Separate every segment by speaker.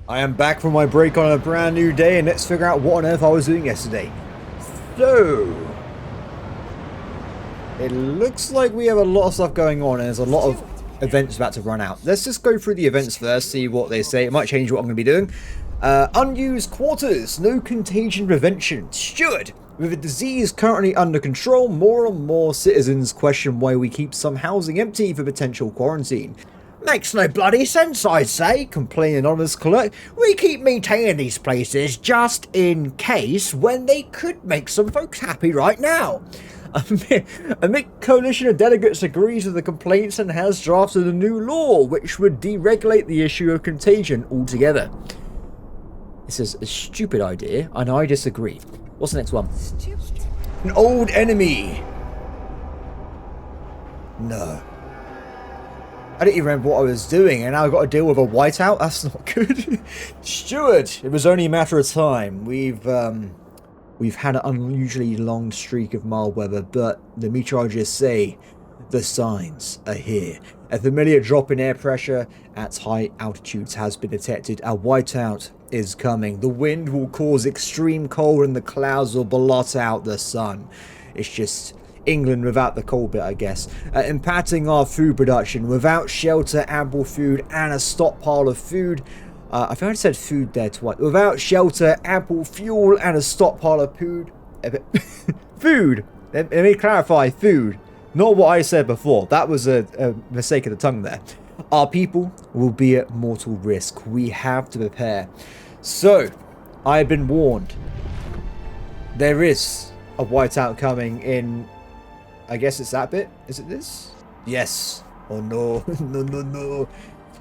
Speaker 1: I am back from my break on a brand new day, and let's figure out what on earth I was doing yesterday. So, it looks like we have a lot of stuff going on, and there's a lot of events about to run out. Let's just go through the events first, see what they say. It might change what I'm going to be doing. Unused quarters, no contagion prevention. Steward, with the disease currently under control, more and more citizens question why we keep some housing empty for potential quarantine. Makes no bloody sense, I'd say, complained anonymous clerk. We keep maintaining these places just in case when they could make some folks happy right now. A mixed coalition of delegates agrees with the complaints and has drafted a new law which would deregulate the issue of contagion altogether. This is a stupid idea, and I disagree. What's the next one? Stupid. An old enemy. No. I didn't even remember what I was doing, and now I've got to deal with a whiteout? That's not good. Steward, it was only a matter of time. We've had an unusually long streak of mild weather, but the meteorologists say the signs are here. A familiar drop in air pressure at high altitudes has been detected. A whiteout is coming. The wind will cause extreme cold, and the clouds will blot out the sun. It's just England without the cold bit, I guess. Impacting our food production. Without shelter, ample food, and a stockpile of food. I think I said food there twice. Without shelter, ample fuel, and a stockpile of food. Food! Let me clarify, food. Not what I said before. That was a mistake of the tongue there. Our people will be at mortal risk. We have to prepare. So, I have been warned. There is a whiteout coming in... I guess it's that bit. Is it this? Yes. Oh no. No.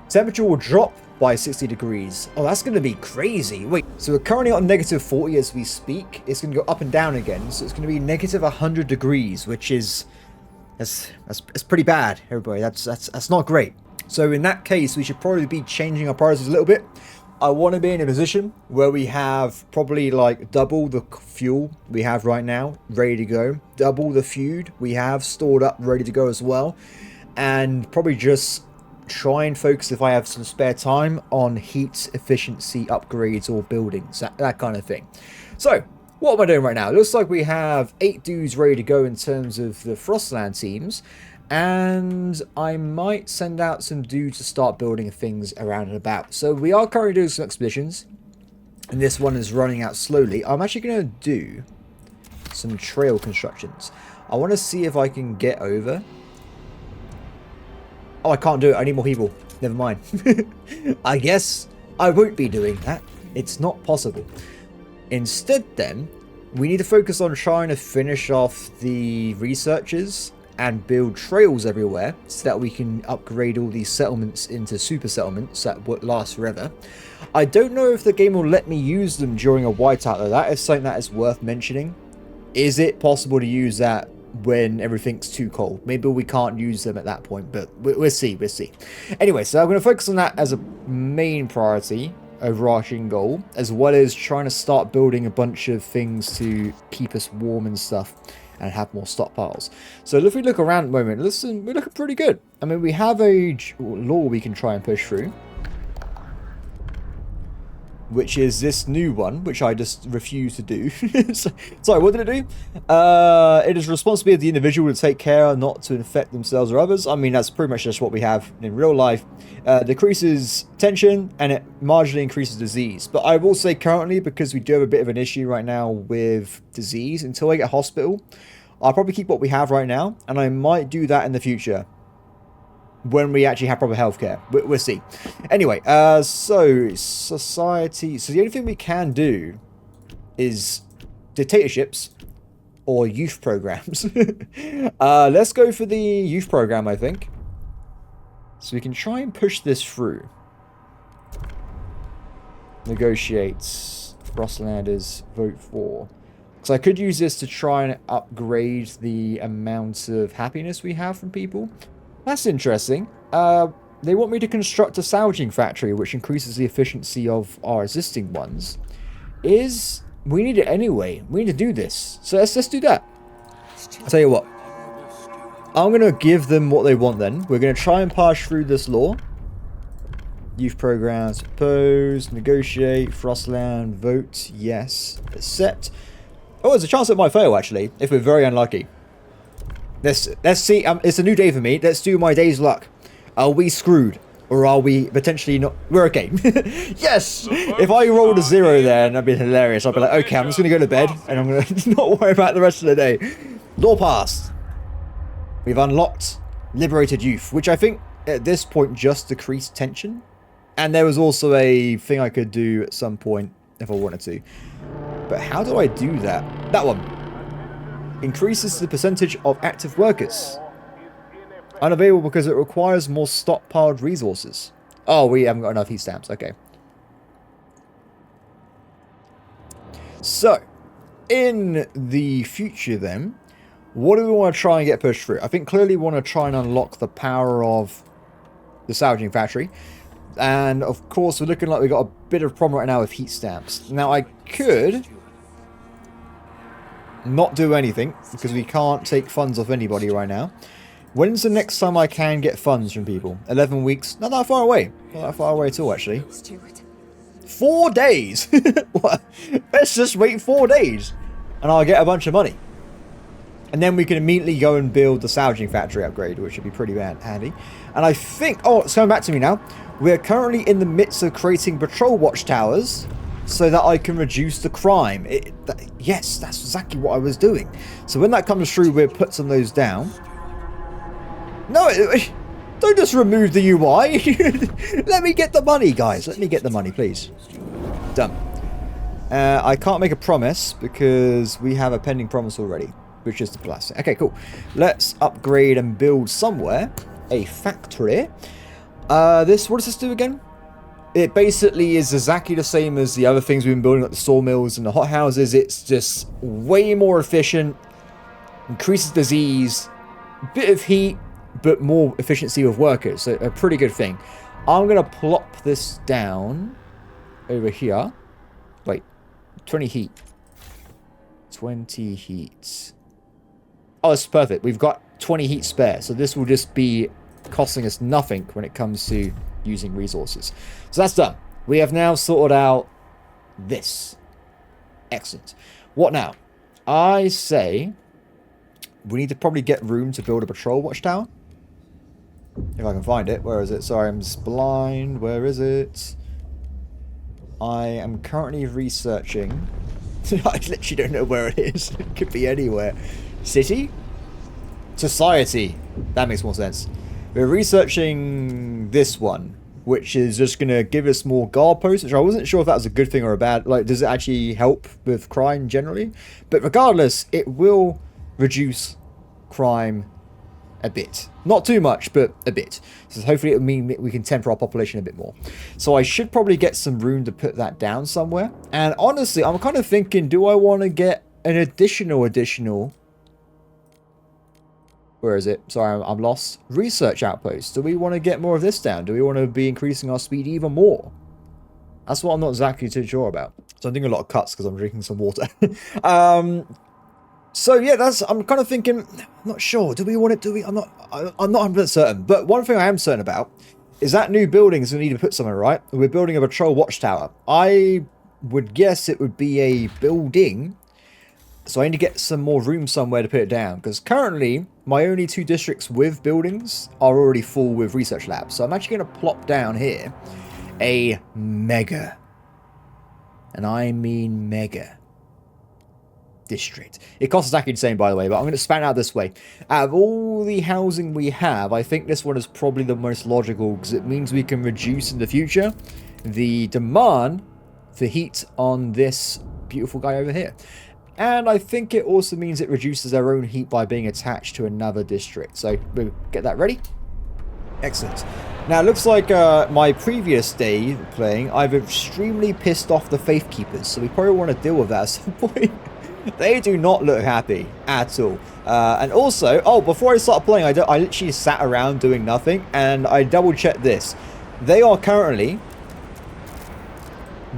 Speaker 1: Temperature will drop by 60 degrees. Oh, that's going to be crazy. Wait, so we're currently on negative 40 as we speak. It's going to go up and down again. So it's going to be negative 100 degrees, which is... That's pretty bad, everybody. That's not great. So in that case, we should probably be changing our priorities a little bit. I want to be in a position where we have probably like double the fuel we have right now ready to go, double the food we have stored up ready to go as well, and probably just try and focus, if I have some spare time, on heat efficiency upgrades or buildings, that kind of thing. So what am I doing right now? It looks like we have 8 dudes ready to go in terms of the Frostland teams. And I might send out some dudes to start building things around and about. So we are currently doing some expeditions. And this one is running out slowly. I'm actually going to do some trail constructions. I want to see if I can get over. Oh, I can't do it. I need more people. Never mind. I guess I won't be doing that. It's not possible. Instead then, we need to focus on trying to finish off the researchers and build trails everywhere so that we can upgrade all these settlements into super settlements that would last forever. I don't know if the game will let me use them during a whiteout though. That is something that is worth mentioning. Is it possible to use that when everything's too cold? Maybe we can't use them at that point, but we'll see. Anyway, so I'm going to focus on that as a main priority, overarching goal, as well as trying to start building a bunch of things to keep us warm and stuff, and have more stockpiles. So if we look around at the moment, listen, we're looking pretty good. I mean, we have a law we can try and push through, which is this new one, which I just refuse to do. Sorry, what did it do? It is responsibility of the individual to take care not to infect themselves or others. I mean, that's pretty much just what we have in real life. Decreases tension, and it marginally increases disease. But I will say currently, because we do have a bit of an issue right now with disease, until I get a hospital, I'll probably keep what we have right now, and I might do that in the future when we actually have proper healthcare. We'll see. Anyway, so society. So the only thing we can do is dictatorships or youth programs. Let's go for the youth program, I think. So we can try and push this through. Negotiate. Frostlanders vote for. Because I could use this to try and upgrade the amount of happiness we have from people. That's interesting. They want me to construct a salvaging factory, which increases the efficiency of our existing ones. We need it anyway. We need to do this. So let's do that. I'll tell you what. I'm going to give them what they want then. We're going to try and pass through this law. Youth programs, propose, negotiate, Frostland, vote, yes, accept. Oh, there's a chance it might fail, actually, if we're very unlucky. Let's see. It's a new day for me. Let's do my day's luck. Are we screwed? Or are we potentially not? We're okay. Yes! If I rolled a 0 there, that'd be hilarious. I'd be like, okay, I'm just going to go to bed, and I'm going to not worry about the rest of the day. Law passed. We've unlocked liberated youth, which I think at this point just decreased tension. And there was also a thing I could do at some point if I wanted to. But how do I do that? That one. Increases the percentage of active workers. Unavailable because it requires more stockpiled resources. Oh, we haven't got enough heat stamps. Okay. So, in the future then, what do we want to try and get pushed through? I think clearly we want to try and unlock the power of the salvaging factory. And, of course, we're looking like we've got a bit of a problem right now with heat stamps. Now, I could not do anything because we can't take funds off anybody right now. When's the next time I can get funds from people? 11 weeks? Not that far away. Not that far away at all, actually. 4 days! What? Let's just wait 4 days. And I'll get a bunch of money. And then we can immediately go and build the salvaging factory upgrade, which would be pretty handy. And I think... Oh, it's coming back to me now. We're currently in the midst of creating patrol watchtowers so that I can reduce the crime. Yes, that's exactly what I was doing. So when that comes through, we'll put some of those down. No, don't just remove the UI. Let me get the money, guys. Let me get the money, please. Done. I can't make a promise because we have a pending promise already, which is the plastic. Okay, cool. Let's upgrade and build somewhere a factory. What does this do again? It basically is exactly the same as the other things we've been building, like the sawmills and the hothouses. It's just way more efficient, increases disease, bit of heat, but more efficiency of workers. So a pretty good thing. I'm going to plop this down over here. Wait, 20 heat. 20 heat. Oh, it's perfect. We've got 20 heat spare. So this will just be costing us nothing when it comes to using resources. So that's done. We have now sorted out this. Excellent. What now? I say we need to probably get room to build a patrol watchtower. If I can find it. Where is it? Sorry, I'm just blind. Where is it? I am currently researching. I literally don't know where it is. It could be anywhere. City? Society. That makes more sense. We're researching this one, which is just going to give us more guard posts, which I wasn't sure if that was a good thing or a bad. Like, does it actually help with crime generally? But regardless, it will reduce crime a bit. Not too much, but a bit. So hopefully it will mean we can temper our population a bit more. So I should probably get some room to put that down somewhere. And honestly, I'm kind of thinking, do I want to get an additional... Where is it? Sorry, I'm lost. Research outpost. Do we want to get more of this down? Do we want to be increasing our speed even more? That's what I'm not exactly too sure about. So I'm doing a lot of cuts because I'm drinking some water. So yeah, I'm kind of thinking, I'm not sure. Do we want it? Do we? I'm not 100% certain. But one thing I am certain about is that new buildings we need to put somewhere, right? We're building a patrol watchtower. I would guess it would be a building. So I need to get some more room somewhere to put it down. Because currently, my only 2 districts with buildings are already full with research labs. So I'm actually going to plop down here a mega. And I mean mega. District. It costs exactly the same, by the way, but I'm going to span it out this way. Out of all the housing we have, I think this one is probably the most logical because it means we can reduce in the future the demand for heat on this beautiful guy over here. And I think it also means it reduces their own heat by being attached to another district. So we'll get that ready. Excellent. Now it looks like my previous day playing, I've extremely pissed off the Faith Keepers. So we probably want to deal with that at some point. They do not look happy at all. And also, oh, before I started playing, I literally sat around doing nothing. And I double checked this. They are currently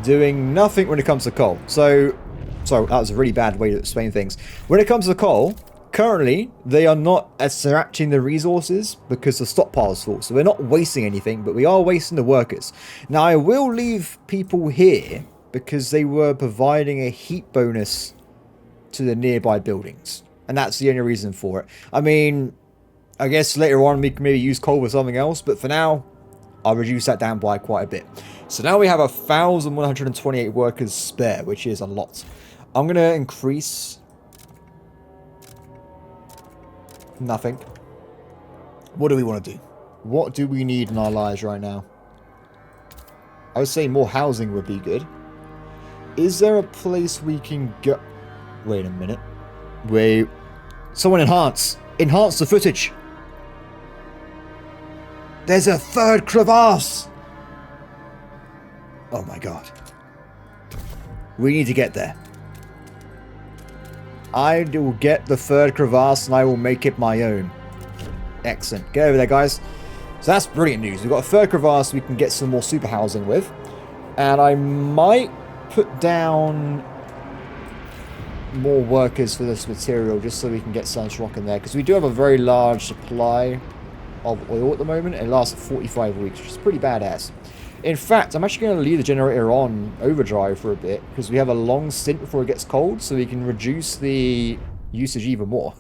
Speaker 1: doing nothing when it comes to coal. So that was a really bad way to explain things. When it comes to coal, currently, they are not extracting the resources because the stockpile's full. So we're not wasting anything, but we are wasting the workers. Now, I will leave people here because they were providing a heat bonus to the nearby buildings. And that's the only reason for it. I mean, I guess later on we can maybe use coal for something else, but for now, I'll reduce that down by quite a bit. So now we have 1,128 workers spare, which is a lot. I'm going to increase... nothing. What do we want to do? What do we need in our lives right now? I would say more housing would be good. Is there a place we can go... wait a minute. Wait. Someone enhance. Enhance the footage. There's a third crevasse. Oh my god. We need to get there. I will get the third crevasse and I will make it my own. Excellent. Get over there, guys. So that's brilliant news. We've got a third crevasse we can get some more super housing with. And I might put down more workers for this material just so we can get some rock in there. Because we do have a very large supply of oil at the moment. It lasts 45 weeks, which is pretty badass. In fact, I'm actually going to leave the generator on overdrive for a bit because we have a long stint before it gets cold, so we can reduce the usage even more.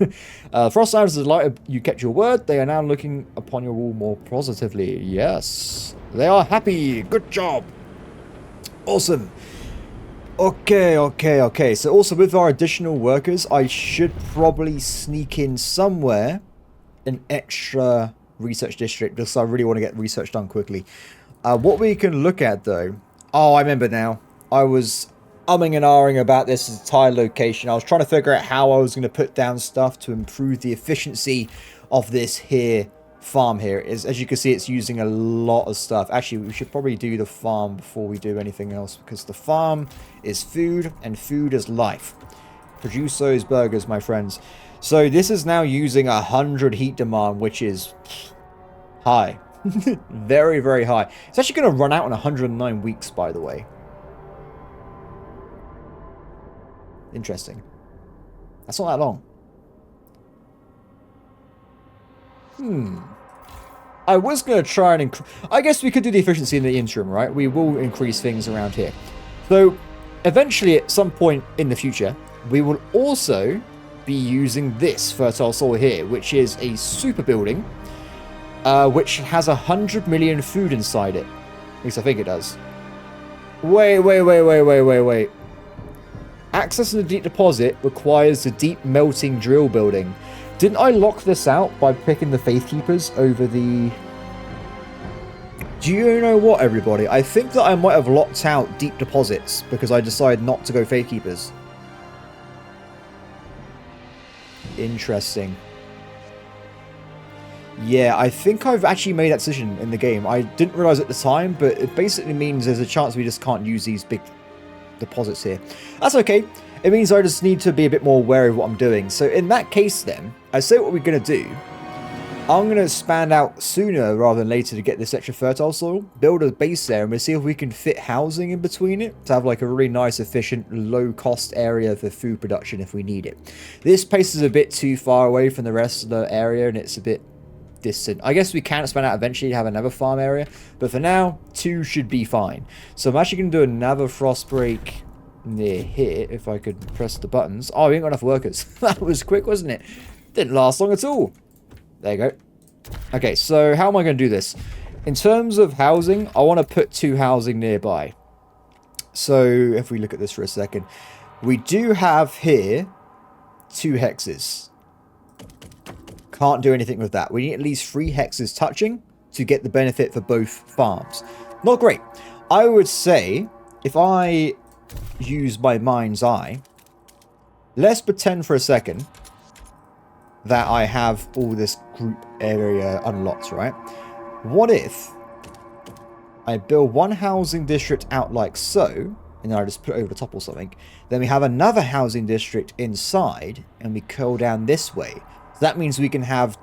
Speaker 1: Frostlands is delighted you kept your word. They are now looking upon your wall more positively. Yes. They are happy. Good job. Awesome. Okay. So also with our additional workers, I should probably sneak in somewhere an extra research district because I really want to get research done quickly. What we can look at, though... oh, I remember now. I was umming and ahhing about this entire location. I was trying to figure out how I was going to put down stuff to improve the efficiency of this here farm here. As you can see, it's using a lot of stuff. Actually, we should probably do the farm before we do anything else, because the farm is food, and food is life. Produce those burgers, my friends. So this is now using 100 heat demand, which is high. Very, very high. It's actually going to run out in 109 weeks, by the way. Interesting. That's not that long. I was going to try and increase... I guess we could do the efficiency in the interim, right? We will increase things around here. So, eventually, at some point in the future, we will also be using this fertile soil here, which is a super building. Which has 100 million food inside it. At least I think it does. Wait. Access to the deep deposit requires the deep melting drill building. Didn't I lock this out by picking the Faith Keepers over the... do you know what, everybody? I think that I might have locked out deep deposits because I decided not to go Faith Keepers. Interesting. Yeah, I think I've actually made that decision in the game. I didn't realize at the time, but it basically means there's a chance we just can't use these big deposits here. That's okay. It means I just need to be a bit more aware of what I'm doing. So in that case then, I say what we're going to do. I'm going to expand out sooner rather than later to get this extra fertile soil, build a base there, and we'll see if we can fit housing in between it to have like a really nice, efficient, low-cost area for food production if we need it. This place is a bit too far away from the rest of the area, and it's a bit distant. I guess we can expand out eventually to have another farm area, but for now, 2 should be fine. So I'm actually going to do another frost break near here, if I could press the buttons. Oh, we ain't got enough workers. That was quick, wasn't it? Didn't last long at all. There you go. Okay, so how am I going to do this? In terms of housing, I want to put 2 housing nearby. So if we look at this for a second, we do have here 2 hexes. Can't do anything with that. We need at least 3 hexes touching to get the benefit for both farms. Not great. I would say, if I use my mind's eye, let's pretend for a second that I have all this group area unlocked, right? What if I build one housing district out like so, and then I just put it over the top or something, then we have another housing district inside, and we curl down this way. So that means we can have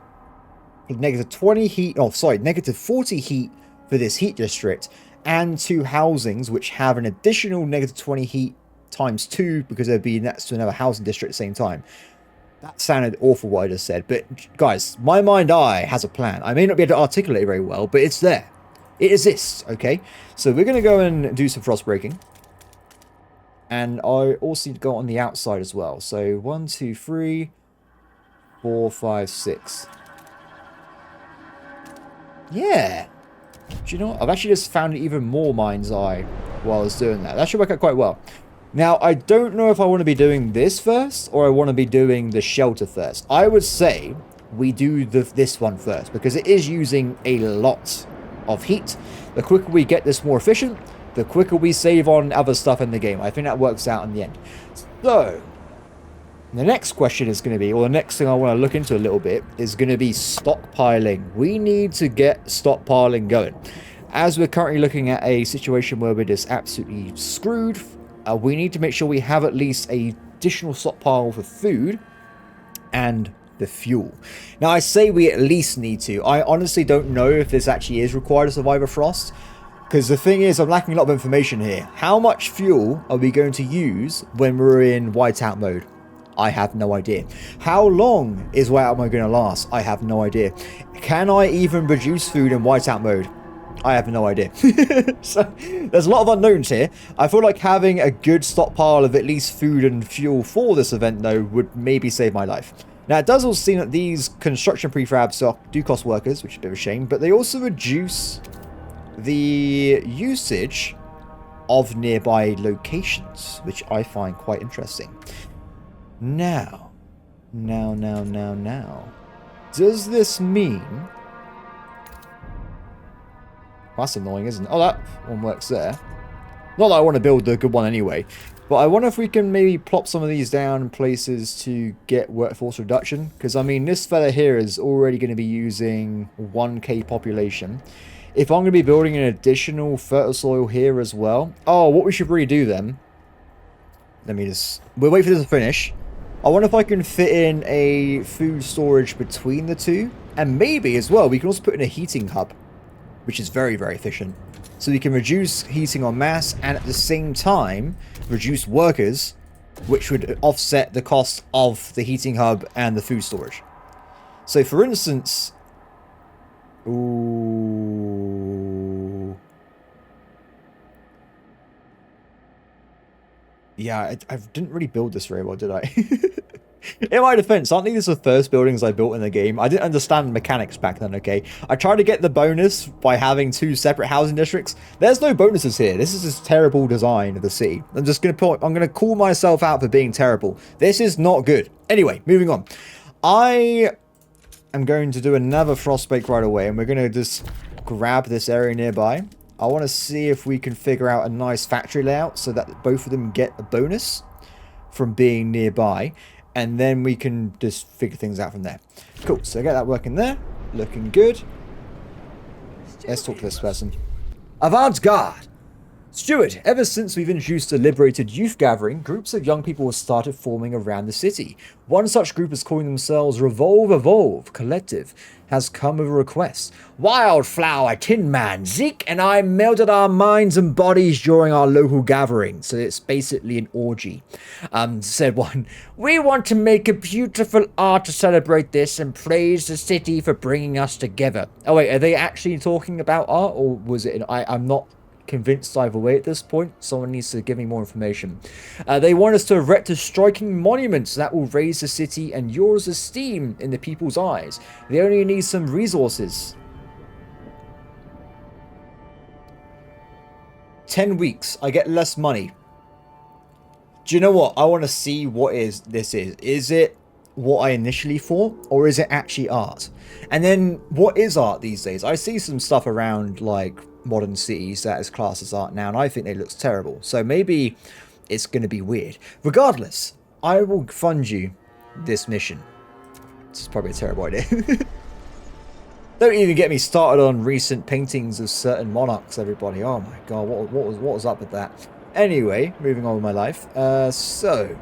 Speaker 1: negative 20 heat, oh sorry, negative 40 heat for this heat district, and 2 housings which have an additional negative 20 heat times 2 because they'd be next to another housing district at the same time. That sounded awful what I just said. But guys, my mind eye has a plan. I may not be able to articulate it very well, but it's there. It exists, okay? So we're going to go and do some frost breaking. And I also need to go on the outside as well. So 1, 2, 3, 4, 5, 6. Yeah. Do you know what? I've actually just found even more mind's eye while I was doing that. That should work out quite well. Now, I don't know if I want to be doing this first or I want to be doing the shelter first. I would say we do this one first because it is using a lot of heat. The quicker we get this more efficient, the quicker we save on other stuff in the game. I think that works out in the end. So, the next question is going to be, or the next thing I want to look into a little bit, is going to be stockpiling. We need to get stockpiling going. As we're currently looking at a situation where we're just absolutely screwed, we need to make sure we have at least an additional stockpile for food and the fuel. Now, I say we at least need to. I honestly don't know if this actually is required to survive a frost. Because the thing is, I'm lacking a lot of information here. How much fuel are we going to use when we're in whiteout mode? I have no idea. How long is whiteout mode going to last? I have no idea. Can I even produce food in whiteout mode? I have no idea. So, there's a lot of unknowns here. I feel like having a good stockpile of at least food and fuel for this event, though, would maybe save my life. Now, it does also seem that these construction prefabs do cost workers, which is a bit of a shame, but they also reduce the usage of nearby locations, which I find quite interesting. Now. Does this mean... That's annoying, isn't it? Oh, that one works there. Not that I want to build the good one anyway, but I wonder if we can maybe plop some of these down in places to get workforce reduction. Because, I mean, this fella here is already going to be using 1k population. If I'm going to be building an additional fertile soil here as well... Oh, what we should really do then... Let me just... We'll wait for this to finish. I wonder if I can fit in a food storage between the two. And maybe, as well, we can also put in a heating hub, which is very, very efficient. So we can reduce heating en masse and at the same time reduce workers, which would offset the cost of the heating hub and the food storage. So, for instance... Ooh. Yeah, I didn't really build this very well, did I? In my defense, aren't these the first buildings I built in the game? I didn't understand the mechanics back then, okay? I tried to get the bonus by having 2 separate housing districts. There's no bonuses here. This is just terrible design of the city. I'm gonna call myself out for being terrible. This is not good. Anyway, moving on. I am going to do another frostbake right away, and we're going to just grab this area nearby. I want to see if we can figure out a nice factory layout so that both of them get a bonus from being nearby, and then we can just figure things out from there. Cool, so I get that working there. Looking good. Let's talk to this person. Avant-garde! Stuart, ever since we've introduced a liberated youth gathering, groups of young people have started forming around the city. One such group is calling themselves Evolve Collective, has come with a request. Wildflower, Tin Man, Zeke and I melded our minds and bodies during our local gathering, so it's basically an orgy. Said one, we want to make a beautiful art to celebrate this and praise the city for bringing us together. Oh wait, are they actually talking about art, or was it I'm not convinced either way at this point. Someone needs to give me more information. They want us to erect a striking monuments that will raise the city and yours esteem in the people's eyes. They only need some resources. 10 weeks. I get less money. Do you know what? I want to see what this is. Is it what I initially thought, or is it actually art? And then, what is art these days? I see some stuff around, like, modern cities that is classed as art now, and I think it looks terrible. So maybe it's going to be weird. Regardless, I will fund you this mission. This is probably a terrible idea. Don't even get me started on recent paintings of certain monarchs, everybody. Oh my god, what was up with that? Anyway, moving on with my life. So,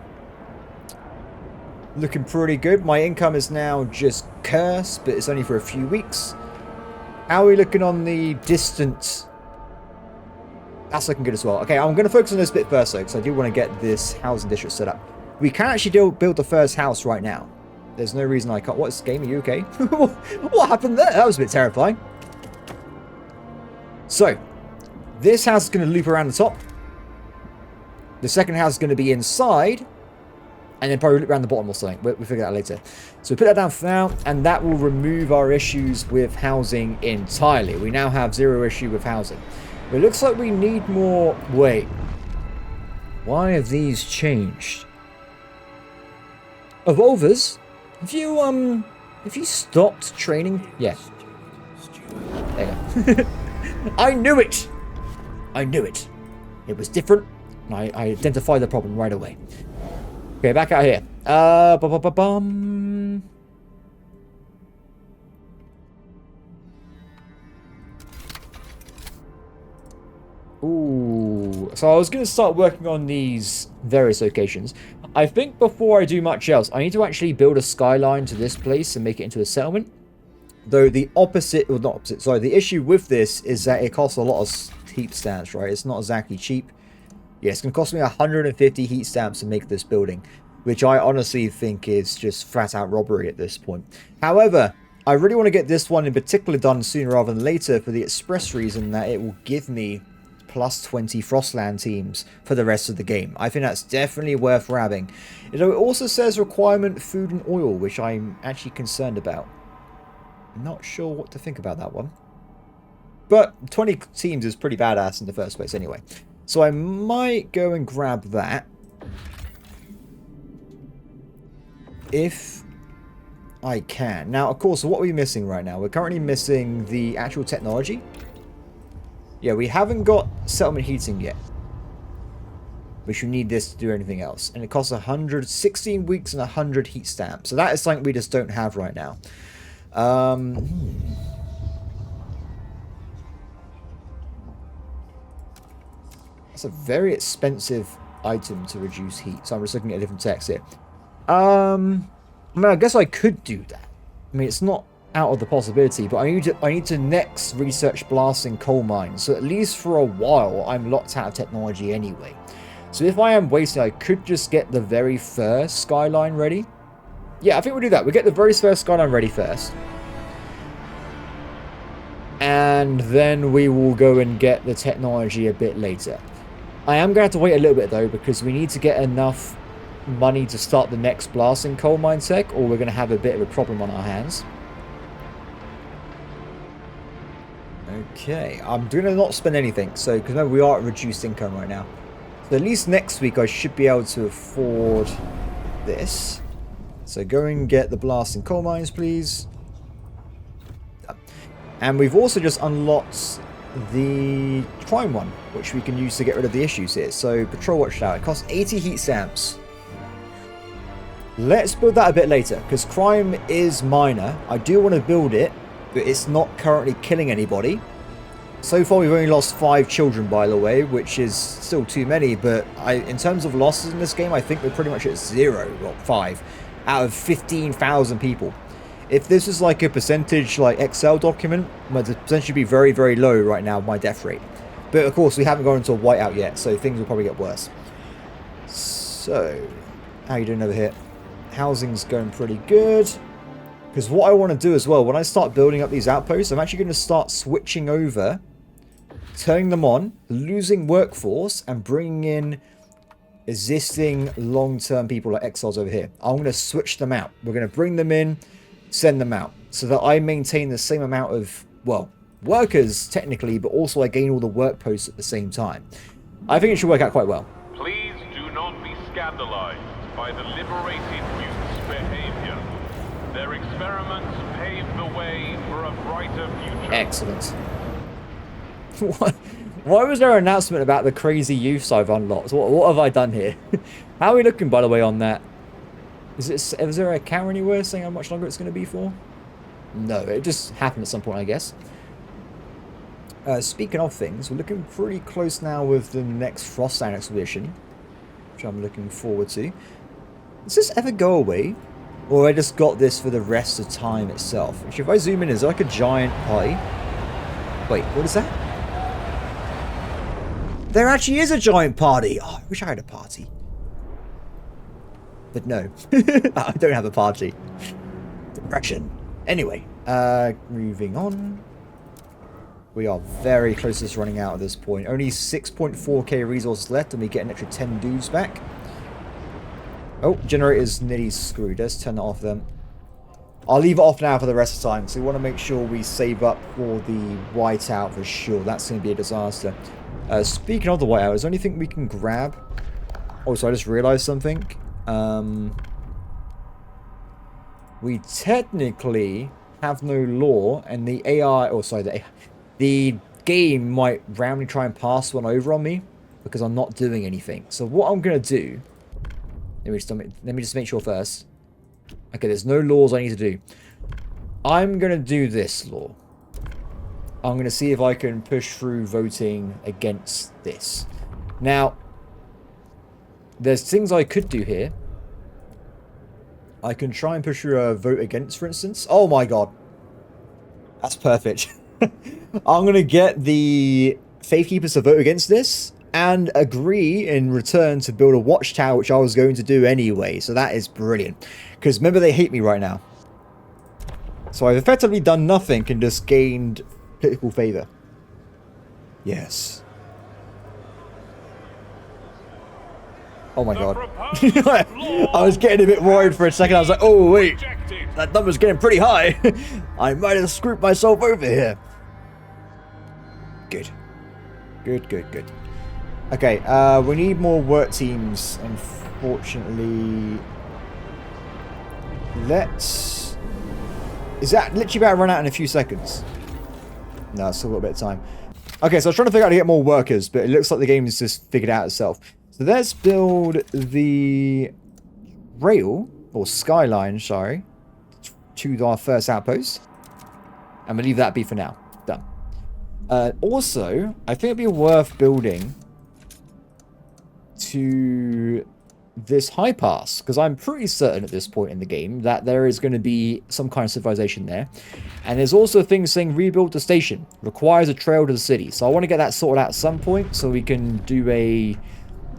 Speaker 1: looking pretty good. My income is now just cursed, but it's only for a few weeks. How are we looking on the distance? That's looking good as well. Okay, I'm going to focus on this bit first, though, because I do want to get this housing district set up. We can actually build the first house right now. There's no reason I can't. What's game? Are you okay? What happened there? That was a bit terrifying. So, this house is going to loop around the top. The second house is going to be inside. And then probably loop around the bottom or something. We'll figure that out later. So we put that down for now. And that will remove our issues with housing entirely. We now have 0 issue with housing. But it looks like we need more... Wait. Why have these changed? Evolvers? Have you stopped training? Yeah. There you go. I knew it! I knew it. It was different. And I identified the problem right away. Okay, back out here. Bum. Ooh. So I was going to start working on these various locations. I think before I do much else, I need to actually build a skyline to this place and make it into a settlement. Though the opposite, well not opposite, sorry, the issue with this is that it costs a lot of heat stamps, right? It's not exactly cheap. Yeah, it's going to cost me 150 heat stamps to make this building, which I honestly think is just flat out robbery at this point. However, I really want to get this one in particular done sooner rather than later for the express reason that it will give me plus 20 Frostland teams for the rest of the game. I think that's definitely worth grabbing. You know, it also says requirement food and oil, which I'm actually concerned about. Not sure what to think about that one. But 20 teams is pretty badass in the first place anyway. So I might go and grab that. If I can. Now, of course, what are we missing right now? We're currently missing the actual technology. Yeah, we haven't got settlement heating yet. We should need this to do anything else. And it costs 16 weeks and 100 heat stamps. So that is something we just don't have right now. That's a very expensive item to reduce heat. So I'm just looking at different text here. I mean, I guess I could do that. I mean, it's not out of the possibility, but I need to next research blasting coal mines. So at least for a while, I'm locked out of technology anyway. So if I am wasting, I could just get the very first skyline ready. Yeah, I think we'll do that. We'll get the very first skyline ready first. And then we will go and get the technology a bit later. I am going to have to wait a little bit though, because we need to get enough money to start the next blasting coal mine tech, or we're going to have a bit of a problem on our hands. Okay, I'm going to not spend anything, so because remember we are at reduced income right now. So at least next week I should be able to afford this. So go and get the blasting coal mines, please. And we've also just unlocked the crime one, which we can use to get rid of the issues here. So patrol watchtower, it costs 80 heat stamps. Let's build that a bit later, because crime is minor. I do want to build it, but it's not currently killing anybody. So far we've only lost 5 children, by the way, which is still too many, but in terms of losses in this game, I think we're pretty much at 0, well 5, out of 15,000 people. If this is like a percentage, like Excel document, well, the percentage should be very, very low right now, my death rate. But of course, we haven't gone into a whiteout yet, so things will probably get worse. So, how you doing over here? Housing's going pretty good. Because what I want to do as well, when I start building up these outposts, I'm actually going to start switching over, turning them on, losing workforce, and bringing in existing long-term people like exiles over here. I'm going to switch them out. We're going to bring them in, send them out, so that I maintain the same amount of, well, workers technically, but also I gain all the work posts at the same time. I think it should work out quite well.
Speaker 2: Please do not be scandalized by the liberated youth's behavior. Their experiments pave the way for a brighter future.
Speaker 1: Excellent. Why was there an announcement about the crazy youths I've unlocked? What have I done here? How are we looking, by the way, on that? Is there a counter anywhere saying how much longer it's going to be for? No, it just happened at some point, I guess. Speaking of things, we're looking pretty close now with the next Frostland expedition, which I'm looking forward to. Does this ever go away? Or I just got this for the rest of time itself? Actually, if I zoom in, is there like a giant party? Wait, what is that? There actually is a giant party! Oh, I wish I had a party. But no, I don't have a party. Depression. Anyway, moving on. We are very close to this running out at this point. Only 6.4k resources left, and we get an extra 10 dudes back. Oh, generator's nearly screwed. Let's turn that off then. I'll leave it off now for the rest of the time, so we want to make sure we save up for the whiteout for sure. That's going to be a disaster. Speaking of the whiteout, is there anything we can grab? Oh, so I just realized something. We technically have no law, and the AI, or sorry, the game might randomly try and pass one over on me because I'm not doing anything. So what I'm going to do, let me just make sure first. Okay, there's no laws I need to do. I'm going to do this law. I'm going to see if I can push through voting against this. Now, there's things I could do here. I can try and push through a vote against, for instance. Oh my god. That's perfect. I'm going to get the Faithkeepers to vote against this and agree in return to build a watchtower, which I was going to do anyway. So that is brilliant. Because remember, they hate me right now. So I've effectively done nothing and just gained political favor. Yes. Oh my god. I was getting a bit worried for a second. I was like, oh wait, that number's getting pretty high. I might have screwed myself over here. Good. Good, good, good. Okay, we need more work teams, unfortunately. Let's... Is that literally about to run out in a few seconds? No, it's still a little bit of time. Okay, so I was trying to figure out how to get more workers, but it looks like the game has just figured it out itself. So let's build the rail, or skyline, sorry, to our first outpost. And we'll leave that be for now. Done. Also, I think it'd be worth building to this high pass, because I'm pretty certain at this point in the game that there is going to be some kind of civilization there. And there's also things saying rebuild the station, requires a trail to the city. So I want to get that sorted out at some point so we can do a,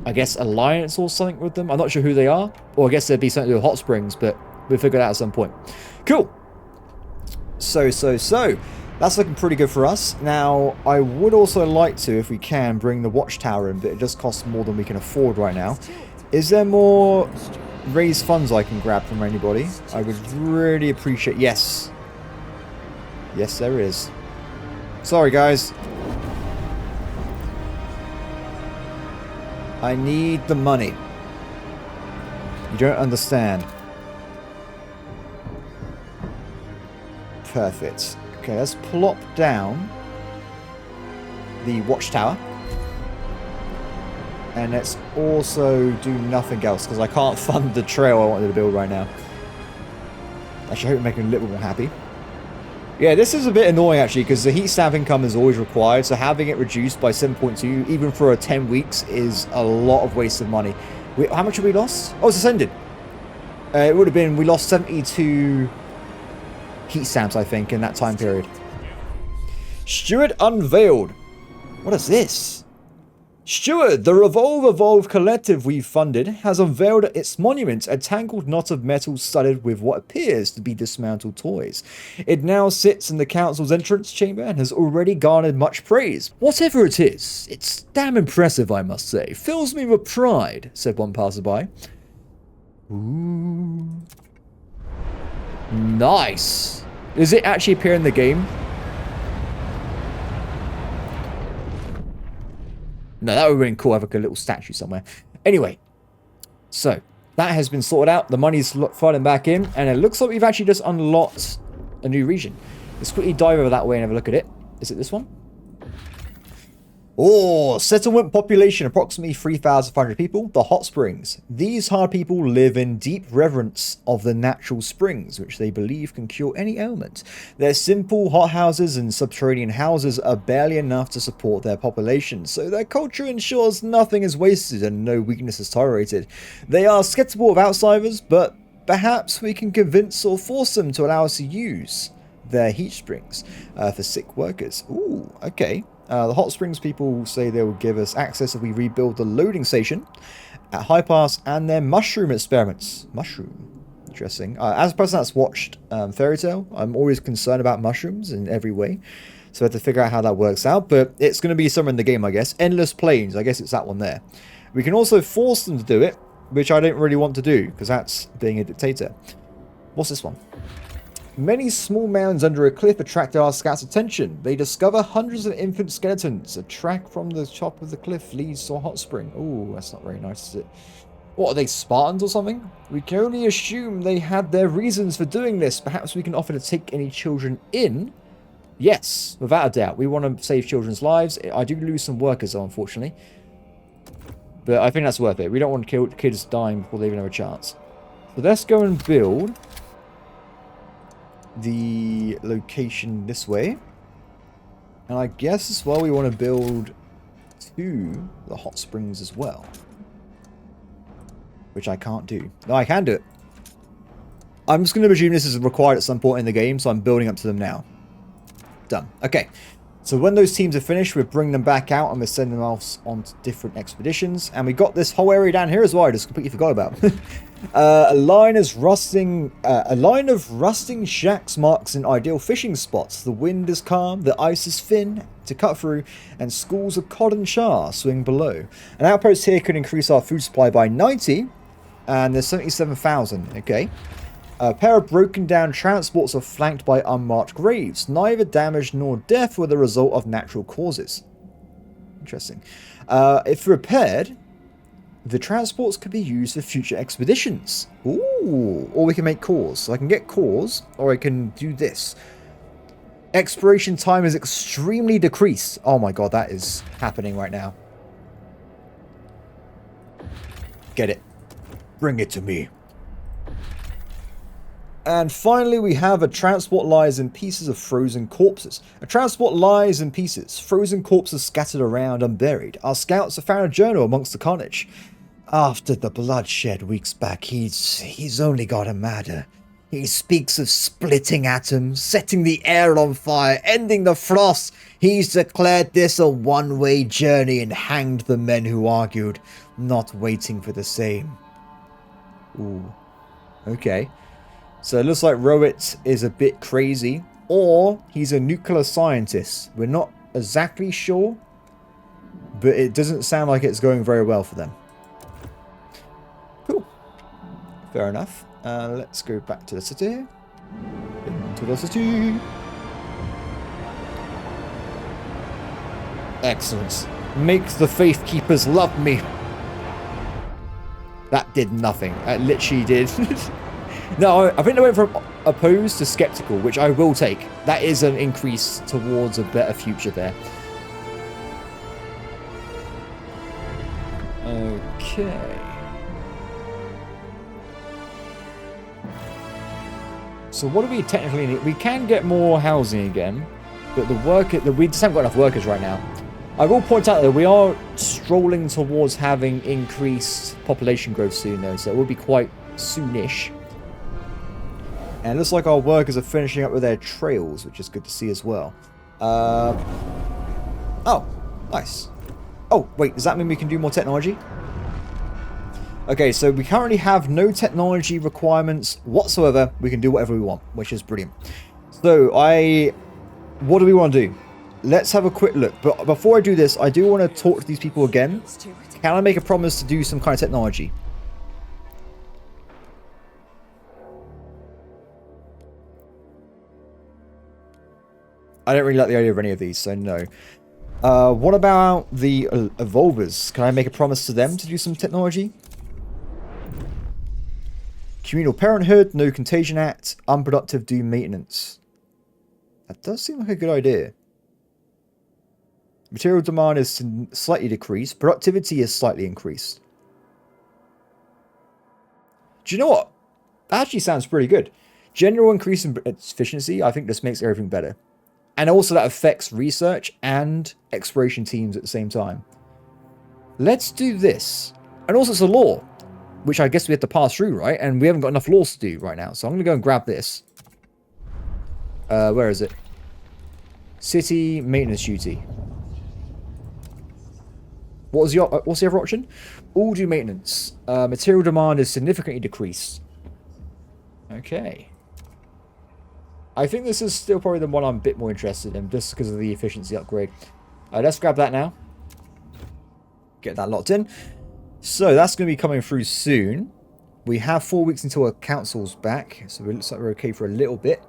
Speaker 1: I guess, alliance or something with them. I'm not sure who they are, or I guess there'd be something to do with hot springs, but we'll figure it out at some point. Cool. So that's looking pretty good for us. Now, I would also like to, if we can, bring the watchtower in, but it just costs more than we can afford right now. Is there more raised funds I can grab from anybody? I would really appreciate... Yes. Yes, there is. Sorry, guys. I need the money. You don't understand. Perfect. Okay, let's plop down the watchtower. And let's also do nothing else, because I can't fund the trail I wanted to build right now. Actually, I hope we make him a little more happy. Yeah, this is a bit annoying, actually, because the heat stamp income is always required, so having it reduced by 7.2, even for 10 weeks, is a lot of waste of money. How much have we lost? Oh, it's ascended. It would have been, we lost 72 heat stamps, I think, in that time period. Steward unveiled. What is this? Steward, the Evolve collective we've funded, has unveiled its monument, a tangled knot of metal studded with what appears to be dismantled toys. It now sits in the council's entrance chamber and has already garnered much praise. Whatever it is, it's damn impressive, I must say. Fills me with pride, said one passerby. Ooh. Nice. Does it actually appear in the game? No, that would have been cool. Have like a little statue somewhere. Anyway, so that has been sorted out. The money's flooding back in, and it looks like we've actually just unlocked a new region. Let's quickly dive over that way and have a look at it. Is it this one? Oh, settlement population approximately 3,500 people. The hot springs. These hard people live in deep reverence of the natural springs, which they believe can cure any ailment. Their simple hot houses and subterranean houses are barely enough to support their population, so their culture ensures nothing is wasted and no weakness is tolerated. They are skeptical of outsiders, but perhaps we can convince or force them to allow us to use their heat springs for sick workers. Ooh, okay. The hot springs people say they will give us access if we rebuild the loading station. at High Pass, and their mushroom experiments. Mushroom. Interesting. As a person that's watched Fairy Tail, I'm always concerned about mushrooms in every way. So I have to figure out how that works out. But it's going to be somewhere in the game, I guess. Endless Plains. I guess it's that one there. We can also force them to do it, which I don't really want to do, because that's being a dictator. What's this one? Many small mounds under a cliff attract our scouts' attention. They discover hundreds of infant skeletons. A track from the top of the cliff leads to a hot spring. Ooh, that's not very nice, is it? What, are they Spartans or something? We can only assume they had their reasons for doing this. Perhaps we can offer to take any children in? Yes, without a doubt. We want to save children's lives. I do lose some workers, though, unfortunately. But I think that's worth it. We don't want kids dying before they even have a chance. So let's go and build the location this way. And I guess as well we want to build to the hot springs as well. Which I can't do. No, I can do it. I'm just going to presume this is required at some point in the game, so I'm building up to them now. Done. Okay. So when those teams are finished, we'll bring them back out and we'll send them off on different expeditions. And we got this whole area down here as well, I just completely forgot about. A line of rusting shacks marks an ideal fishing spots. The wind is calm, the ice is thin to cut through, and schools of cod and char swing below. An outpost here could increase our food supply by 90, and there's 77,000. Okay. A pair of broken down transports are flanked by unmarked graves. Neither damage nor death were the result of natural causes. Interesting. If repaired, the transports could be used for future expeditions. Ooh, or we can make cores. So I can get cores, or I can do this. Exploration time is extremely decreased. Oh my god, that is happening right now. Get it. Bring it to me. And finally, we have a transport lies in pieces of frozen corpses. A transport lies in pieces, frozen corpses scattered around unburied. Our scouts have found a journal amongst the carnage. After the bloodshed weeks back, he's only gotten madder. He speaks of splitting atoms, setting the air on fire, ending the frost. He's declared this a one-way journey and hanged the men who argued, not waiting for the same. Ooh. Okay. So it looks like Rowett is a bit crazy, or he's a nuclear scientist. We're not exactly sure, but it doesn't sound like it's going very well for them. Cool. Fair enough. Let's go back to the city. Into the city. Excellent. Make the Faith Keepers love me. That did nothing. It literally did. No, I think they went from opposed to skeptical, which I will take. That is an increase towards a better future there. Okay. So what do we technically need? We can get more housing again, but we just haven't got enough workers right now. I will point out that we are strolling towards having increased population growth soon, though, so it will be quite soonish. And it looks like our workers are finishing up with their trails, which is good to see as well. Oh, nice. Oh, wait, does that mean we can do more technology? Okay, so we currently have no technology requirements whatsoever. We can do whatever we want, which is brilliant. So, what do we want to do? Let's have a quick look. But before I do this, I do want to talk to these people again. Can I make a promise to do some kind of technology? I don't really like the idea of any of these, so no. What about the Evolvers? Can I make a promise to them to do some technology? Communal Parenthood, No Contagion Act, Unproductive Doom Maintenance. That does seem like a good idea. Material demand is slightly decreased. Productivity is slightly increased. Do you know what? That actually sounds pretty good. General increase in efficiency, I think this makes everything better. And also that affects research and exploration teams at the same time. Let's do this. And also it's a law, which I guess we have to pass through, right? And we haven't got enough laws to do right now. So I'm going to go and grab this. Where is it? City maintenance duty. What's the other option? All do maintenance. Material demand is significantly decreased. Okay. I think this is still probably the one I'm a bit more interested in, just because of the efficiency upgrade. Let's grab that now. Get that locked in. So that's going to be coming through soon. We have 4 weeks until our council's back, so it looks like we're okay for a little bit.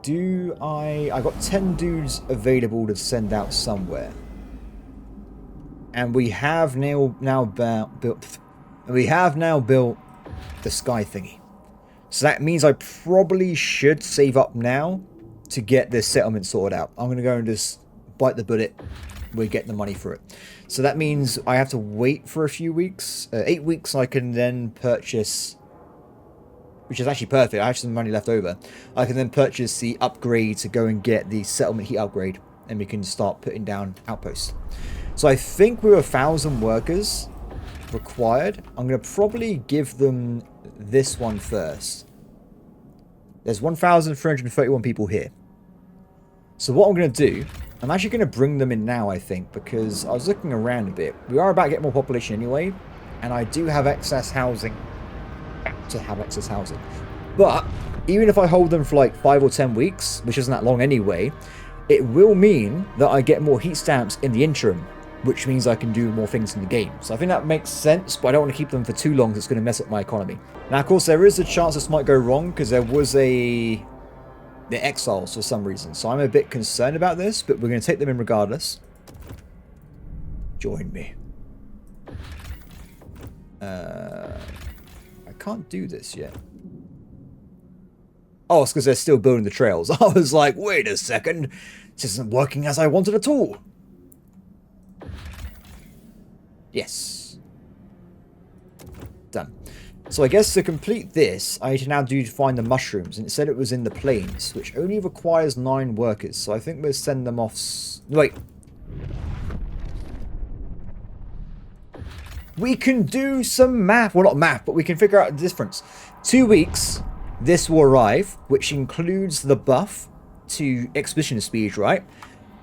Speaker 1: I got 10 dudes available to send out somewhere. And we have now built the sky thingy. So that means I probably should save up now to get this settlement sorted out. I'm going to go and just bite the bullet. We get the money for it. So that means I have to wait for a few weeks. 8 weeks I can then purchase, which is actually perfect. I have some money left over. I can then purchase the upgrade to go and get the settlement heat upgrade. And we can start putting down outposts. So I think we're 1,000 workers required. I'm going to probably give them this one first. There's 1,331 people here. So what I'm going to do, I'm actually going to bring them in now, I think, because I was looking around a bit. We are about to get more population anyway, and I do have excess housing. But even if I hold them for like 5 or 10 weeks, which isn't that long anyway, it will mean that I get more heat stamps in the interim, which means I can do more things in the game. So I think that makes sense, but I don't want to keep them for too long, because it's going to mess up my economy. Now, of course, there is a chance this might go wrong, because there was the exiles for some reason. So I'm a bit concerned about this, but we're going to take them in regardless. Join me. I can't do this yet. Oh, it's because they're still building the trails. I was like, wait a second. This isn't working as I wanted at all. Yes. Done. So I guess to complete this, I need to now find the mushrooms. And it said it was in the plains, which only requires 9 workers. So I think we'll send them off... Wait. We can do some math. Well, not math, but we can figure out the difference. 2 weeks, this will arrive, which includes the buff to expedition speed, right?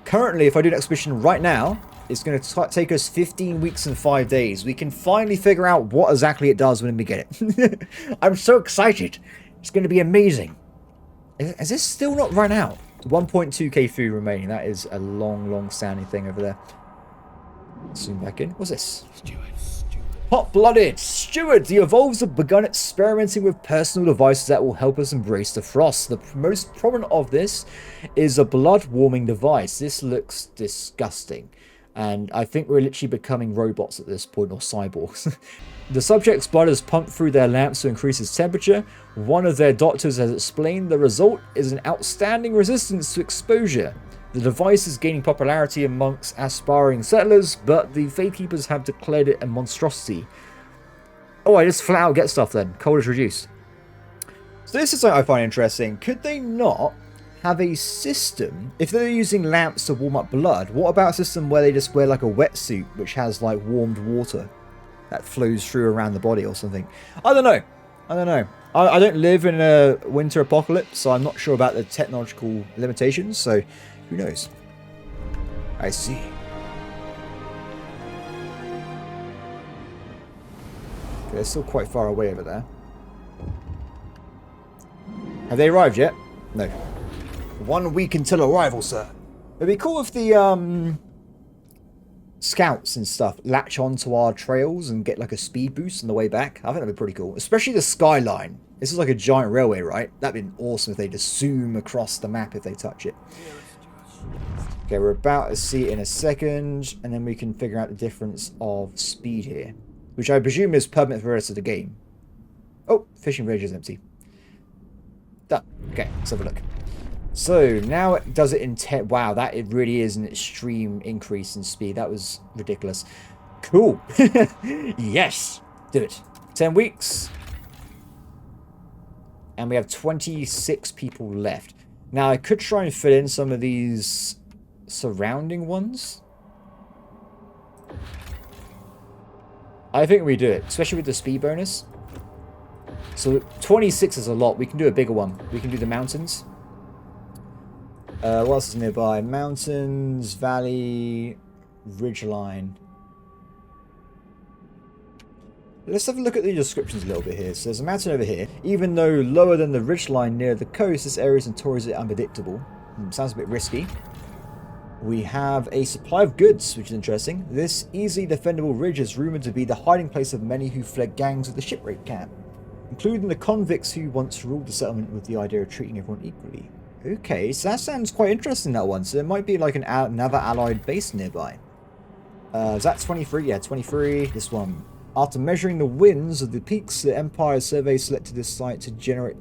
Speaker 1: Currently, if I do an expedition right now, it's going to take us 15 weeks and 5 days. We can finally figure out what exactly it does when we get it. I'm so excited. It's going to be amazing. Is this still not run out? 1.2k food remaining. That is a long standing thing over there. Zoom back in. What's this? Hot-blooded! Steward! The Evolves have begun experimenting with personal devices that will help us embrace the frost. The most prominent of this is a blood-warming device. This looks disgusting. And I think we're literally becoming robots at this point, or cyborgs. The subject's blood is pumped through their lamps to increase its temperature. One of their doctors has explained the result is an outstanding resistance to exposure. The device is gaining popularity amongst aspiring settlers, but the Faithkeepers have declared it a monstrosity. Oh, I just flat out get stuff then. Cold is reduced. So this is something I find interesting. Could they not have a system, if they're using lamps to warm up blood, what about a system where they just wear like a wetsuit which has like warmed water that flows through around the body or something? I don't know. I don't live in a winter apocalypse, so I'm not sure about the technological limitations, so who knows? I see. Okay, they're still quite far away over there. Have they arrived yet? No. 1 week until arrival, sir. It'd be cool if the scouts and stuff latch onto our trails and get like a speed boost on the way back. I think that'd be pretty cool. Especially the skyline. This is like a giant railway, right? That'd be awesome if they just zoom across the map if they touch it. Okay, we're about to see it in a second, and then we can figure out the difference of speed here, which I presume is permanent for the rest of the game. Oh, fishing village is empty. Done. Okay, let's have a look. So now it does it in 10. Wow, that it really is an extreme increase in speed. That was ridiculous. Cool. Yes, do it. 10 weeks. And we have 26 people left. Now I could try and fit in some of these surrounding ones. I think we do it, especially with the speed bonus. So 26 is a lot. We can do a bigger one. We can do the mountains. What else is nearby? Mountains, valley, ridgeline. Let's have a look at the descriptions a little bit here. So there's a mountain over here. Even though lower than the ridgeline near the coast, this area is notoriously unpredictable. Sounds a bit risky. We have a supply of goods, which is interesting. This easily defendable ridge is rumoured to be the hiding place of many who fled gangs at the shipwreck camp, including the convicts who once ruled the settlement with the idea of treating everyone equally. Okay, so that sounds quite interesting, that one. So there might be like another allied base nearby. Is that 23? Yeah, 23. This one. After measuring the winds of the peaks, the Empire Survey selected this site to generate...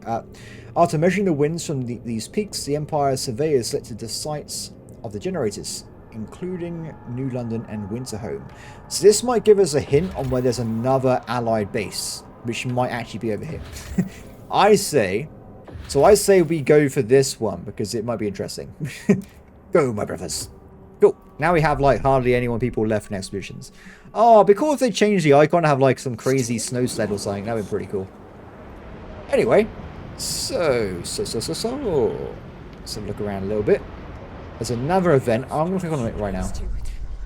Speaker 1: after measuring the winds from these peaks, the Empire Surveyors selected the sites of the generators, including New London and Winterhome. So this might give us a hint on where there's another allied base, which might actually be over here. I say we go for this one, because it might be interesting. Go, my brothers. Cool. Now we have, like, hardly anyone people left in expeditions. Oh, because if they change the icon to have, like, some crazy snow sled or something, that would be pretty cool. Anyway, so. Let's have a look around a little bit. There's another event. I'm going to click on it right now.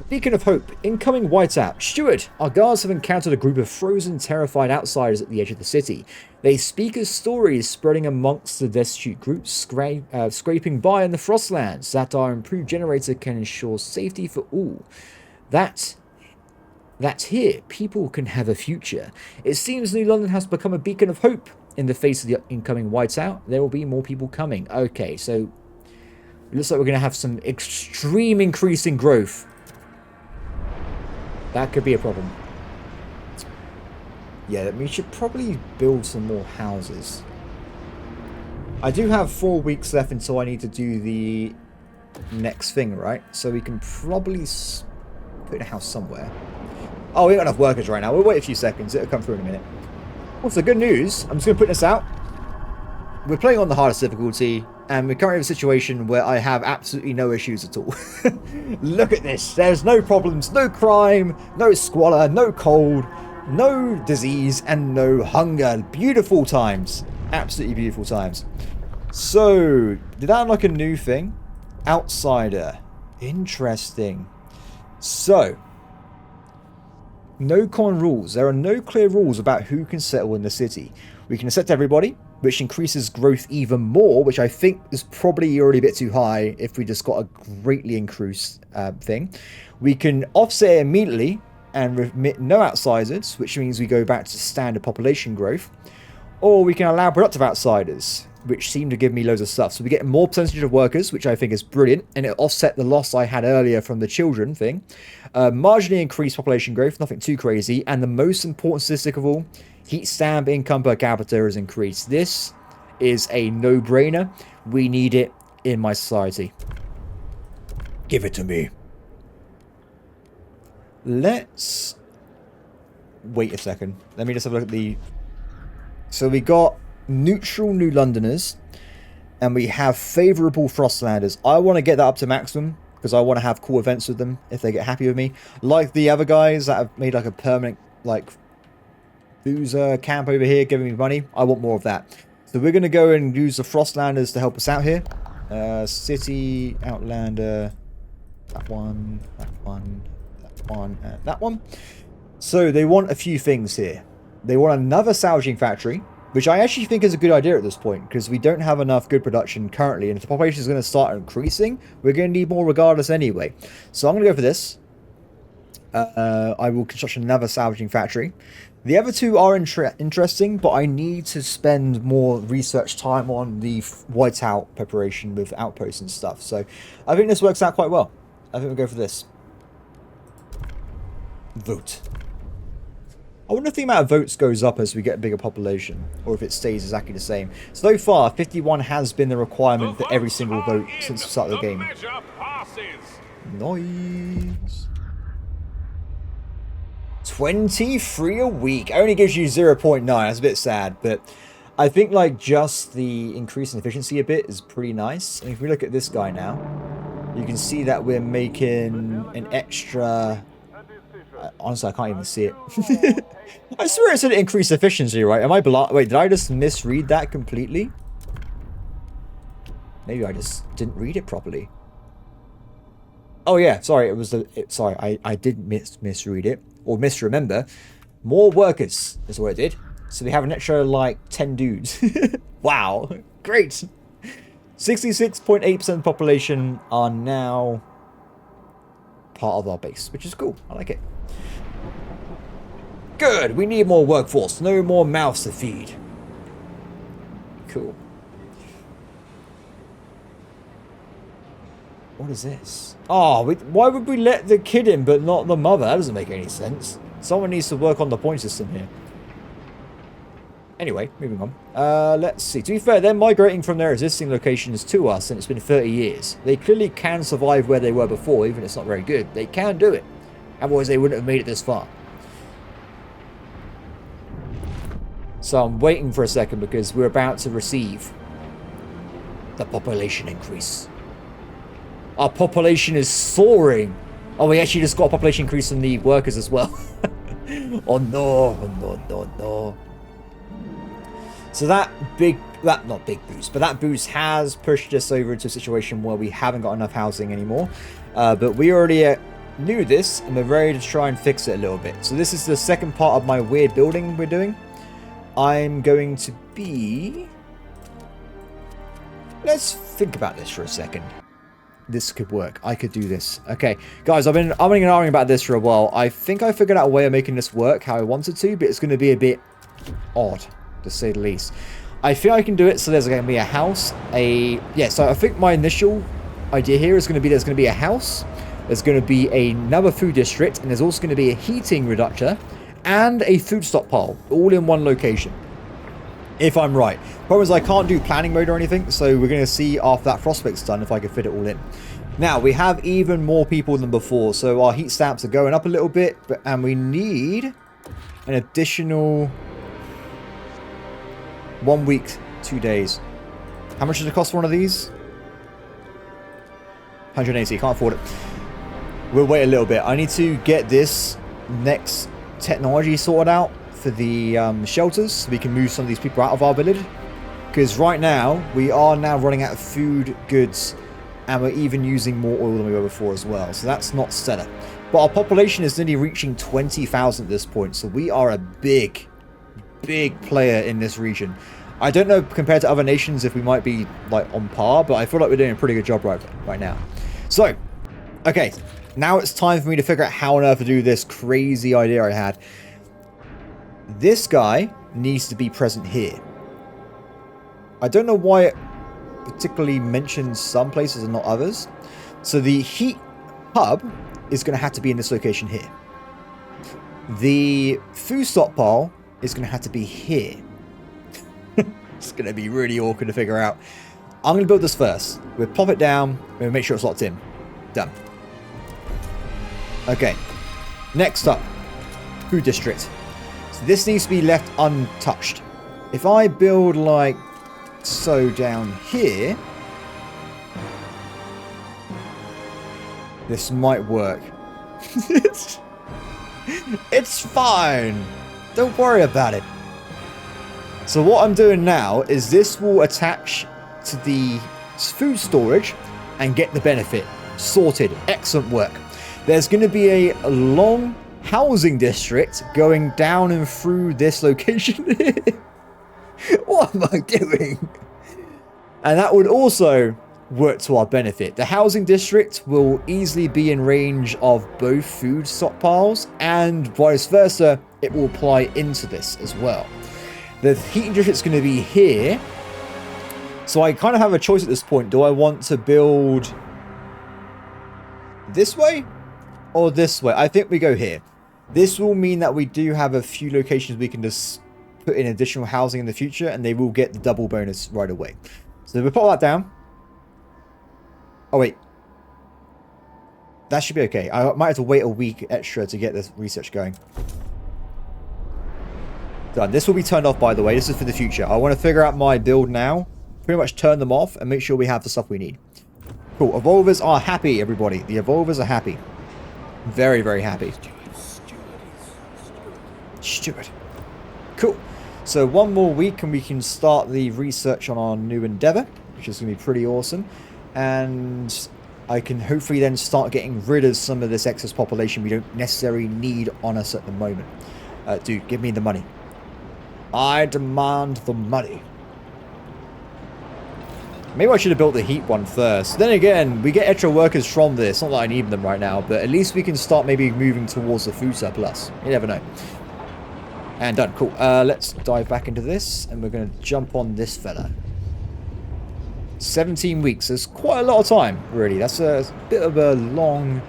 Speaker 1: Beacon of Hope. Incoming Whiteout. Steward. Our guards have encountered a group of frozen, terrified outsiders at the edge of the city. They speak as stories spreading amongst the destitute groups, scraping by in the Frostlands. That our improved generator can ensure safety for all. That's here. People can have a future. It seems New London has become a beacon of hope in the face of the incoming Whiteout. There will be more people coming. Okay, so it looks like we're going to have some extreme increase in growth. That could be a problem. Yeah, we should probably build some more houses. I do have 4 weeks left until I need to do the next thing, right? So we can probably put a house somewhere. Oh, we don't have workers right now. We'll wait a few seconds. It'll come through in a minute. Also, good news. I'm just going to put this out. We're playing on the hardest difficulty, and we're currently in a situation where I have absolutely no issues at all. Look at this. There's no problems, no crime, no squalor, no cold, no disease, and no hunger. Beautiful times. Absolutely beautiful times. So, did I unlock a new thing? Outsider. Interesting. So, no common rules. There are no clear rules about who can settle in the city. We can accept everybody, which increases growth even more, which I think is probably already a bit too high if we just got a greatly increased thing. We can offset it immediately and remit no outsiders, which means we go back to standard population growth. Or we can allow productive outsiders, which seem to give me loads of stuff. So we get more percentage of workers, which I think is brilliant, and it offset the loss I had earlier from the children thing. Marginally increased population growth, nothing too crazy, and the most important statistic of all, heat stamp income per capita is increased. This is a no-brainer. We need it in my society. Give it to me. Let's wait a second. Let me just have a look at the... So we got neutral New Londoners, and we have favourable Frostlanders. I want to get that up to maximum, because I want to have cool events with them if they get happy with me. Like the other guys that have made like a permanent, like, boozer camp over here giving me money. I want more of that. So we're going to go and use the Frostlanders to help us out here. City, Outlander, that one, and that one. So they want a few things here. They want another salvaging factory, which I actually think is a good idea at this point, because we don't have enough good production currently, and if the population is going to start increasing, we're going to need more regardless anyway. So I'm going to go for this. I will construct another salvaging factory. The other two are interesting, but I need to spend more research time on the whiteout preparation with outposts and stuff. So I think this works out quite well. I think we'll go for this. Vote. I wonder if the amount of votes goes up as we get a bigger population, or if it stays exactly the same. So far, 51 has been the requirement for every single vote since the start of the game. Nice. 23 a week. Only gives you 0.9. That's a bit sad, but I think like just the increase in efficiency a bit is pretty nice. And if we look at this guy now, you can see that we're making an extra... honestly, I can't even see it. I swear it said increased efficiency, right? Am I blind? Wait, did I just misread that completely? Maybe I just didn't read it properly. Oh yeah, sorry, it was the... sorry, I did misread it. Or misremember. More workers is what it did. So we have an extra, like, 10 dudes. Wow. Great. 66.8% of the population are now part of our base, which is cool. I like it. Good. We need more workforce. No more mouths to feed. Cool. What is this? Oh, why would we let the kid in but not the mother? That doesn't make any sense. Someone needs to work on the point system here. Anyway, moving on. Let's see. To be fair, they're migrating from their existing locations to us, and it's been 30 years. They clearly can survive where they were before, even if it's not very good. They can do it. Otherwise, they wouldn't have made it this far. So I'm waiting for a second because we're about to receive the population increase. Our population is soaring. Oh, we actually just got a population increase from the workers as well. Oh no, oh no, no, no. So that not big boost, but that boost has pushed us over into a situation where we haven't got enough housing anymore. But we already knew this, and we're ready to try and fix it a little bit. So this is the second part of my weird building we're doing. I'm going to be... Let's think about this for a second. This could work. I could do this. Okay, guys, I've been arguing about this for a while. I think I figured out a way of making this work how I wanted to, but it's going to be a bit odd, to say the least. I feel I can do it. So there's going to be a house, so I think my initial idea here is going to be there's going to be a house, there's going to be another food district, and there's also going to be a heating reductor and a food stockpile, all in one location. If I'm right. Problem is I can't do planning mode or anything, so we're going to see after that Frostpunk's done if I can fit it all in. Now, we have even more people than before, so our heat stamps are going up a little bit, and we need an additional 1 week, 2 days. How much does it cost for one of these? 180, can't afford it. We'll wait a little bit. I need to get this next technology sorted out for the shelters, so we can move some of these people out of our village. Because right now, we are now running out of food, goods, and we're even using more oil than we were before as well. So that's not stellar. But our population is nearly reaching 20,000 at this point, so we are a big player in this region. I don't know compared to other nations if we might be like on par, but I feel like we're doing a pretty good job right now. So, okay, now it's time for me to figure out how on earth to do this crazy idea I had. This guy needs to be present here. I don't know why it particularly mentions some places and not others. So the heat hub is going to have to be in this location here. The food stockpile is going to have to be here. It's going to be really awkward to figure out. I'm going to build this first. We'll pop it down and we'll make sure it's locked in. Done. Okay. Next up, food district. So this needs to be left untouched. If I build like so down here, this might work. It's fine. Don't worry about it. So what I'm doing now is this will attach to the food storage and get the benefit. Sorted. Excellent work. There's going to be a long housing district going down and through this location. What am I doing? And that would also work to our benefit. The housing district will easily be in range of both food stockpiles, and vice versa, it will apply into this as well. The heating district's going to be here. So I kind of have a choice at this point. Do I want to build this way or this way? I think we go here. This will mean that we do have a few locations we can just put in additional housing in the future, and they will get the double bonus right away. So we'll put that down. Oh, wait. That should be okay. I might have to wait a week extra to get this research going. Done. This will be turned off, by the way. This is for the future. I want to figure out my build now. Pretty much turn them off and make sure we have the stuff we need. Cool. Evolvers are happy, everybody. The evolvers are happy. Very, very happy. Steward. Cool. So one more week and we can start the research on our new endeavor, which is going to be pretty awesome. And I can hopefully then start getting rid of some of this excess population we don't necessarily need on us at the moment. Dude, give me the money. I demand the money. Maybe I should have built the heat one first. Then again, we get extra workers from this. Not that I need them right now, but at least we can start maybe moving towards the food surplus. You never know. And done. Cool. Let's dive back into this, and we're going to jump on this fella. 17 weeks. That's quite a lot of time, really. That's a bit of a long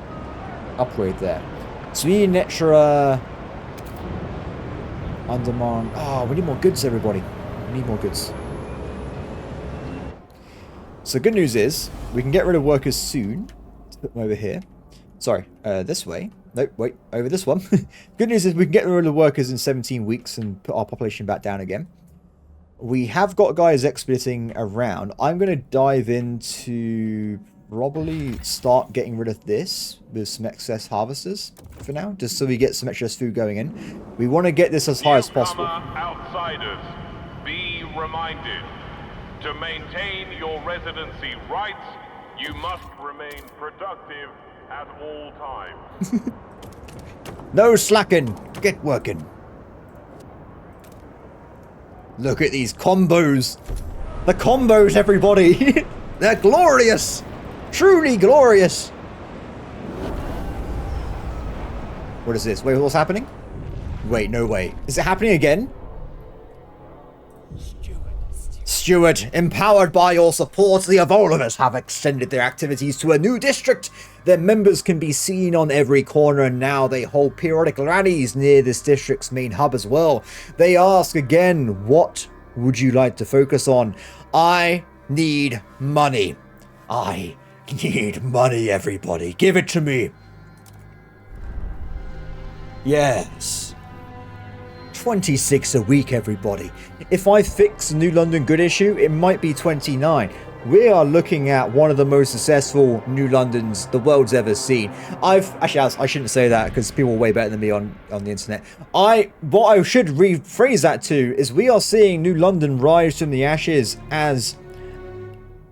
Speaker 1: upgrade there. So we need extra... on demand. Oh, we need more goods, everybody. We need more goods. So good news is, we can get rid of workers soon. Let's put them over here. Sorry, this way. Nope, wait, over this one. Good news is we can get rid of workers in 17 weeks and put our population back down again. We have got guys expediting around. I'm going to dive into probably start getting rid of this with some excess harvesters for now, just so we get some extra food going in. We want to get this as high as possible.
Speaker 2: Outsiders, be reminded. To maintain your residency rights, you must remain productive at all times.
Speaker 1: No slacking. Get working. Look at these combos. The combos, everybody. They're glorious. Truly glorious. What is this? Wait, what's happening? Wait, no way. Is it happening again? Steward, empowered by your support, the Evolvers have extended their activities to a new district. Their members can be seen on every corner, and now they hold periodic rallies near this district's main hub as well. They ask again, what would you like to focus on? I need money. I need money, everybody. Give it to me. Yes. 26 a week, everybody. If I fix the New London Good issue, it might be 29. We are looking at one of the most successful New Londons the world's ever seen. I shouldn't say that because people are way better than me on the internet. What I should rephrase that to is we are seeing New London rise from the ashes as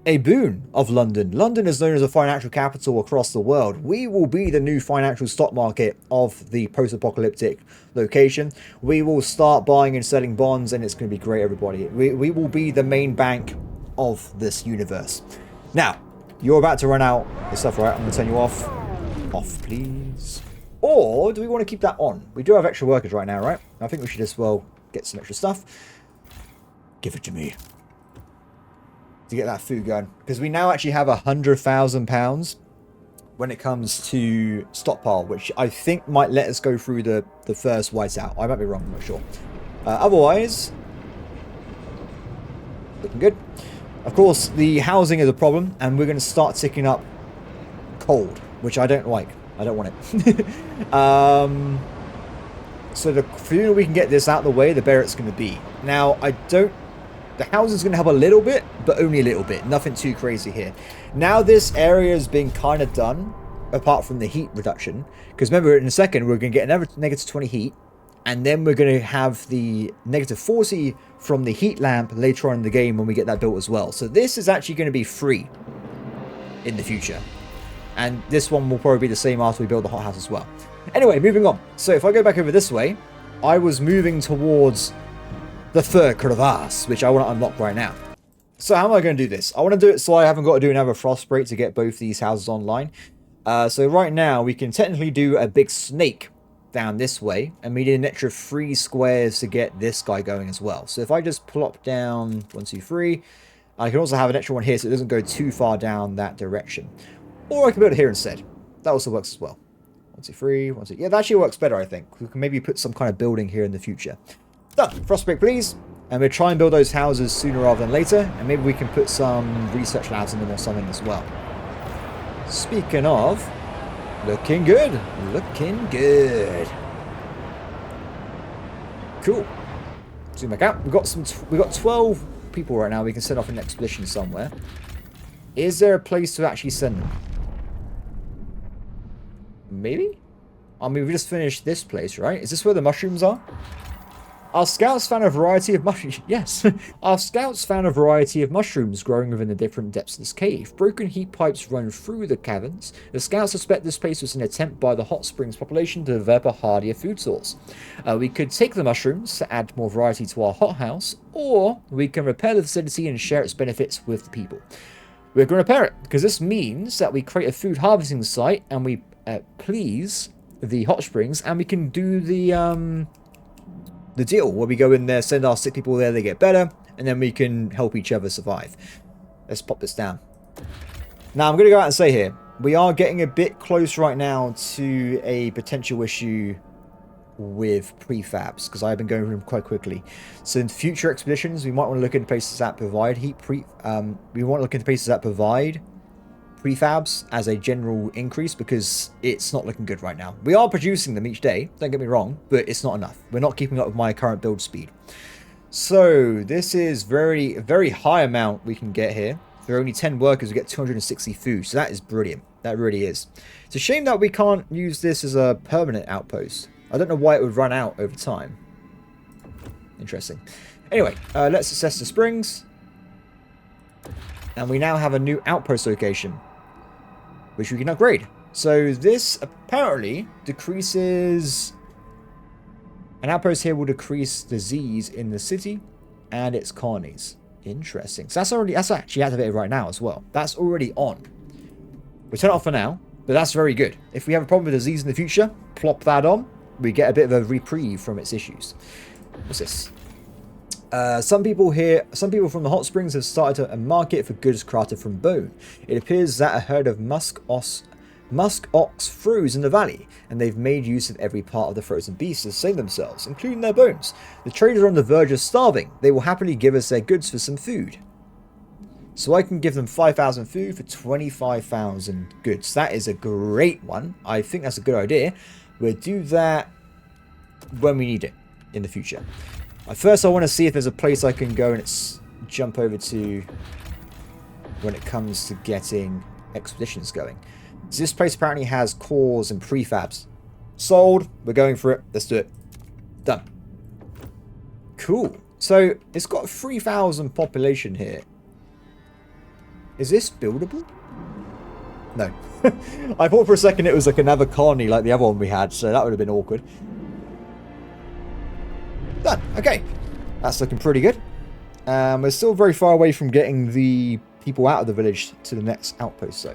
Speaker 1: a boon of London. London is known as a financial capital across the world. We will be the new financial stock market of the post-apocalyptic location. We will start buying and selling bonds, and it's going to be great, everybody. We will be the main bank of this universe. Now, you're about to run out of stuff, right? I'm going to turn you off. Off, please. Or do we want to keep that on? We do have extra workers right now, right? I think we should as well get some extra stuff. Give it to me. To get that food going, because we now actually have £100,000 when it comes to stockpile, which I think might let us go through the first whiteout. I might be wrong, I'm not sure. Otherwise, looking good. Of course, the housing is a problem, and we're going to start ticking up cold, which I don't like. I don't want it. So the sooner we can get this out of the way, the better it's going to be. Now, the house is going to help a little bit, but only a little bit. Nothing too crazy here. Now this area has been kind of done, apart from the heat reduction. Because remember, in a second, we're going to get another negative 20 heat. And then we're going to have the negative 40 from the heat lamp later on in the game when we get that built as well. So this is actually going to be free in the future. And this one will probably be the same after we build the hothouse as well. Anyway, moving on. So if I go back over this way, I was moving towards the third crevasse, which I want to unlock right now. So how am I going to do this? I want to do it so I haven't got to do another frost break to get both these houses online. So right now we can technically do a big snake down this way, and we need an extra 3 squares to get this guy going as well. So if I just plop down 1, 2, 3, I can also have an extra one here so it doesn't go too far down that direction. Or I can build it here instead. That also works as well. 1, 2, 3, 1, 2. Yeah, that actually works better, I think. We can maybe put some kind of building here in the future. Done. Frostpunk, please. And we'll try and build those houses sooner rather than later. And maybe we can put some research labs in them or something as well. Speaking of, looking good. Looking good. Cool. Zoom back out. We've got 12 people right now. We can send off an expedition somewhere. Is there a place to actually send them? Maybe? I mean, we just finished this place, right? Is this where the mushrooms are? Our scouts found a variety of mushrooms. Yes, our scouts found a variety of mushrooms growing within the different depths of this cave. Broken heat pipes run through the caverns. The scouts suspect this place was an attempt by the hot springs population to develop a hardier food source. We could take the mushrooms to add more variety to our hothouse, or we can repair the facility and share its benefits with the people. We're going to repair it because this means that we create a food harvesting site and we please the hot springs, and we can do the deal where we go in there, send our sick people there, they get better, and then we can help each other survive. Let's pop this down. Now, I'm going to go out and say here, we are getting a bit close right now to a potential issue with prefabs, because I've been going through them quite quickly. So in future expeditions, we might want to look into places that provide we want to look into places that provide prefabs as a general increase, because it's not looking good right now. We are producing them each day, don't get me wrong, but it's not enough. We're not keeping up with my current build speed. So this is a very high amount we can get here. For only 10 workers, we get 260 food, so that is brilliant. That really is. It's a shame that we can't use this as a permanent outpost. I don't know why it would run out over time. Interesting. Anyway, let's assess the springs. And we now have a new outpost location, which we can upgrade. So this apparently decreases... An outpost here will decrease disease in the city and its colonies. Interesting. So that's actually activated right now as well. That's already on. We turn it off for now, but that's very good. If we have a problem with disease in the future, plop that on. We get a bit of a reprieve from its issues. What's this? Some people from the hot springs have started a market for goods crafted from bone. It appears that a herd of musk ox froze in the valley, and they've made use of every part of the frozen beast to sustain themselves, including their bones. The traders are on the verge of starving. They will happily give us their goods for some food. So I can give them 5,000 food for 25,000 goods. That is a great one. I think that's a good idea. We'll do that when we need it in the future. First, I want to see if there's a place I can go and jump over to when it comes to getting expeditions going. So this place apparently has cores and prefabs. Sold. We're going for it. Let's do it. Done. Cool. So it's got 3,000 population here. Is this buildable? No. I thought for a second it was like another colony like the other one we had, so that would have been awkward. Done. Okay. That's looking pretty good. We're still very far away from getting the people out of the village to the next outpost, though.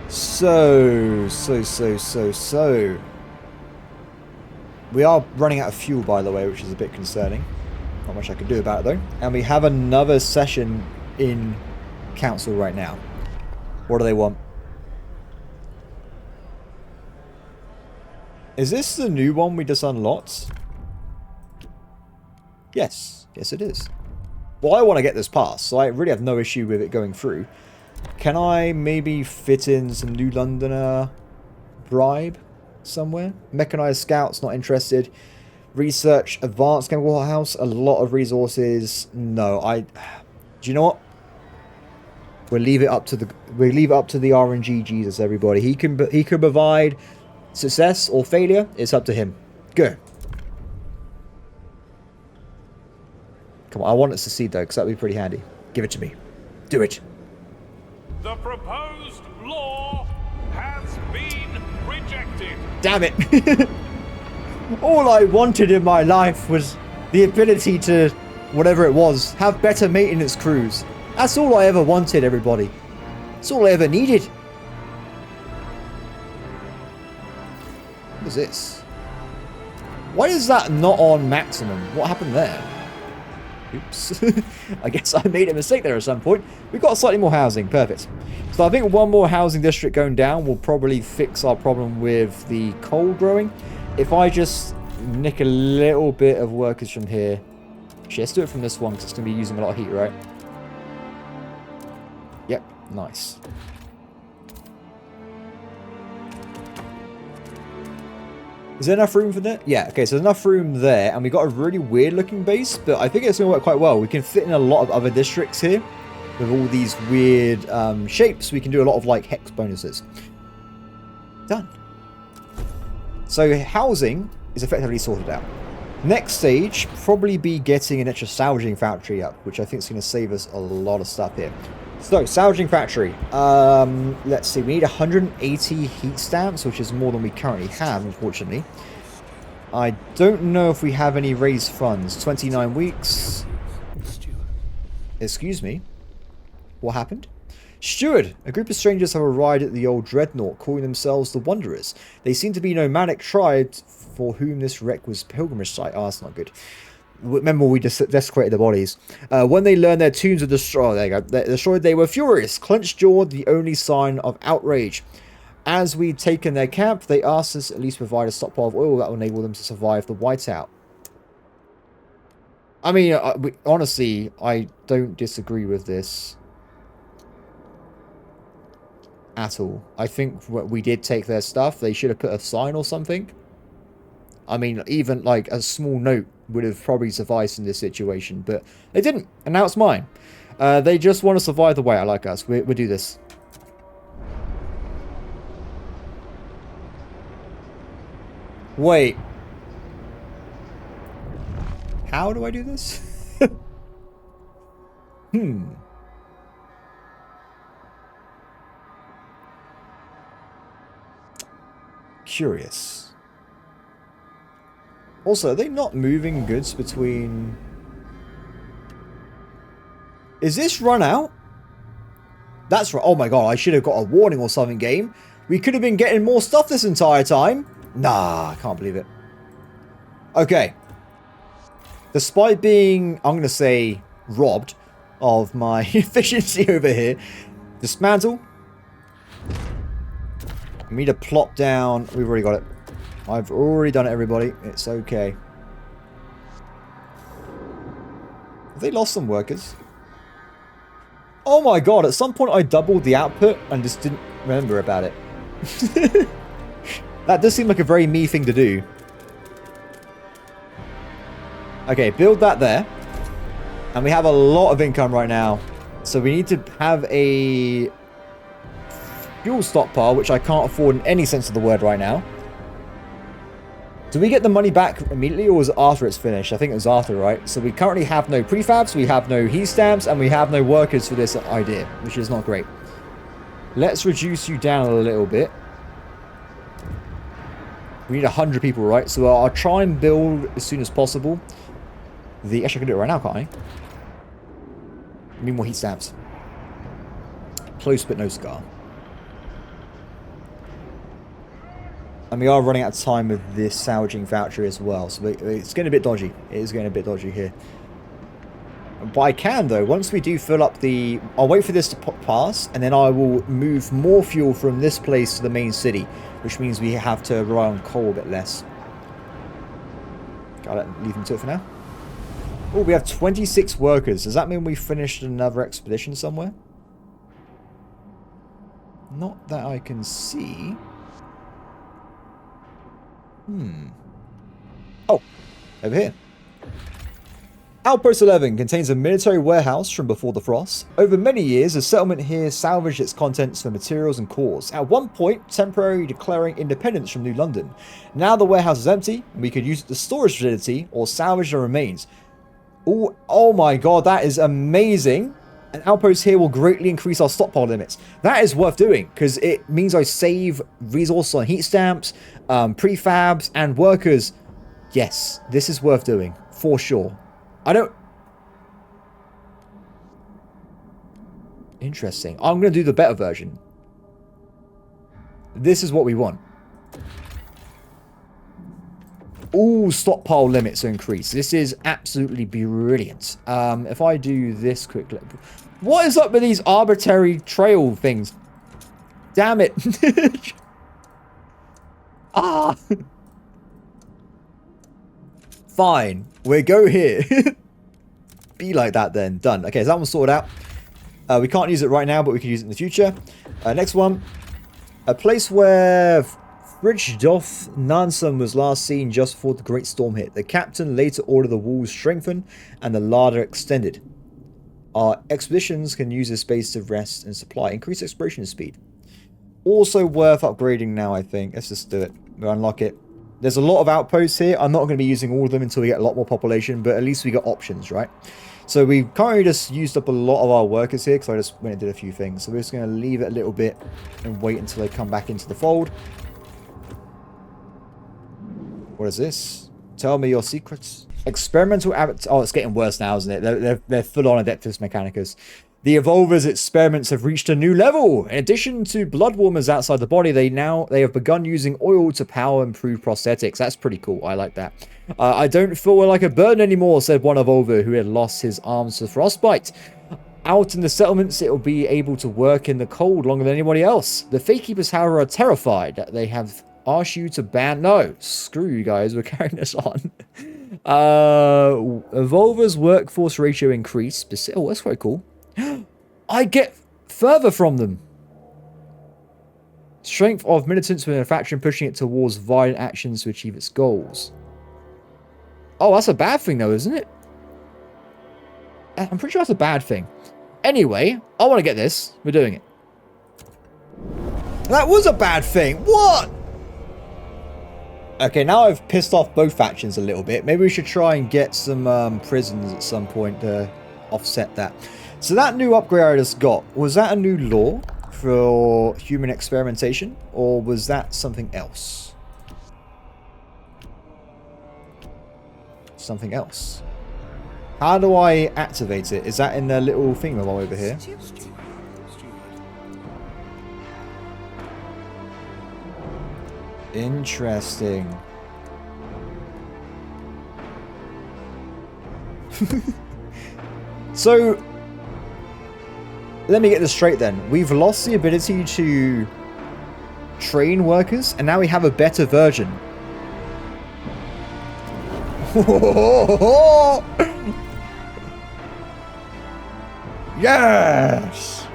Speaker 1: So. We are running out of fuel, by the way, which is a bit concerning. Not much I can do about it, though. And we have another session in council right now. What do they want? Is this the new one we just unlocked? Yes. Yes, it is. Well, I want to get this passed, so I really have no issue with it going through. Can I maybe fit in some New Londoner bribe somewhere? Mechanized scouts, not interested. Research, advanced chemical house, a lot of resources. No, do you know what? We'll leave it up to the RNG Jesus, everybody. He can provide success or failure. It's up to him. Go. Come on, I want it to succeed though, because that'd be pretty handy. Give it to me. Do it.
Speaker 2: The proposed law has been rejected.
Speaker 1: Damn it. All I wanted in my life was the ability to, whatever it was, have better maintenance crews. That's all I ever wanted, everybody. That's all I ever needed. What is this? Why is that not on maximum? What happened there? Oops. I guess I made a mistake there at some point. We've got slightly more housing. Perfect. So I think one more housing district going down will probably fix our problem with the coal growing. If I just nick a little bit of workers from here. Actually, let's do it from this one because it's going to be using a lot of heat, right? Yep. Nice. Is there enough room for that? Yeah, okay, so there's enough room there, and we've got a really weird looking base, but I think it's going to work quite well. We can fit in a lot of other districts here with all these weird shapes. We can do a lot of, like, hex bonuses. Done. So housing is effectively sorted out. Next stage, probably be getting an extra salvaging factory up, which I think is going to save us a lot of stuff here. So, salvaging factory. Let's see, we need 180 heat stamps, which is more than we currently have, unfortunately. I don't know if we have any raised funds. 29 weeks. Excuse me. What happened? Steward! A group of strangers have arrived at the old dreadnought, calling themselves the Wanderers. They seem to be nomadic tribes for whom this wreck was pilgrimage site. Oh, that's not good. Remember, we just desecrated the bodies. When they learned their tombs were destroyed, there you go. Destroyed, they were furious, clenched-jawed, the only sign of outrage. As we'd taken their camp, they asked us at least provide a stockpile of oil that will enable them to survive the whiteout. I mean, honestly, I don't disagree with this at all. I think we did take their stuff. They should have put a sign or something. I mean, even like a small note would have probably sufficed in this situation, but they didn't, and now it's mine. They just want to survive the whiteout like us. We'll do this. Wait. How do I do this? Curious. Also, are they not moving goods between... Is this run out? That's right. Oh my god, I should have got a warning or something, game. We could have been getting more stuff this entire time. Nah, I can't believe it. Okay. Despite being, I'm going to say, robbed of my efficiency over here, dismantle. I need to plop down. We've already got it. I've already done it, everybody. It's okay. Have they lost some workers? Oh my god, at some point I doubled the output and just didn't remember about it. That does seem like a very me thing to do. Okay, build that there. And we have a lot of income right now. So we need to have a fuel stockpile, which I can't afford in any sense of the word right now. Do we get the money back immediately, or was it after it's finished? I think it was after, right? So we currently have no prefabs, we have no heat stamps, and we have no workers for this idea, which is not great. Let's reduce you down a little bit. We need 100 people, right? So I'll try and build as soon as possible. Actually, I can do it right now, can't I? I need more heat stamps. Close but no scar. And we are running out of time with this salvaging factory as well. So it's getting a bit dodgy. It is getting a bit dodgy here. But I can, though, once we do fill up the... I'll wait for this to pass, and then I will move more fuel from this place to the main city, which means we have to rely on coal a bit less. Gotta leave them to it for now. Oh, we have 26 workers. Does that mean we finished another expedition somewhere? Not that I can see. Oh, over here. Outpost 11 contains a military warehouse from before the frost. Over many years, the settlement here salvaged its contents for materials and cores, at one point temporarily declaring independence from New London. Now the warehouse is empty, and we could use it as storage facility or salvage the remains. Ooh, oh my god, that is amazing. An outpost here will greatly increase our stockpile limits. That is worth doing, because it means I save resources on heat stamps, prefabs, and workers. Yes, this is worth doing, for sure. I don't... Interesting. I'm going to do the better version. This is what we want. All stockpile limits are increased. This is absolutely brilliant. If I do this quickly... What is up with these arbitrary trail things? Damn it. Ah! Fine. We'll go here. Be like that then. Done. Okay, so that one's sorted out. We can't use it right now, but we can use it in the future. Next one. A place where Fridtjof Nansen was last seen just before the Great Storm hit. The captain later ordered the walls strengthened and the larder extended. Our expeditions can use this space to rest and supply. Increase exploration speed. Also worth upgrading now, I think. Let's just do it. We'll unlock it. There's a lot of outposts here. I'm not going to be using all of them until we get a lot more population, but at least we got options, right? So we've currently just used up a lot of our workers here because I just went and did a few things. So we're just going to leave it a little bit and wait until they come back into the fold. What is this? Tell me your secrets. Experimental... Oh, it's getting worse now, isn't it? They're full-on Adeptus Mechanicus. The Evolver's experiments have reached a new level. In addition to blood warmers outside the body, they have begun using oil to power improved prosthetics. That's pretty cool. I like that. I don't feel like a burden anymore, said one Evolver who had lost his arms to frostbite. Out in the settlements, it will be able to work in the cold longer than anybody else. The Fatekeepers, however, are terrified that they have asked you to ban... No, screw you guys. We're carrying this on. Evolver's workforce ratio increased. Oh, that's quite cool. I get further from them. Strength of militants within a faction, pushing it towards violent actions to achieve its goals. Oh, that's a bad thing though, isn't it? I'm pretty sure that's a bad thing. Anyway, I want to get this. We're doing it. That was a bad thing. What? Okay, now I've pissed off both factions a little bit. Maybe we should try and get some prisons at some point to offset that. So that new upgrade I just got, was that a new law for human experimentation? Or was that something else? Something else. How do I activate it? Is that in the little thingamabob over here? Interesting. So... let me get this straight then. We've lost the ability to train workers, and now we have a better version. Yes!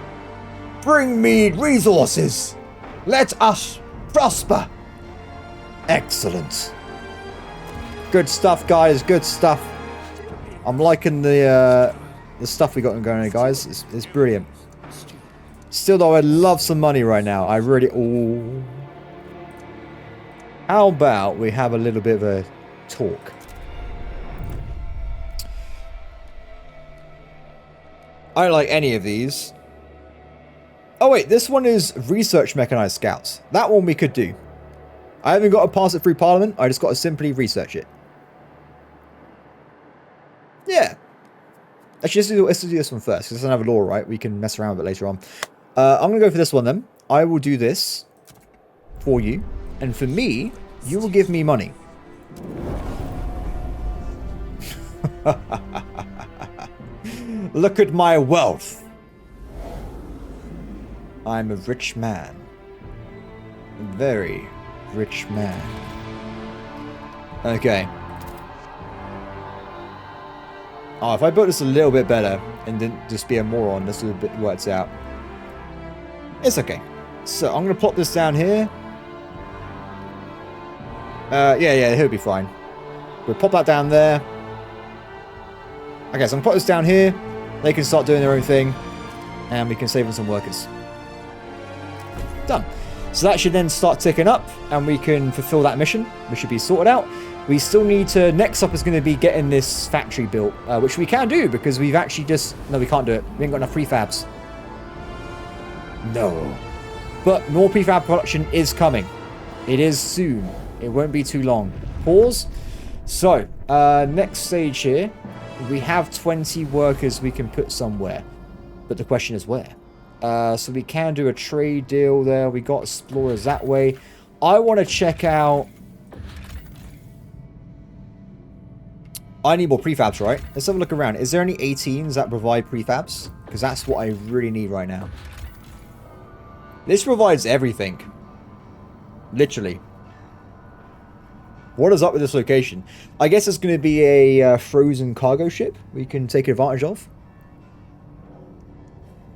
Speaker 1: Bring me resources! Let us prosper! Excellent. Good stuff, guys. Good stuff. I'm liking the stuff we got going, guys. It's brilliant. Still though, I'd love some money right now. I really... Ooh. How about we have a little bit of a talk? I don't like any of these. Oh wait, this one is research mechanized scouts. That one we could do. I haven't got to pass it through Parliament. I just got to simply research it. Yeah. Actually, let's do this one first, because it doesn't have a law, right? We can mess around with it later on. I'm going to go for this one, then. I will do this for you. And for me, you will give me money. Look at my wealth. I'm a rich man. A very rich man. Okay. Oh, if I built this a little bit better and didn't just be a moron, this would have worked out. It's okay. So I'm going to plop this down here. Yeah, he'll be fine. We'll pop that down there. Okay, so I'm going to put this down here. They can start doing their own thing. And we can save them some workers. Done. So that should then start ticking up. And we can fulfill that mission. We should be sorted out. We still need to... Next up is going to be getting this factory built. Which we can do because we've actually just... No, we can't do it. We ain't got enough prefabs. No. But more prefab production is coming. It is soon. It won't be too long. Pause. So, next stage here. We have 20 workers we can put somewhere. But the question is where? So we can do a trade deal there. We got explorers that way. I want to check out... I need more prefabs, right? Let's have a look around. Is there any 18s that provide prefabs? Because that's what I really need right now. This provides everything. Literally. What is up with this location? I guess it's going to be a frozen cargo ship we can take advantage of.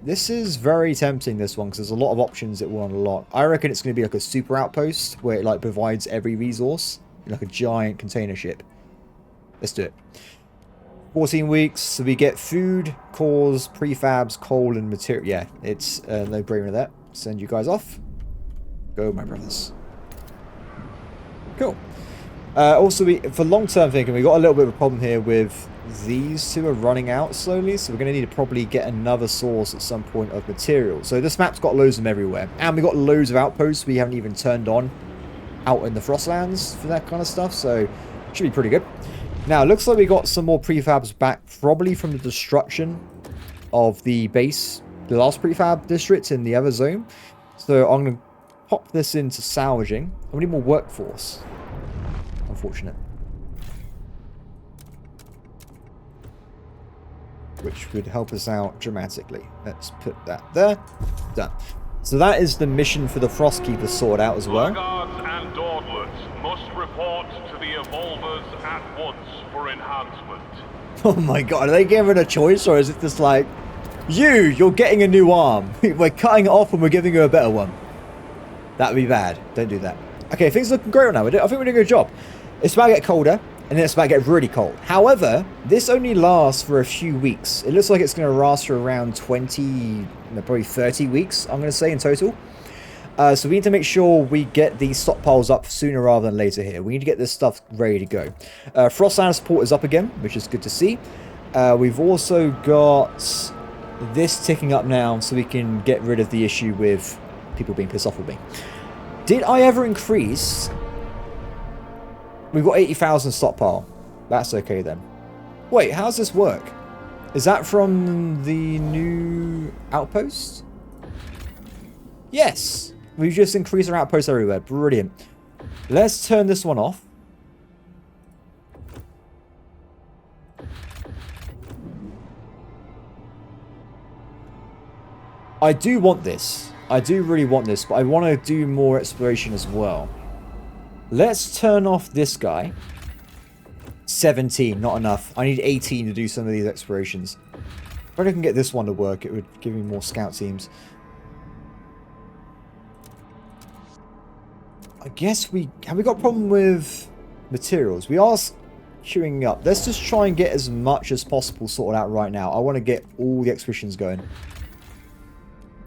Speaker 1: This is very tempting, this one, because there's a lot of options it will unlock. I reckon it's going to be like a super outpost where it like provides every resource. Like a giant container ship. Let's do it. 14 weeks, so we get food, cores, prefabs, coal, and material. Yeah, it's a no-brainer there. Send you guys off. Go, my brothers. Cool. Also, for long-term thinking, we got a little bit of a problem here with these two are running out slowly, so we're going to need to probably get another source at some point of material. So this map's got loads of them everywhere, and we got loads of outposts we haven't even turned on out in the Frostlands for that kind of stuff, so should be pretty good. Now, it looks like we got some more prefabs back, probably from the destruction of the base, the last prefab district in the other zone. So I'm going to pop this into salvaging. We need more workforce. Unfortunate. Which would help us out dramatically. Let's put that there. Done. So that is the mission for the Frostkeeper sorted out as well.
Speaker 2: Laggards and dawdlers must report to the evolvers at once for enhancement.
Speaker 1: Oh my god, are they giving a choice, or is it just like, you're getting a new arm. We're cutting it off and we're giving you a better one. That would be bad. Don't do that. Okay, things are looking great right now. I think we're doing a good job. It's about to get colder, and then it's about to get really cold. However, this only lasts for a few weeks. It looks like it's going to last for around 20, probably 30 weeks, I'm going to say, in total. So we need to make sure we get these stockpiles up sooner rather than later here. We need to get this stuff ready to go. Frostland support is up again, which is good to see. We've also got this ticking up now, so we can get rid of the issue with people being pissed off with me. Did I ever increase? We've got 80,000 stockpile. That's okay then. Wait, how does this work? Is that from the new outpost? Yes. We've just increased our outposts everywhere. Brilliant. Let's turn this one off. I do want this. I do really want this, but I want to do more exploration as well. Let's turn off this guy. 17, not enough. I need 18 to do some of these explorations. If I can get this one to work, it would give me more scout teams. I guess have we got a problem with materials? We are queuing up. Let's just try and get as much as possible sorted out right now. I want to get all the expeditions going.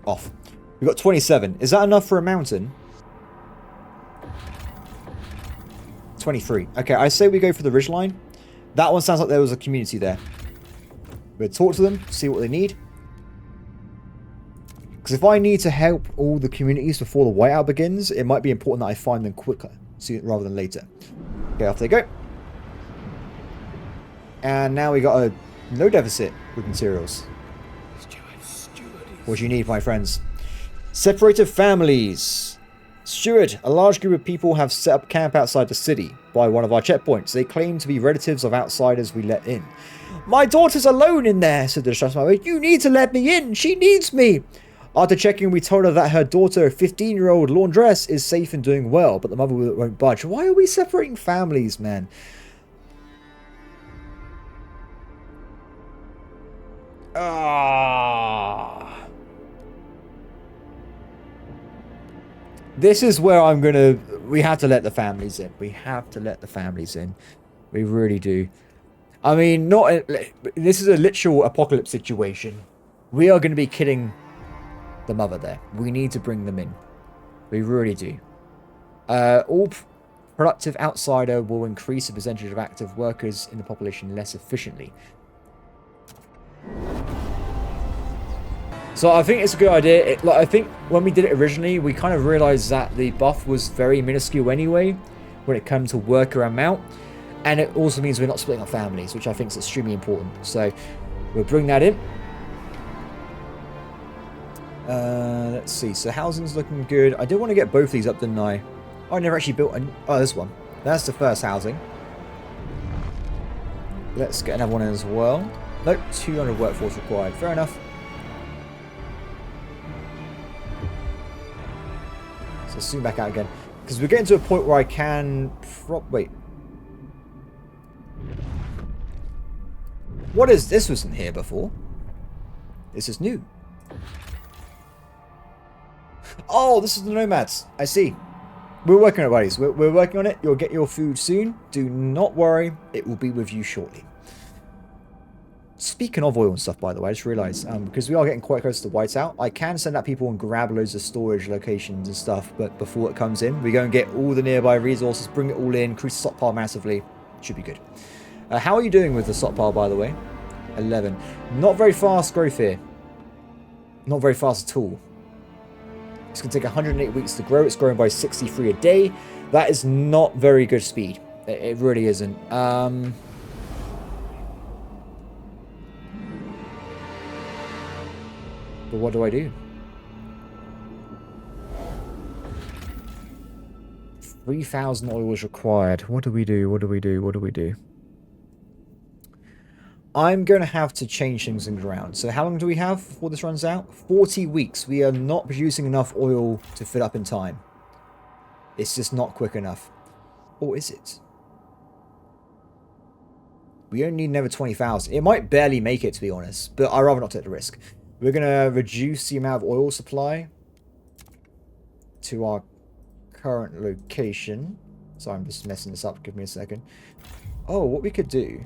Speaker 1: Off. We've got 27. Is that enough for a mountain? 23. Okay, I say we go for the ridgeline. That one sounds like there was a community there. We'll talk to them, see what they need. Because if I need to help all the communities before the whiteout begins, it might be important that I find them quicker rather than later. Okay, off they go. And now we got a no deficit with materials. What do you need, my friends? Separated families. Steward, a large group of people have set up camp outside the city by one of our checkpoints. They claim to be relatives of outsiders we let in. My daughter's alone in there, said the distressed mother. You need to let me in. She needs me. After checking, we told her that her daughter, a 15-year-old laundress, is safe and doing well, but the mother won't budge. Why are we separating families, man? This is where I'm gonna... We have to let the families in. We have to let the families in. We really do. I mean, not... This is a literal apocalypse situation. We are going to be killing the mother there. We need to bring them in. We really do. All productive outsider will increase the percentage of active workers in the population less efficiently. So I think it's a good idea. I think when we did it originally, we kind of realized that the buff was very minuscule anyway when it comes to worker amount. And it also means we're not splitting up families, which I think is extremely important. So we'll bring that in. Let's see. So housing's looking good. I did want to get both these up, didn't I? Oh, I never actually built a... Oh, this one. That's the first housing. Let's get another one in as well. Nope, 200 workforce required. Fair enough. So zoom back out again. Because we're getting to a point where I can... Wait. What is... This wasn't here before. This is new. Oh, this is the nomads. I see. We're working on it, buddies. We're working on it. You'll get your food soon. Do not worry. It will be with you shortly. Speaking of oil and stuff, by the way, I just realised, because we are getting quite close to Whiteout, I can send out people and grab loads of storage locations and stuff, but before it comes in, we go and get all the nearby resources, bring it all in, increase the stockpile massively. Should be good. How are you doing with the stockpile, by the way? 11. Not very fast growth here. Not very fast at all. It's going to take 108 weeks to grow. It's growing by 63 a day. That is not very good speed. It really isn't. But what do I do? 3,000 oil is required. What do we do? What do we do? What do we do? I'm going to have to change things around. So how long do we have before this runs out? 40 weeks. We are not producing enough oil to fill up in time. It's just not quick enough. Or is it? We only need another 20,000. It might barely make it, to be honest. But I'd rather not take the risk. We're going to reduce the amount of oil supply to our current location. So I'm just messing this up. Give me a second. Oh, what we could do...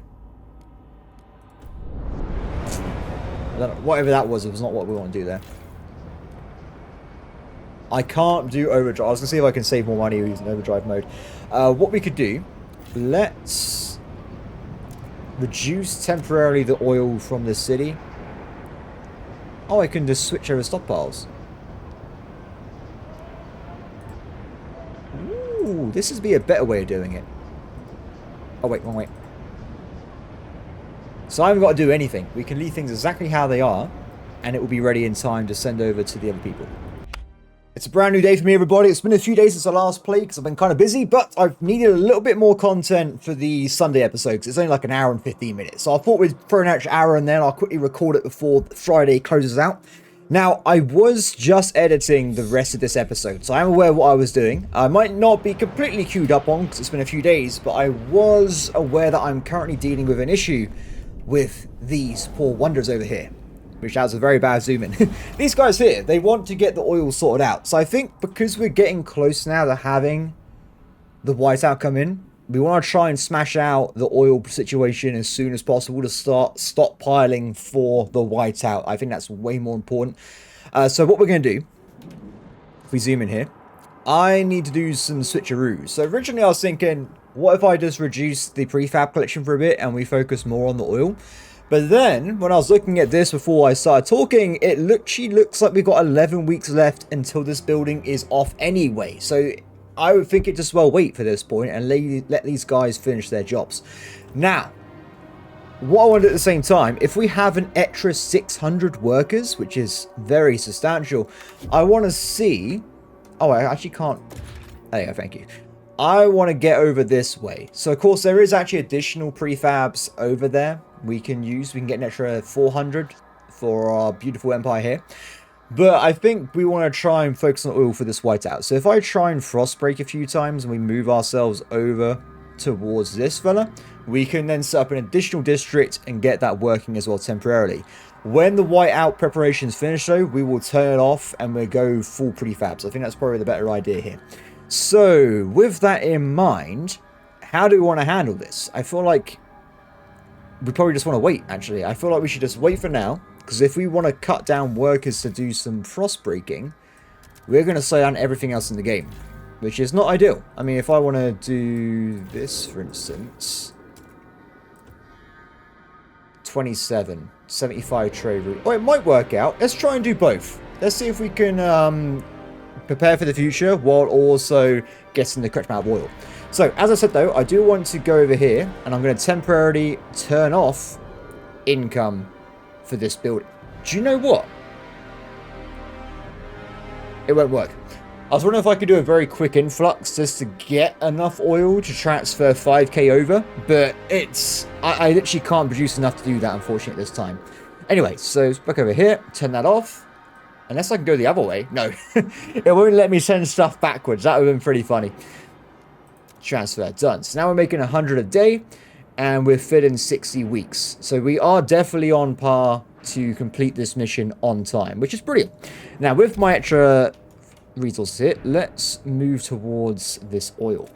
Speaker 1: I don't know, whatever that was, it was not what we want to do there. I can't do overdrive. I was going to see if I can save more money using overdrive mode. What we could do, let's reduce temporarily the oil from the city. Oh, I can just switch over stockpiles. Ooh, this would be a better way of doing it. Oh, wait, wrong way. So I haven't got to do anything. We can leave things exactly how they are, and it will be ready in time to send over to the other people. It's a brand new day for me, everybody. It's been a few days since I last played because I've been kind of busy, but I've needed a little bit more content for the Sunday episode because it's only like an hour and 15 minutes. So I thought we'd throw an extra hour in there and I'll quickly record it before Friday closes out. Now, I was just editing the rest of this episode, so I'm aware of what I was doing. I might not be completely queued up on because it's been a few days, but I was aware that I'm currently dealing with an issue with these poor wonders over here, which has a very bad zoom in. These guys here, they want to get the oil sorted out. So I think because we're getting close now to having the Whiteout come in, we want to try and smash out the oil situation as soon as possible to start stockpiling for the Whiteout. I think that's way more important. So what we're going to do, if we zoom in here, I need to do some switcheroos. So originally I was thinking, what if I just reduce the prefab collection for a bit and we focus more on the oil? But then, when I was looking at this before I started talking, it looks like we've got 11 weeks left until this building is off anyway. So I would think it just well wait for this point and let these guys finish their jobs. Now, what I want at the same time, if we have an extra 600 workers, which is very substantial, I want to see... Oh, I actually can't... There you go, thank you. I want to get over this way. So, of course, there is actually additional prefabs over there we can use. We can get an extra 400 for our beautiful empire here. But I think we want to try and focus on oil for this Whiteout. So if I try and frost break a few times and we move ourselves over towards this fella, we can then set up an additional district and get that working as well temporarily. When the Whiteout preparations finish though, we will turn it off and we'll go full prefabs. I think that's probably the better idea here. So, with that in mind, how do we want to handle this? I feel like we probably just want to wait, actually. I feel like we should just wait for now, because if we want to cut down workers to do some frost breaking, we're going to slow down everything else in the game, which is not ideal. I mean, if I want to do this, for instance, 27, 75 trade route. Oh, it might work out. Let's try and do both. Let's see if we can... prepare for the future while also getting the correct amount of oil. So, as I said though, I do want to go over here and I'm going to temporarily turn off income for this building. Do you know what? It won't work. I was wondering if I could do a very quick influx just to get enough oil to transfer 5k over, but I literally can't produce enough to do that, unfortunately, this time. Anyway, so back over here, turn that off. Unless I can go the other way. No. It won't let me send stuff backwards. That would have been pretty funny. Transfer. Done. So now we're making 100 a day. And we're fitting 60 weeks. So we are definitely on par to complete this mission on time. Which is brilliant. Now with my extra resources here, let's move towards this oil.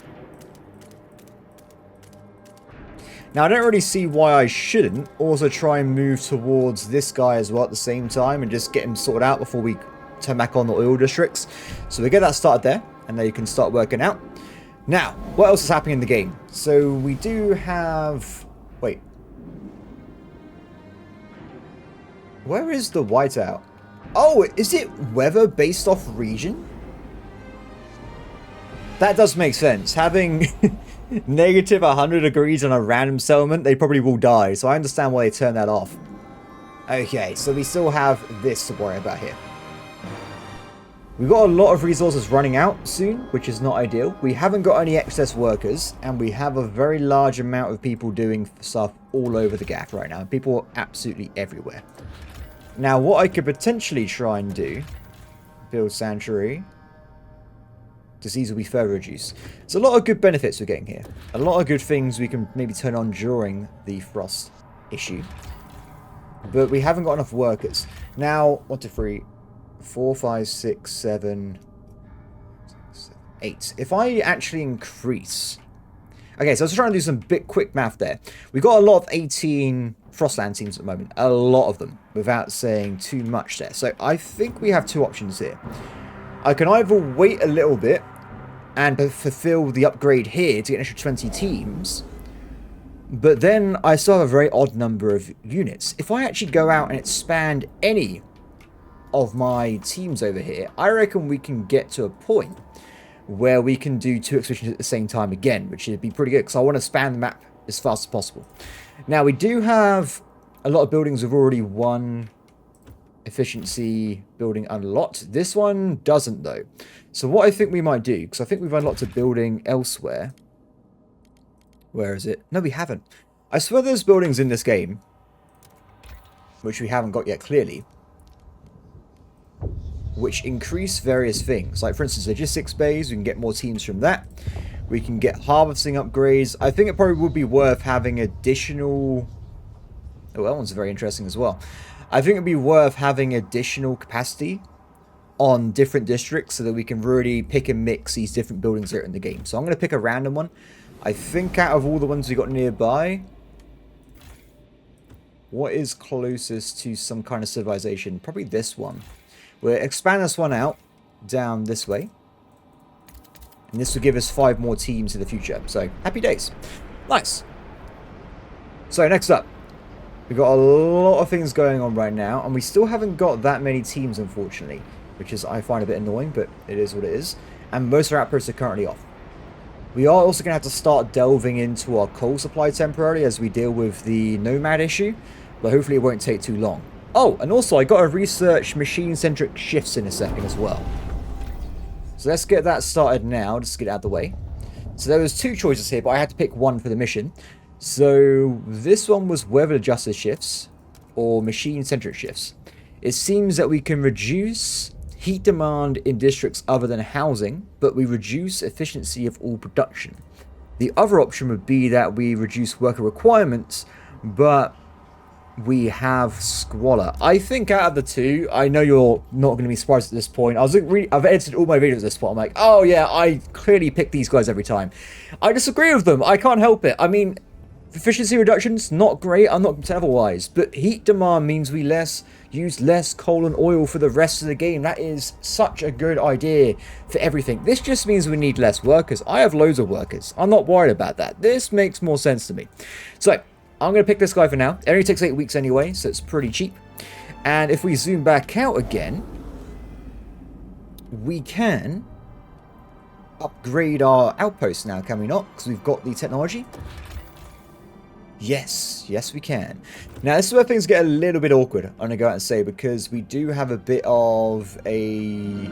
Speaker 1: Now, I don't really see why I shouldn't also try and move towards this guy as well at the same time and just get him sorted out before we turn back on the oil districts. So we get that started there, and then you can start working out. Now, what else is happening in the game? So we do have... Wait. Where is the whiteout? Oh, is it weather based off region? That does make sense. Having negative 100 degrees on a random settlement, they probably will die. So I understand why they turn that off. Okay, so we still have this to worry about here. We've got a lot of resources running out soon, which is not ideal. We haven't got any excess workers, and we have a very large amount of people doing stuff all over the gaff right now. People are absolutely everywhere. Now, what I could potentially try and do, build sanctuary. Disease will be further reduced. There's a lot of good benefits we're getting here. A lot of good things we can maybe turn on during the frost issue. But we haven't got enough workers. Now, 1, 2, 3, 4, 5, 6, 7, 8. If I actually increase... Okay, so I was trying to do some quick math there. We've got a lot of 18 Frostland teams at the moment. A lot of them, without saying too much there. So I think we have two options here. I can either wait a little bit and fulfill the upgrade here to get an extra 20 teams, but then I still have a very odd number of units. If I actually go out and expand any of my teams over here, I reckon we can get to a point where we can do 2 expeditions at the same time again, which would be pretty good, because I want to span the map as fast as possible. Now, we do have a lot of buildings with already 1 efficiency building unlocked. This one doesn't, though. So what I think we might do, because I think we've unlocked a building elsewhere. Where is it? No, we haven't. I swear there's buildings in this game, which we haven't got yet, clearly, which increase various things. Like, for instance, logistics bays, we can get more teams from that. We can get harvesting upgrades. I think it probably would be worth having additional... Oh, that one's very interesting as well. I think it'd be worth having additional capacity on different districts so that we can really pick and mix these different buildings that are in the game. So I'm going to pick a random one. I think out of all the ones we got nearby, what is closest to some kind of civilization? Probably this one. We'll expand this one out down this way. And this will give us 5 more teams in the future. So, happy days. Nice. So, next up. We've got a lot of things going on right now, and we still haven't got that many teams, unfortunately, which is, I find a bit annoying, but it is what it is. And most of our outposts are currently off. We are also going to have to start delving into our coal supply temporarily as we deal with the nomad issue, but hopefully it won't take too long. Oh, and also I got to research machine-centric shifts in a second as well. So let's get that started now, just to get it out of the way. So there was 2 choices here, but I had to pick one for the mission. So this one was weather-adjusted shifts or machine-centric shifts. It seems that we can reduce heat demand in districts other than housing, but we reduce efficiency of all production. The other option would be that we reduce worker requirements, but we have squalor. I think out of the 2, I know you're not going to be surprised at this point. I've edited all my videos at this point. I'm like, oh yeah, I clearly pick these guys every time. I disagree with them. I can't help it. I mean, efficiency reductions, not great. I'm not going to say otherwise. But heat demand means we use less coal and oil for the rest of the game. That is such a good idea for everything. This just means we need less workers. I have loads of workers. I'm not worried about that. This makes more sense to me. So, I'm going to pick this guy for now. It only takes 8 weeks anyway, so it's pretty cheap. And if we zoom back out again, we can upgrade our outposts now, can we not? Because we've got the technology. Yes, yes we can. Now this is where things get a little bit awkward, I'm going to go out and say, because we do have a bit of a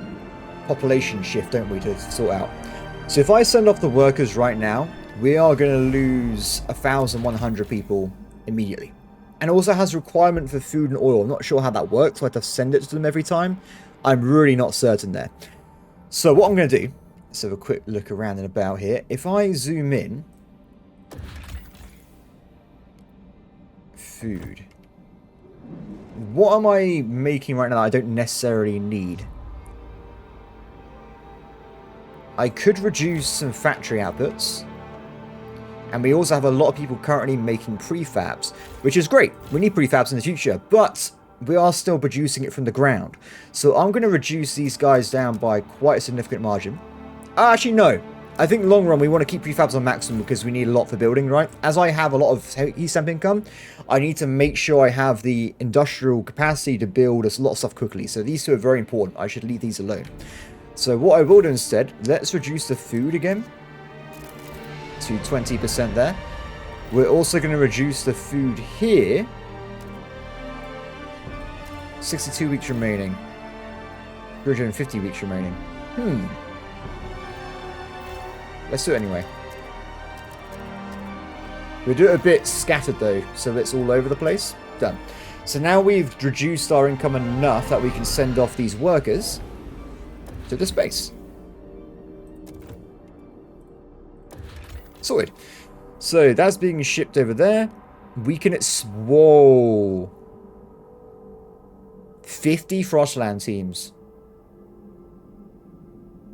Speaker 1: population shift, don't we, to sort out. So if I send off the workers right now, we are going to lose 1,100 people immediately. And it also has a requirement for food and oil. I'm not sure how that works, so I have to send it to them every time. I'm really not certain there. So what I'm going to do, let's have a quick look around and about here. If I zoom in, food. What am I making right now that I don't necessarily need? I could reduce some factory outputs. And we also have a lot of people currently making prefabs, which is great. We need prefabs in the future, but we are still producing it from the ground. So I'm going to reduce these guys down by quite a significant margin. Actually, no. I think long run we want to keep prefabs on maximum because we need a lot for building, right? As I have a lot of heat stamp income, I need to make sure I have the industrial capacity to build a lot of stuff quickly. So these two are very important. I should leave these alone. So what I will do instead, let's reduce the food again to 20% there. We're also going to reduce the food here. 62 weeks remaining. 350 weeks remaining. Let's do it anyway. We do it a bit scattered though, so it's all over the place. Done. So now we've reduced our income enough that we can send off these workers to the space. Sorted. So that's being shipped over there. We can... Whoa. 50 Frostland teams.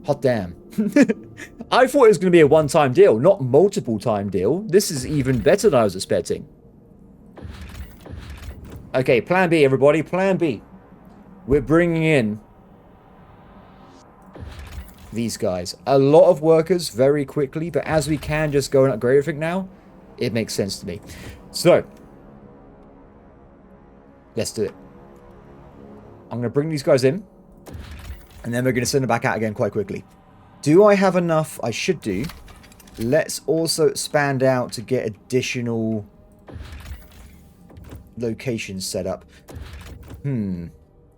Speaker 1: Hot damn. I thought it was going to be a one-time deal, not multiple-time deal. This is even better than I was expecting. Okay, plan B, everybody. Plan B. We're bringing in these guys. A lot of workers very quickly, but as we can just go and upgrade everything now, it makes sense to me. So, let's do it. I'm going to bring these guys in, and then we're going to send them back out again quite quickly. Do I have enough? I should do. Let's also expand out to get additional locations set up.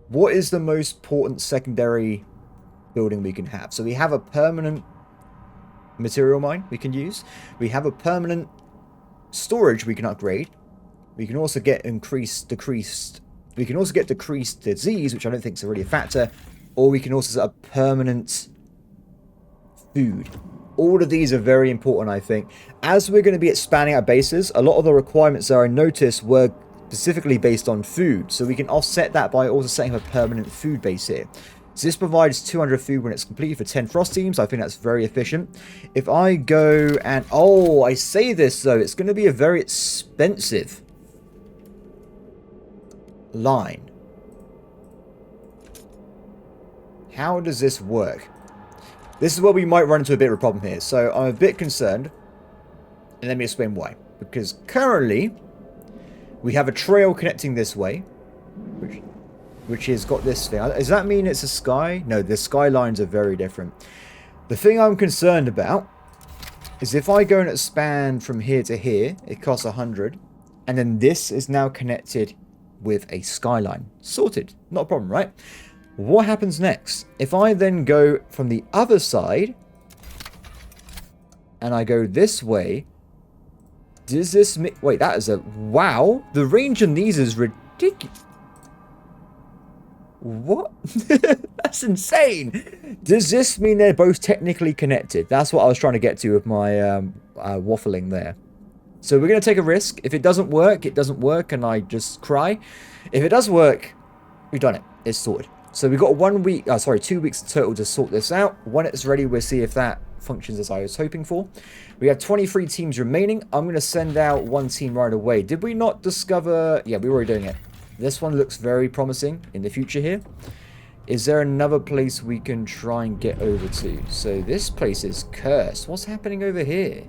Speaker 1: What is the most important secondary building we can have? So we have a permanent material mine we can use. We have a permanent storage we can upgrade. We can also get decreased disease, which I don't think is really a factor. Or we can also set up permanent food. All of these are very important, I think. As we're going to be expanding our bases, a lot of the requirements that I noticed were specifically based on food. So we can offset that by also setting up a permanent food base here. So this provides 200 food when it's complete for 10 frost teams. I think that's very efficient. If I go and... Oh, I say this though. It's going to be a very expensive line. How does this work? This is where we might run into a bit of a problem here. So I'm a bit concerned. And let me explain why. Because currently, we have a trail connecting this way. Which has got this thing. Does that mean it's a sky? No, the skylines are very different. The thing I'm concerned about is if I go and expand from here to here, it costs 100. And then this is now connected with a skyline. Sorted. Not a problem, right? What happens next? If I then go from the other side and I go this way, does this mean... Wait, that is a... Wow. The range in these is ridiculous. What? That's insane. Does this mean they're both technically connected? That's what I was trying to get to with my waffling there. So we're going to take a risk. If it doesn't work, it doesn't work and I just cry. If it does work, we've done it. It's sorted. So we've got 2 weeks total to sort this out. When it's ready, we'll see if that functions as I was hoping for. We have 23 teams remaining. I'm going to send out one team right away. Did we not discover... Yeah, we were already doing it. This one looks very promising in the future here. Is there another place we can try and get over to? So this place is cursed. What's happening over here?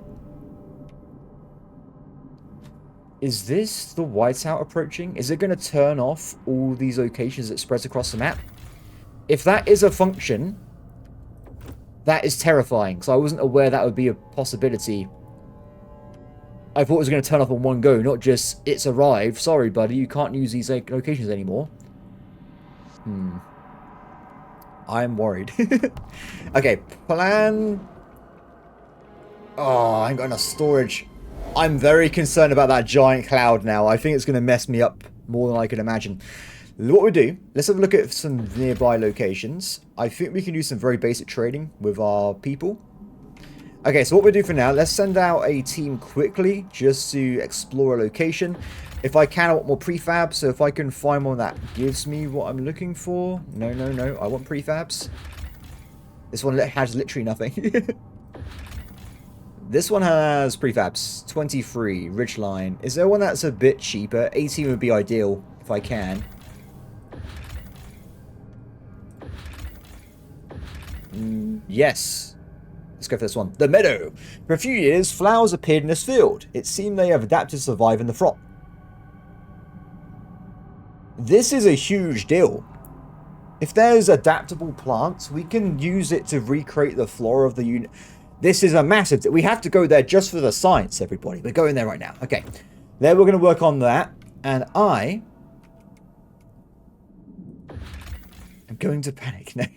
Speaker 1: Is this the Whiteout approaching? Is it going to turn off all these locations that spreads across the map? If that is a function, that is terrifying. So I wasn't aware that would be a possibility. I thought it was going to turn off in one go, not just, it's arrived. Sorry, buddy, you can't use these locations anymore. I'm worried. Okay, plan... Oh, I ain't got enough storage. I'm very concerned about that giant cloud now. I think it's going to mess me up more than I could imagine. What we do, let's have a look at some nearby locations. I think we can do some very basic trading with our people. Okay, so what we do for now, let's send out a team quickly just to explore a location. If I can, I want more prefabs. So if I can find one that gives me what I'm looking for. No, no, no. I want prefabs. This one has literally nothing. This one has prefabs. 23. Ridgeline. Is there one that's a bit cheaper? 18 would be ideal, if I can. Yes. Let's go for this one. The meadow. For a few years, flowers appeared in this field. It seemed they have adapted to survive in the frost. This is a huge deal. If there's adaptable plants, we can use it to recreate the flora of the unit. This is a massive... We have to go there just for the science, everybody. We're going there right now. Okay. Then we're going to work on that. And I... am going to panic now.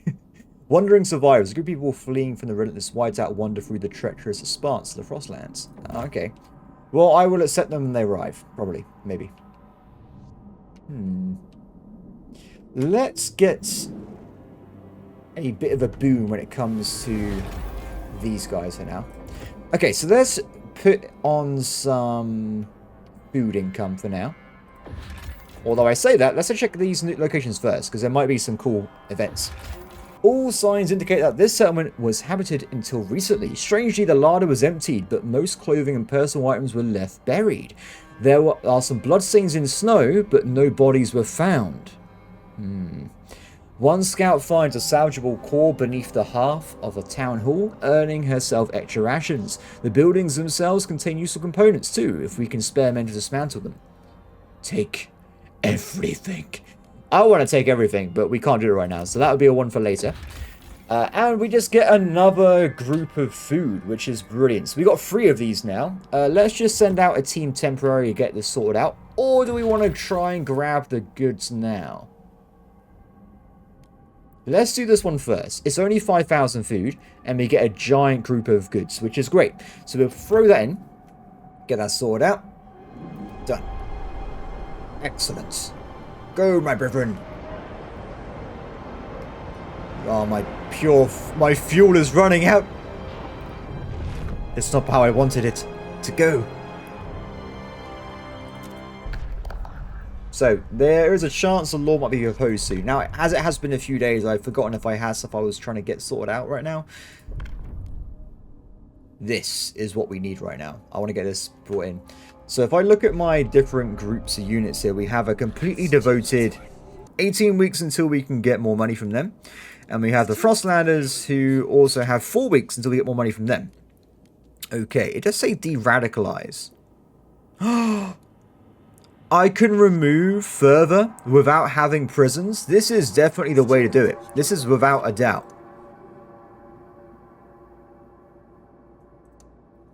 Speaker 1: Wandering survivors. A group of people fleeing from the relentless Whiteout wander through the treacherous expanse of the Frostlands. Okay. Well, I will accept them when they arrive. Probably. Maybe. Let's get a bit of a boom when it comes to these guys for now. Okay, so let's put on some food income for now. Although I say that, let's check these new locations first, because there might be some cool events. All signs indicate that this settlement was habited until recently. Strangely, the larder was emptied, but most clothing and personal items were left buried. There are some bloodstains in snow, but no bodies were found. One scout finds a salvageable core beneath the hearth of a town hall, earning herself extra rations. The buildings themselves contain useful components too, if we can spare men to dismantle them. Take everything. I want to take everything, but we can't do it right now, so that would be a one for later. And we just get another group of food, which is brilliant. So we got 3 of these now. Let's just send out a team temporary to get this sorted out. Or do we want to try and grab the goods now? Let's do this one first. It's only 5,000 food, and we get a giant group of goods, which is great. So we'll throw that in. Get that sorted out. Done. Excellent. Go, my brethren. Oh, my fuel is running out. It's not how I wanted it to go. So, there is a chance the law might be opposed soon. Now, as it has been a few days, I've forgotten if I had stuff I was trying to get sorted out right now. This is what we need right now. I want to get this brought in. So, if I look at my different groups of units here, we have a completely devoted 18 weeks until we can get more money from them. And we have the Frostlanders, who also have 4 weeks until we get more money from them. Okay, it does say de-radicalize. I can remove further without having prisons. This is definitely the way to do it. This is without a doubt.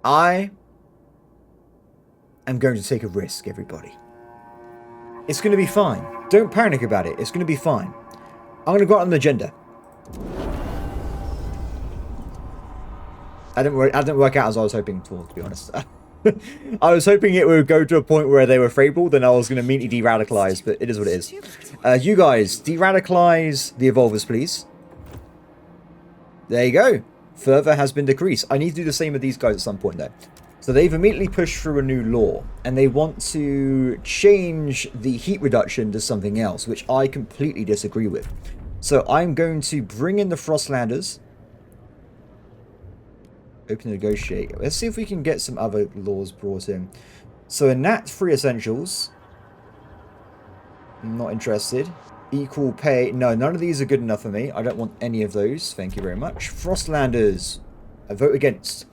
Speaker 1: I am going to take a risk, everybody. It's going to be fine. Don't panic about it. It's going to be fine. I'm going to go out on the agenda. I didn't work out as I was hoping for, to be honest. I was hoping it would go to a point where they were favorable, then I was going to immediately de-radicalize, but it is what it is. You guys, de-radicalize the evolvers, please. There you go. Further has been decreased. I need to do the same with these guys at some point, though. So they've immediately pushed through a new law, and they want to change the heat reduction to something else, which I completely disagree with. So I'm going to bring in the Frostlanders. Open negotiate. Let's see if we can get some other laws brought in. So in that 3 essentials. I'm not interested. Equal pay. No, none of these are good enough for me. I don't want any of those. Thank you very much. Frostlanders. I vote against.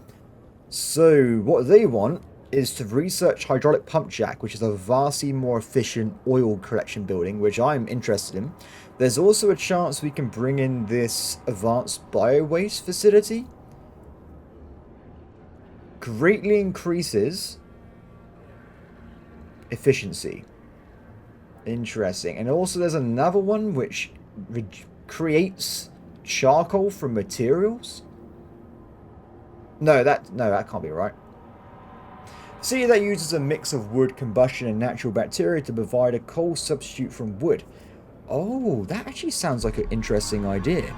Speaker 1: So what they want is to research hydraulic pump jack, which is a vastly more efficient oil collection building, which I'm interested in. There's also a chance we can bring in this advanced bio-waste facility. Greatly increases efficiency. Interesting. And also there's another one which creates charcoal from materials. No, that can't be right. See, that uses a mix of wood combustion and natural bacteria to provide a coal substitute from wood. Oh, that actually sounds like an interesting idea.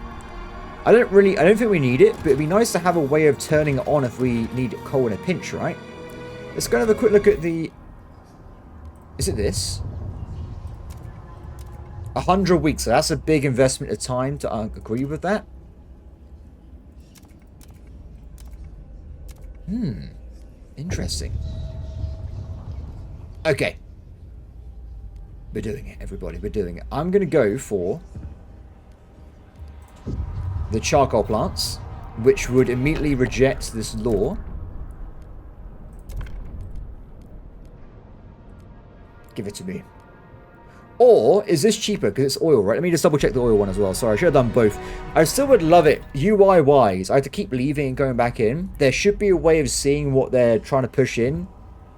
Speaker 1: I don't think we need it, but it'd be nice to have a way of turning it on if we need coal in a pinch, right? Let's go and have a quick look at the... Is it this? 100 weeks, so that's a big investment of time to agree with that. Interesting. Okay. We're doing it, everybody. We're doing it. I'm going to go for the charcoal plants, which would immediately reject this law. Give it to me. Or is this cheaper because it's oil, right? Let me just double check the oil one as well. Sorry, I should have done both. I still would love it. UI wise, I have to keep leaving and going back in. There should be a way of seeing what they're trying to push in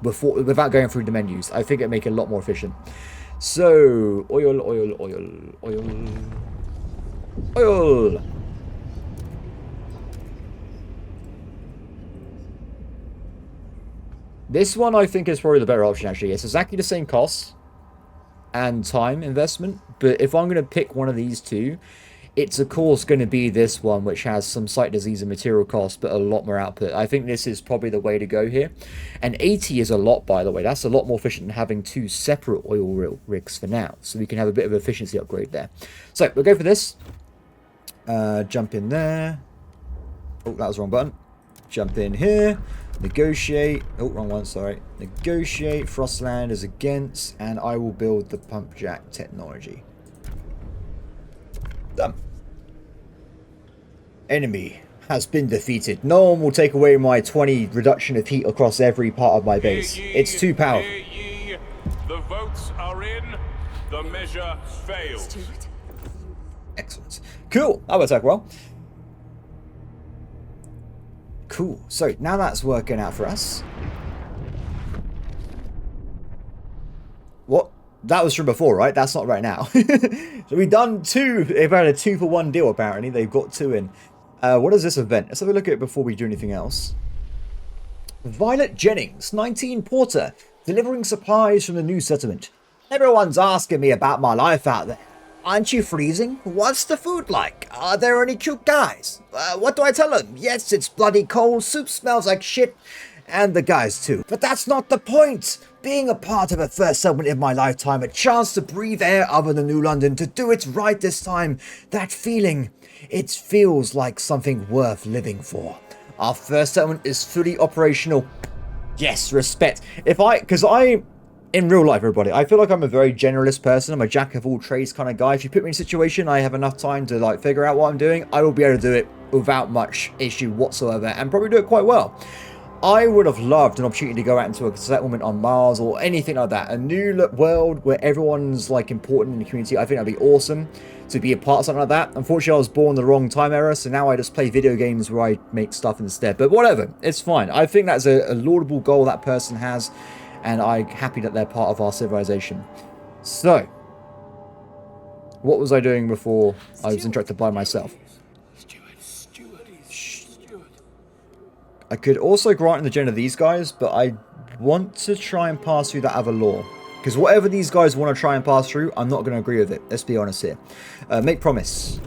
Speaker 1: without going through the menus. I think it'd make it a lot more efficient. So, oil. This one I think is probably the better option actually. It's exactly the same cost and time investment, but if I'm going to pick one of these two, it's of course going to be this one, which has some site disease and material cost, but a lot more output. I think this is probably the way to go here. And 80 is a lot, by the way. That's a lot more efficient than having two separate oil rigs for now. So we can have a bit of efficiency upgrade there. So we'll go for this. Jump in there. Oh, that was the wrong button. Jump in here. Negotiate. Oh, wrong one, sorry. Negotiate. Frostland is against. And I will build the pump jack technology. Done. Enemy has been defeated. No one will take away my 20 reduction of heat across every part of my base. It's too powerful.
Speaker 2: The votes are in. The measure fails.
Speaker 1: Excellent. Cool. That worked out well. Cool. So now that's working out for us. What? That was from before, right? That's not right now. So we've done two. They've had a 2-for-1 deal, apparently. They've got two in. What is this event? Let's have a look at it before we do anything else. Violet Jennings, 19 Porter, delivering supplies from the new settlement. Everyone's asking me about my life out there. Aren't you freezing? What's the food like? Are there any cute guys? What do I tell them? Yes, it's bloody cold. Soup smells like shit. And the guys too. But that's not the point. Being a part of the first settlement in my lifetime, a chance to breathe air other than New London, to do it right this time. That feeling, it feels like something worth living for. Our first settlement is fully operational. Yes, respect. In real life, everybody, I feel like I'm a very generalist person. I'm a jack of all trades kind of guy. If you put me in a situation, I have enough time to like figure out what I'm doing, I will be able to do it without much issue whatsoever and probably do it quite well. I would have loved an opportunity to go out into a settlement on Mars or anything like that. A new world where everyone's like important in the community. I think that'd be awesome to be a part of something like that. Unfortunately, I was born the wrong time era, so now I just play video games where I make stuff instead. But whatever, it's fine. I think that's a laudable goal that person has, and I'm happy that they're part of our civilization. So, what was I doing before I was interrupted by myself? I could also grant an agenda these guys, but I want to try and pass through that other law. Because whatever these guys want to try and pass through, I'm not going to agree with it. Let's be honest here. Make promise.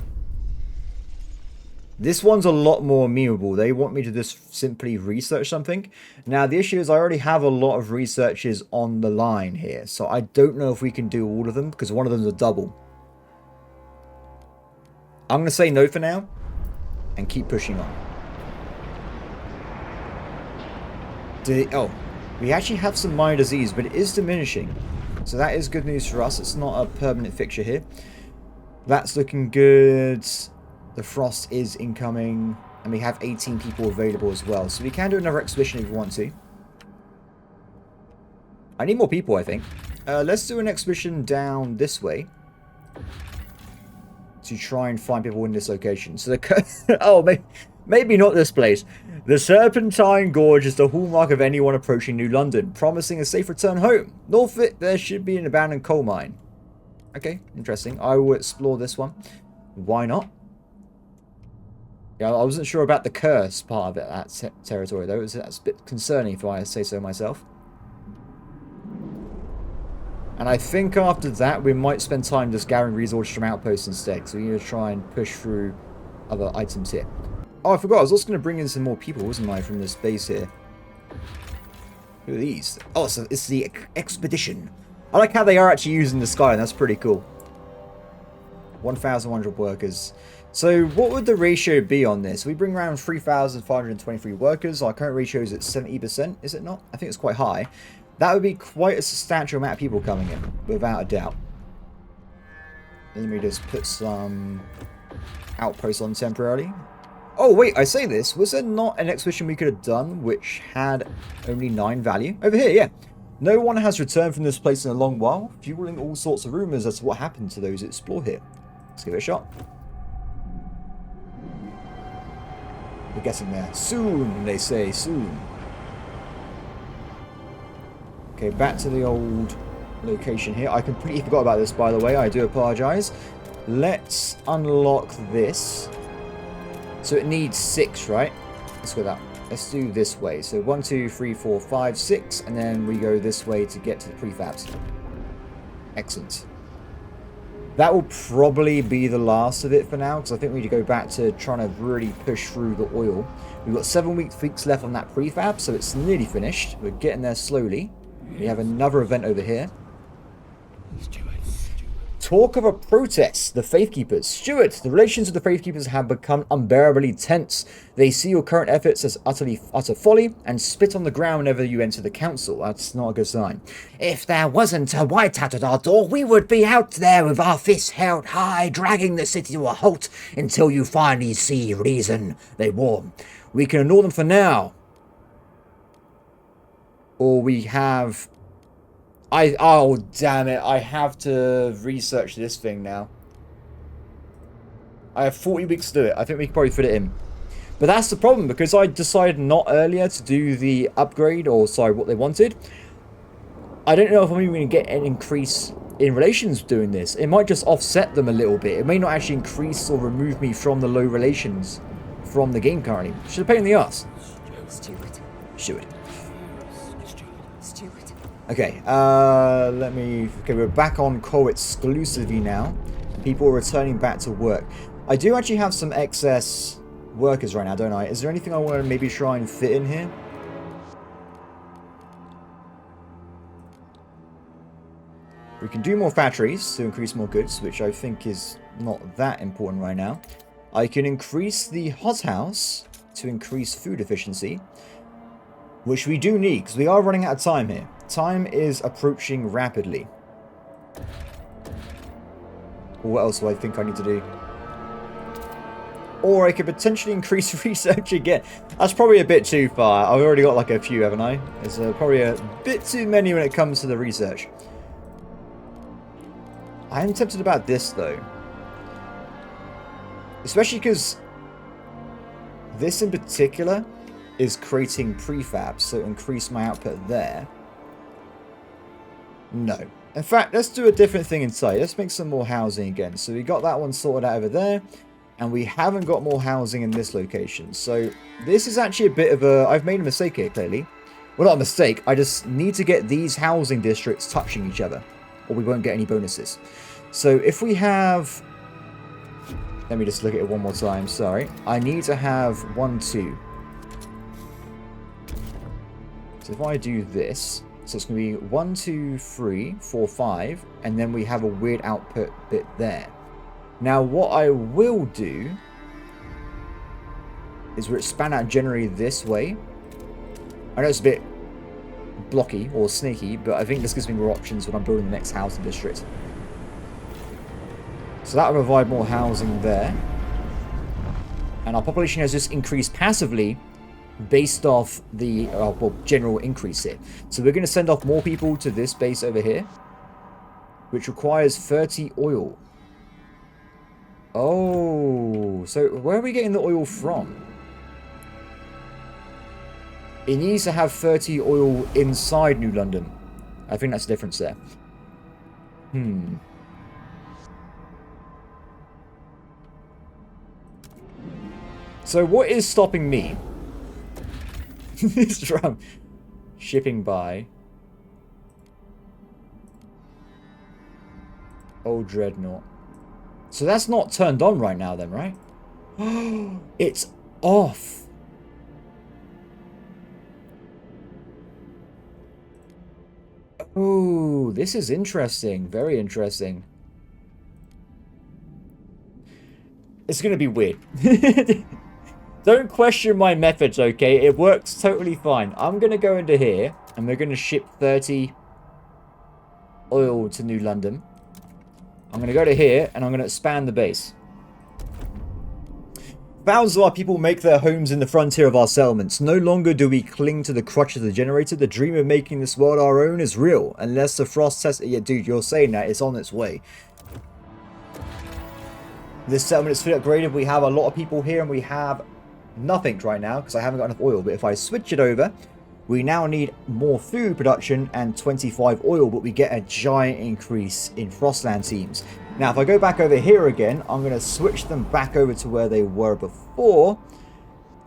Speaker 1: This one's a lot more amenable. They want me to just simply research something. Now, the issue is I already have a lot of researches on the line here. So I don't know if we can do all of them, because one of them's a double. I'm going to say no for now, and keep pushing on. Oh, we actually have some minor disease, but it is diminishing. So that is good news for us. It's not a permanent fixture here. That's looking good. The frost is incoming. And we have 18 people available as well. So we can do another expedition if we want to. I need more people, I think. Let's do an expedition down this way. To try and find people in this location. So the... oh, maybe not this place. The Serpentine Gorge is the hallmark of anyone approaching New London, promising a safe return home. North of it, there should be an abandoned coal mine. Okay, interesting. I will explore this one. Why not? Yeah, I wasn't sure about the curse part of it, that territory, though. That's a bit concerning, if I say so myself. And I think after that, we might spend time just gathering resources from outposts instead. So we're going to try and push through other items here. Oh, I forgot. I was also going to bring in some more people, wasn't I, from this base here? Who are these? Oh, so it's the expedition. I like how they are actually using the sky, and that's pretty cool. 1,100 workers. So what would the ratio be on this? We bring around 3,523 workers. Our current ratio is at 70%, is it not? I think it's quite high. That would be quite a substantial amount of people coming in, without a doubt. Let me just put some outposts on temporarily. Oh, wait, I say this. Was there not an expedition we could have done which had only 9 value? Over here, yeah. No one has returned from this place in a long while, fueling all sorts of rumors as to what happened to those who explore here. Let's give it a shot. We're getting there. Soon, they say, soon. Okay, back to the old location here. I completely forgot about this, by the way. I do apologize. Let's unlock this. So it needs 6, right? Let's go that. Let's do this way. So 1, 2, 3, 4, 5, 6, and then we go this way to get to the prefabs. Excellent. That will probably be the last of it for now, because I think we need to go back to trying to really push through the oil. We've got 7 weeks left on that prefab, so it's nearly finished. We're getting there slowly. We have another event over here. Talk of a protest. The Faithkeepers. Stuart, the relations of the Faithkeepers have become unbearably tense. They see your current efforts as utter folly and spit on the ground whenever you enter the council. That's not a good sign.
Speaker 3: If there wasn't a whiteout at our door, we would be out there with our fists held high, dragging the city to a halt until you finally see reason. They warn.
Speaker 1: We can ignore them for now. Or we have... Oh, damn it. I have to research this thing now. I have 40 weeks to do it. I think we can probably fit it in. But that's the problem, because I decided not earlier to do the upgrade, or sorry, what they wanted. I don't know if I'm even going to get an increase in relations doing this. It might just offset them a little bit. It may not actually increase or remove me from the low relations from the game currently. Which is a pain in the ass. Stuart. Okay, okay, we're back on call exclusively now. People are returning back to work. I do actually have some excess workers right now, don't I? Is there anything I want to maybe try and fit in here? We can do more factories to increase more goods, which I think is not that important right now. I can increase the hothouse to increase food efficiency, which we do need, because we are running out of time here. Time is approaching rapidly. What else do I think I need to do? Or I could potentially increase research again. That's probably a bit too far. I've already got like a few, haven't I? There's probably a bit too many when it comes to the research. I am tempted about this, though. Especially because this in particular is creating prefabs, so increase my output there. No. In fact, let's do a different thing inside. Let's make some more housing again. So we got that one sorted out over there, and we haven't got more housing in this location. So this is actually a bit of a... I've made a mistake here, clearly. Well, not a mistake. I just need to get these housing districts touching each other, or we won't get any bonuses. So if we have... Let me just look at it one more time. Sorry. I need to have 1, 2. So if I do this... So it's going to be 1, 2, 3, 4, 5, and then we have a weird output bit there. Now, what I will do is we'll expand out generally this way. I know it's a bit blocky or sneaky, but I think this gives me more options when I'm building the next housing district. So that will provide more housing there. And our population has just increased passively based off the well, general increase here. So we're going to send off more people to this base over here, which requires 30 oil. Oh, so where are we getting the oil from? It needs to have 30 oil inside New London. I think that's the difference there. So what is stopping me? This drum. Shipping by. Old Dreadnought. So that's not turned on right now then, right? It's off. Oh, this is interesting. Very interesting. It's going to be weird. Don't question my methods, okay? It works totally fine. I'm going to go into here, and we're going to ship 30 oil to New London. I'm going to go to here, and I'm going to expand the base. Thousands of our people make their homes in the frontier of our settlements. No longer do we cling to the crutch of the generator. The dream of making this world our own is real. Unless the frost test... Yeah, dude, you're saying that. It's on its way. This settlement is fully upgraded. We have a lot of people here, and we have nothing right now because I haven't got enough oil. But if I switch it over, we now need more food production and 25 oil, but we get a giant increase in Frostland teams. Now, if I go back over here again, I'm going to switch them back over to where they were before.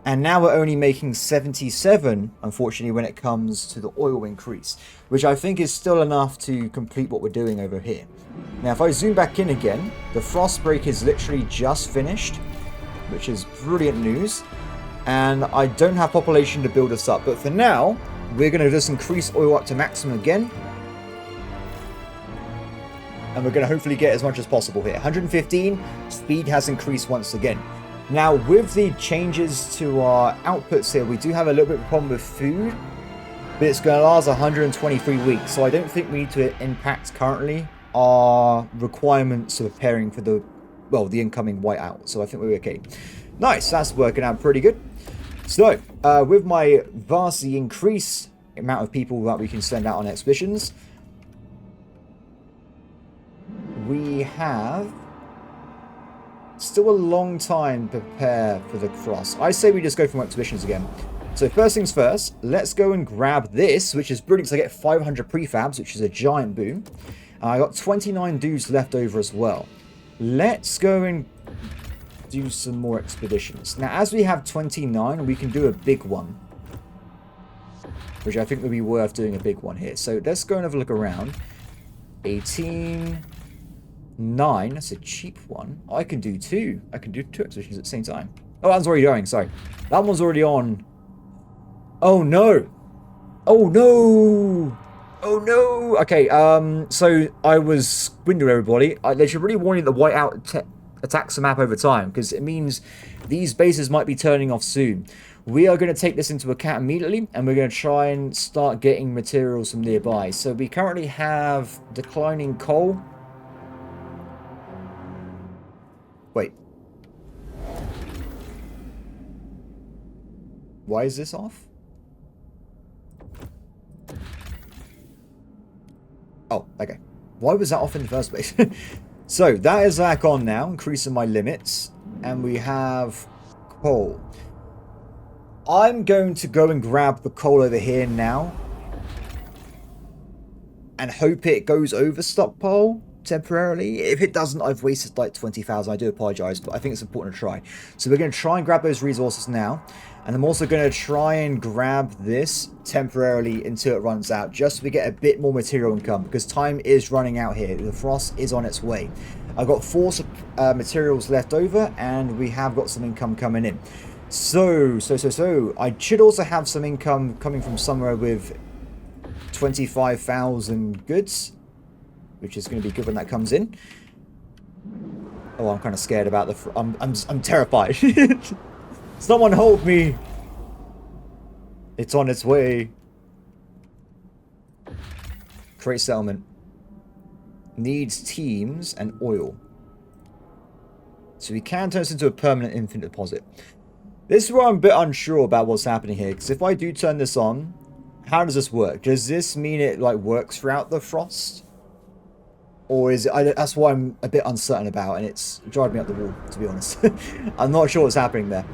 Speaker 1: And now we're only making 77, unfortunately, when it comes to the oil increase, which I think is still enough to complete what we're doing over here. Now, if I zoom back in again, the frost break is literally just finished, which is brilliant news. And I don't have population to build us up. But for now, we're going to just increase oil up to maximum again. And we're going to hopefully get as much as possible here. 115, speed has increased once again. Now, with the changes to our outputs here, we do have a little bit of a problem with food. But it's going to last 123 weeks. So I don't think we need to impact currently our requirements of preparing for the, well, the incoming whiteout. So I think we're okay. Nice, that's working out pretty good. So, with my vastly increased amount of people that we can send out on expeditions, we have still a long time to prepare for the frost. I say we just go from expeditions again. So first things first, let's go and grab this, which is brilliant because I get 500 prefabs, which is a giant boom. I got 29 dudes left over as well. Let's go and do some more expeditions. Now, as we have 29, we can do a big one, which I think would be worth doing a big one here. So let's go and have a look around. 18... 9, that's a cheap one. I can do 2. I can do 2 expeditions at the same time. Oh, that one's already going, sorry. That one's already on. Oh no! Oh no! Oh no! Okay, so I was windowing everybody. They should really warn you that Whiteout attacks the map over time, because it means these bases might be turning off soon. We are going to take this into account immediately, and we're going to try and start getting materials from nearby. So we currently have declining coal. Wait. Why is this off? Oh, okay. Why was that off in the first place? So, that is back on now, increasing my limits. And we have coal. I'm going to go and grab the coal over here now. And hope it goes over stockpile temporarily. If it doesn't, I've wasted like 20,000. I do apologize, but I think it's important to try. So we're going to try and grab those resources now, and I'm also going to try and grab this temporarily until it runs out, just so we get a bit more material income, because time is running out here. The frost is on its way. I've got 4 materials left over, and we have got some income coming in. So I should also have some income coming from somewhere with 25,000 goods, which is going to be good when that comes in. Oh, I'm kind of scared about the... I'm terrified. Someone hold me. It's on its way. Create settlement. Needs teams and oil. So we can turn this into a permanent infinite deposit. This is where I'm a bit unsure about what's happening here. Because if I do turn this on, how does this work? Does this mean it like works throughout the frost? Or is it... that's why I'm a bit uncertain about, and it's driving me up the wall, to be honest. I'm not sure what's happening there.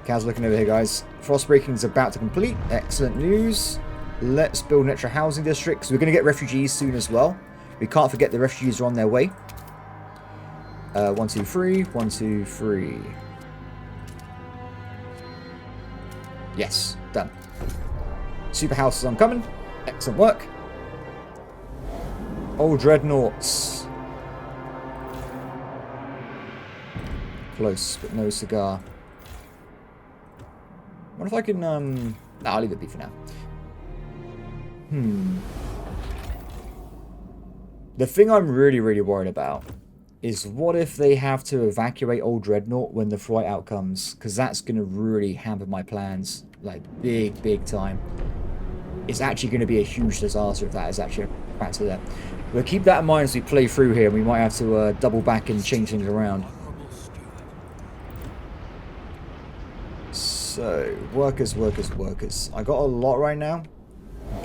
Speaker 1: How's looking over here, guys? Frost breaking is about to complete. Excellent news. Let's build an extra housing district, because we're going to get refugees soon as well. We can't forget the refugees are on their way. 1, 2, 3. 1, 2, 3. Yes, done. Super house is oncoming. Excellent work. Old dreadnoughts. Close, but no cigar. What if I can, Nah, I'll leave it be for now. The thing I'm really, really worried about is what if they have to evacuate Old Dreadnought when the Whiteout comes? Because that's going to really hamper my plans. Like, big, big time. It's actually going to be a huge disaster if that is actually a factor there. We'll keep that in mind as we play through here. We might have to double back and change things around. So, workers, workers, workers. I got a lot right now,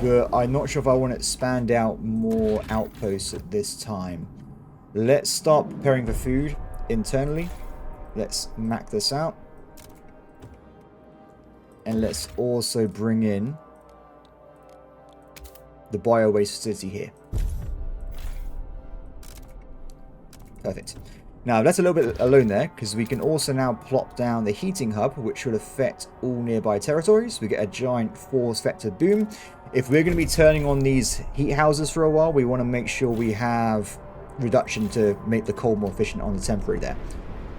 Speaker 1: but I'm not sure if I want to expand out more outposts at this time. Let's start preparing for food internally. Let's map this out. And let's also bring in the bio-waste facility here. Perfect. Now, that's a little bit alone there, because we can also now plop down the heating hub, which should affect all nearby territories. We get a giant force vector boom. If we're going to be turning on these heat houses for a while, we want to make sure we have reduction to make the coal more efficient on the temporary there.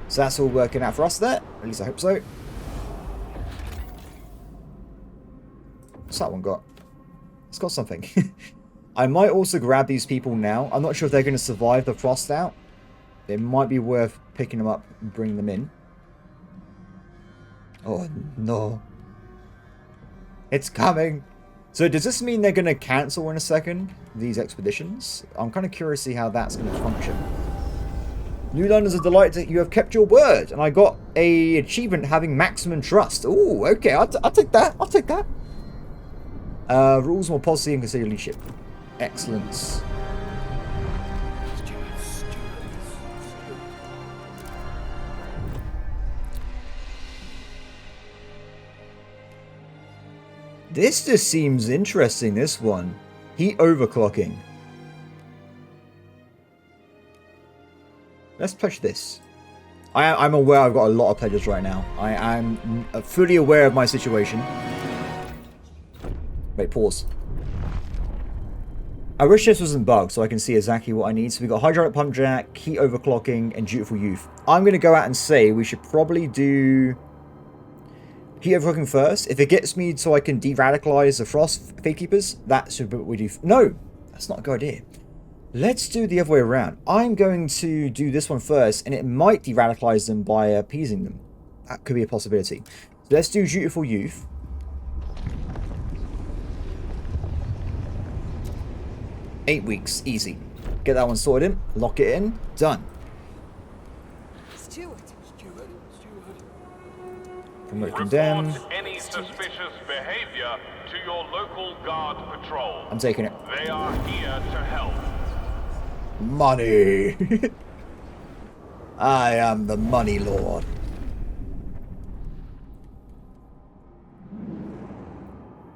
Speaker 1: So that's all working out for us there. At least I hope so. What's that one got? It's got something. I might also grab these people now. I'm not sure if they're going to survive the frost out. It might be worth picking them up and bringing them in. Oh no. It's coming. So does this mean they're going to cancel in a second, these expeditions? I'm kind of curious to see how that's going to function. New London's a delight that you have kept your word. And I got a achievement having maximum trust. Oh, okay. I'll take that. I'll take that. Rules more policy and consider leadership. Excellent. This just seems interesting, this one. Heat overclocking. Let's push this. I'm aware I've got a lot of pledges right now. I'm fully aware of my situation. Wait, pause. I wish this wasn't bugged so I can see exactly what I need. So we got hydraulic pump jack, heat overclocking, and dutiful youth. I'm going to go out and say we should probably do heat overclocking first. If it gets me so I can de-radicalize the frost fate keepers, that should be what we do. No, that's not a good idea. Let's do the other way around. I'm going to do this one first, and it might de-radicalize them by appeasing them. That could be a possibility. So let's do dutiful youth. Eight weeks, easy. Get that one sorted in, lock it in, done.
Speaker 4: Steward.
Speaker 1: Promote condemn.
Speaker 2: Report any suspicious behavior to your local guard patrol.
Speaker 1: I'm taking it.
Speaker 2: They are here to help.
Speaker 1: Money. I am the money lord.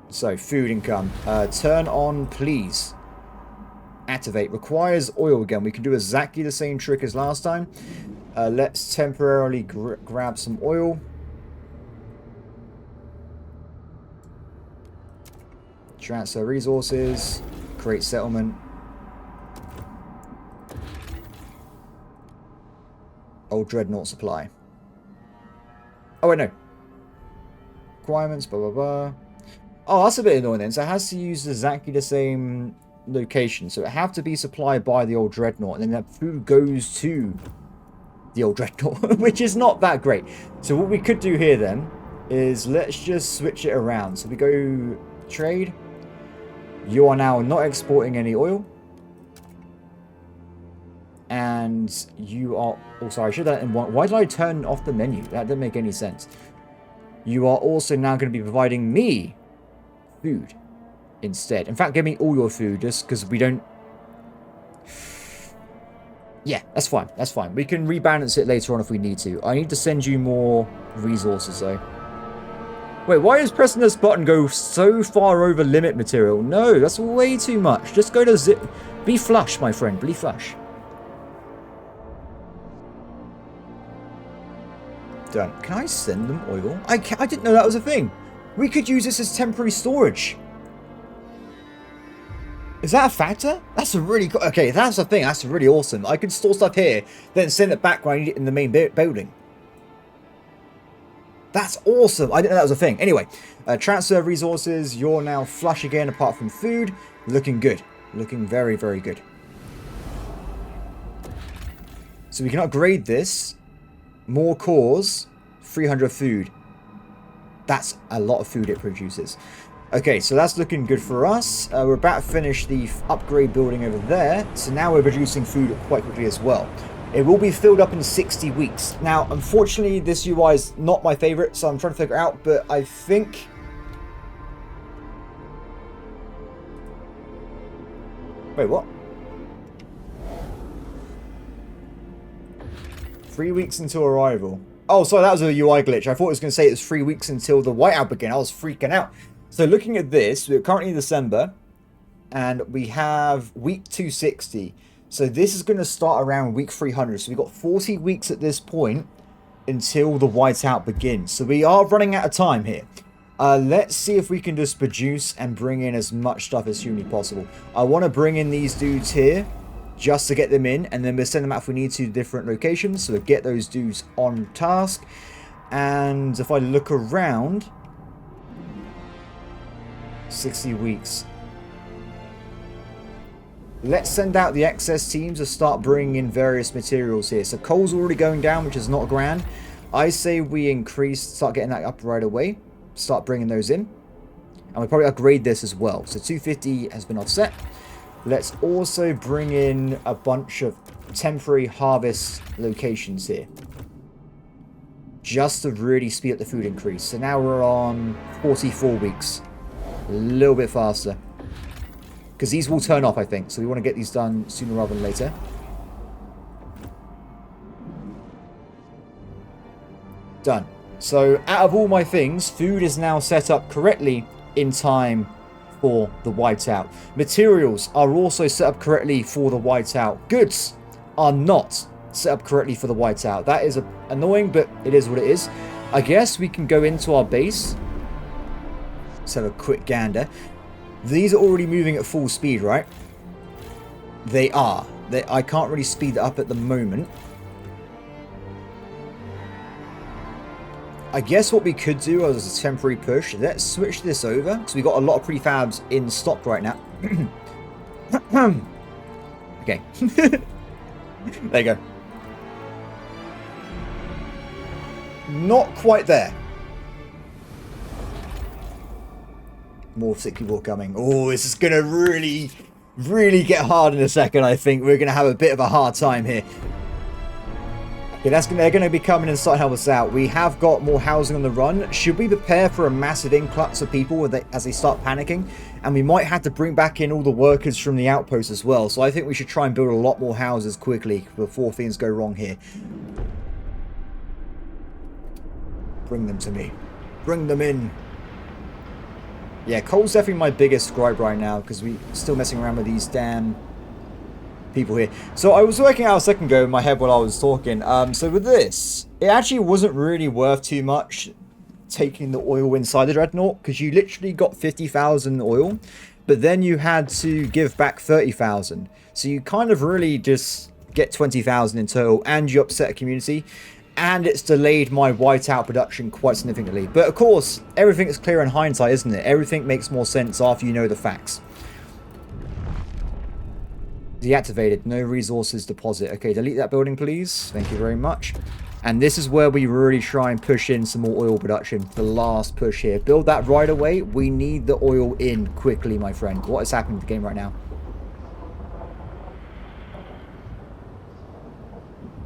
Speaker 1: So, food income. Turn on, please. Activate. Requires oil again. We can do exactly the same trick as last time. Let's temporarily grab some oil. Transfer resources. Create settlement. Old Dreadnought supply. Oh, wait, no. Requirements, blah, blah, blah. Oh, that's a bit annoying then. So it has to use exactly the same location. So it have to be supplied by the Old Dreadnought. And then that food goes to the Old Dreadnought, which is not that great. So what we could do here then is let's just switch it around. So we go trade. You are now not exporting any oil. And you are... Oh, sorry, I should have that in one. Why did I turn off the menu? That didn't make any sense. You are also now going to be providing me food instead. In fact, give me all your food just because we don't... Yeah, that's fine. That's fine. We can rebalance it later on if we need to. I need to send you more resources, though. Wait, why is pressing this button go so far over limit material? No, that's way too much. Just go to zip... Be flush, my friend. Be flush. Done. Can I send them oil? I didn't know that was a thing. We could use this as temporary storage. Is that a factor? That's a really... Okay, that's a thing. That's really awesome. I could store stuff here, then send it back when I need it in the main building. That's awesome. I didn't know that was a thing. Anyway, transfer resources. You're now flush again apart from food. Looking good. Looking very, very good. So we can upgrade this. More cores, 300 food. That's a lot of food it produces. Okay, so that's looking good for us. We're about to finish the upgrade building over there. So now we're producing food quite quickly as well. It will be filled up in 60 weeks. Now, unfortunately, this UI is not my favorite, so I'm trying to figure it out, but I think... Wait, what? 3 weeks until arrival. Oh, sorry, that was a UI glitch. I thought it was going to say it was 3 weeks until the whiteout began. I was freaking out. So looking at this, we're currently in December, and we have week 260. So this is going to start around week 300. So we've got 40 weeks at this point until the whiteout begins. So we are running out of time here. Let's see if we can just produce and bring in as much stuff as humanly possible. I want to bring in these dudes here just to get them in, and then we'll send them out if we need to different locations. So we'll get those dudes on task. And if I look around, 60 weeks. Let's send out the excess teams to start bringing in various materials here. So coal's already going down, which is not grand. I say we start getting that up right away. Start bringing those in. And we'll probably upgrade this as well. So 250 has been offset. Let's also bring in a bunch of temporary harvest locations here. Just to really speed up the food increase. So now we're on 44 weeks. A little bit faster. Because these will turn off, I think. So we want to get these done sooner rather than later. Done. So out of all my things, food is now set up correctly in time for the whiteout. Materials are also set up correctly for the whiteout. Goods are not set up correctly for the whiteout. That is annoying, but it is what it is. I guess we can go into our base. Let's have a quick gander. These are already moving at full speed, right? They are. I can't really speed it up at the moment. I guess what we could do as a temporary push, let's switch this over, because we've got a lot of prefabs in stock right now. Okay. There you go. Not quite there. More sick people coming. Oh, this is going to really get hard in a second, I think. We're going to have a bit of a hard time here. Okay, they're going to be coming and start helping us out. We have got more housing on the run. Should we prepare for a massive influx of people as they start panicking? And we might have to bring back in all the workers from the outpost as well. So I think we should try and build a lot more houses quickly before things go wrong here. Bring them to me. Bring them in. Yeah, coal's definitely my biggest gripe right now because we're still messing around with these damn people here. So I was working out a second ago in my head while I was talking. So with this, it actually wasn't really worth too much taking the oil inside the Dreadnought because you literally got 50,000 oil, but then you had to give back 30,000. So you kind of really just get 20,000 in total, and you upset a community. And it's delayed my whiteout production quite significantly. But of course, everything is clear in hindsight, isn't it? Everything makes more sense after you know the facts. Deactivated. No resources deposit. Okay, delete that building, please. Thank you very much. And this is where we really try and push in some more oil production. The last push here. Build that right away. We need the oil in quickly, my friend. What is happening to the game right now?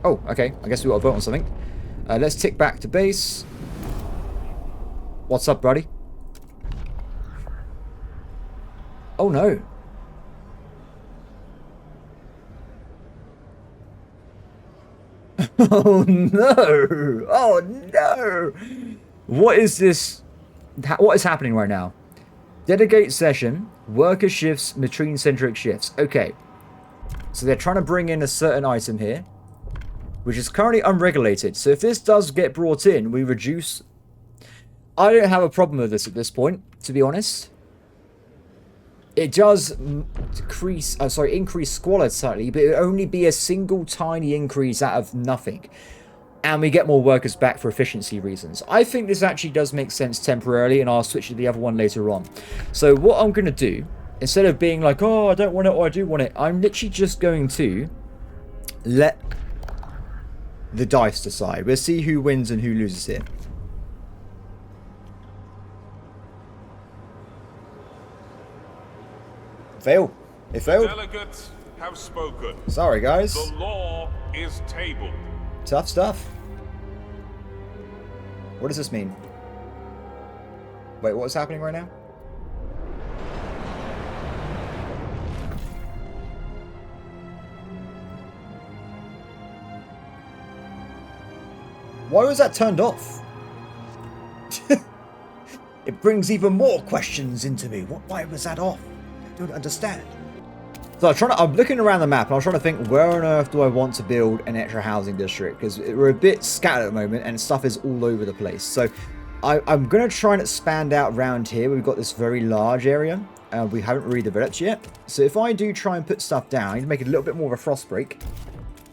Speaker 1: Oh, okay. I guess we got to vote on something. Let's tick back to base. What's up, buddy? Oh, no. Oh, no. Oh, no. What is this? What is happening right now? Dedicate session. Worker shifts between centric shifts. Okay. So they're trying to bring in a certain item here, which is currently unregulated. So if this does get brought in, we reduce... I don't have a problem with this at this point, to be honest. It does increase squalor slightly, but it would only be a single tiny increase out of nothing. And we get more workers back for efficiency reasons. I think this actually does make sense temporarily, and I'll switch to the other one later on. So what I'm going to do, instead of being like, oh, I don't want it or I do want it, I'm literally just going to let the dice decide. We'll see who wins and who loses here. Fail. It failed.
Speaker 2: Delegates have spoken.
Speaker 1: Sorry, guys.
Speaker 2: The law is tabled.
Speaker 1: Tough stuff. What does this mean? Wait, what's happening right now? Why was that turned off? It brings even more questions into me. Why was that off? I don't understand. So I'm looking around the map and I was trying to think, where on earth do I want to build an extra housing district? Because we're a bit scattered at the moment and stuff is all over the place. So I'm going to try and expand out around here. We've got this very large area. We haven't really developed yet. So if I do try and put stuff down, I need to make it a little bit more of a frost break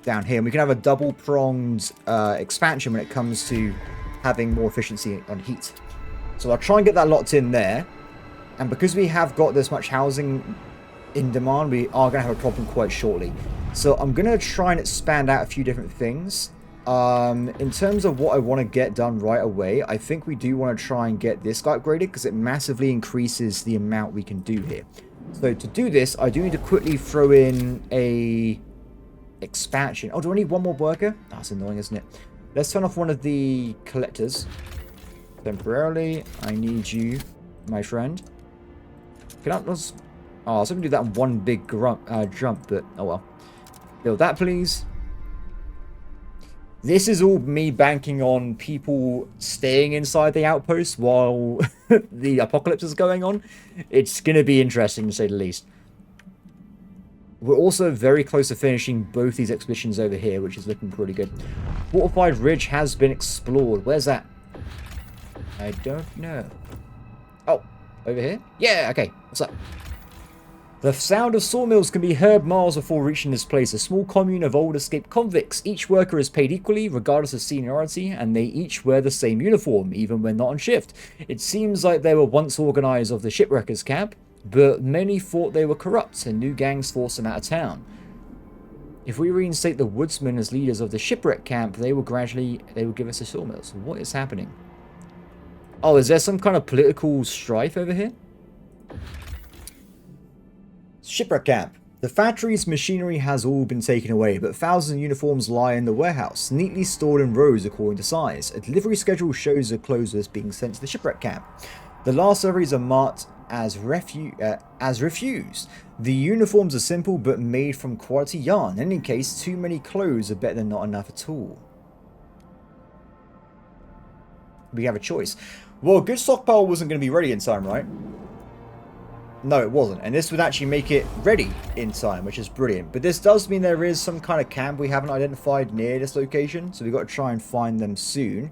Speaker 1: down here. And we can have a double-pronged expansion when it comes to having more efficiency on heat. So I'll try and get that locked in there. And because we have got this much housing in demand, we are going to have a problem quite shortly. So I'm going to try and expand out a few different things. In terms of what I want to get done right away, I think we do want to try and get this guy upgraded because it massively increases the amount we can do here. So to do this, I do need to quickly throw in a expansion. Oh, do I need one more worker? That's annoying, isn't it? Let's turn off one of the collectors. Temporarily, I need you, my friend. Can I... Oh, I was going to do that in one big jump, but oh well. Build that, please. This is all me banking on people staying inside the outpost while the apocalypse is going on. It's going to be interesting, to say the least. We're also very close to finishing both these expeditions over here, which is looking pretty good. Fortified Ridge has been explored. Where's that? I don't know. Oh, over here? Yeah, okay. What's up? The sound of sawmills can be heard miles before reaching this place, a small commune of old escaped convicts. Each worker is paid equally, regardless of seniority, and they each wear the same uniform, even when not on shift. It seems like they were once organized of the shipwreckers' camp, but many thought they were corrupt, and new gangs forced them out of town. If we reinstate the woodsmen as leaders of the shipwreck camp, they will give us the sawmills. What is happening? Oh, is there some kind of political strife over here? Shipwreck camp. The factory's machinery has all been taken away, but thousands of uniforms lie in the warehouse, neatly stored in rows according to size. A delivery schedule shows the clothes being sent to the shipwreck camp. The last deliveries are marked as refused. The uniforms are simple but made from quality yarn. In any case, too many clothes are better than not enough at all. We have a choice. Well, good stockpile wasn't going to be ready in time, right? No, it wasn't. And this would actually make it ready in time, which is brilliant. But this does mean there is some kind of camp we haven't identified near this location. So we've got to try and find them soon.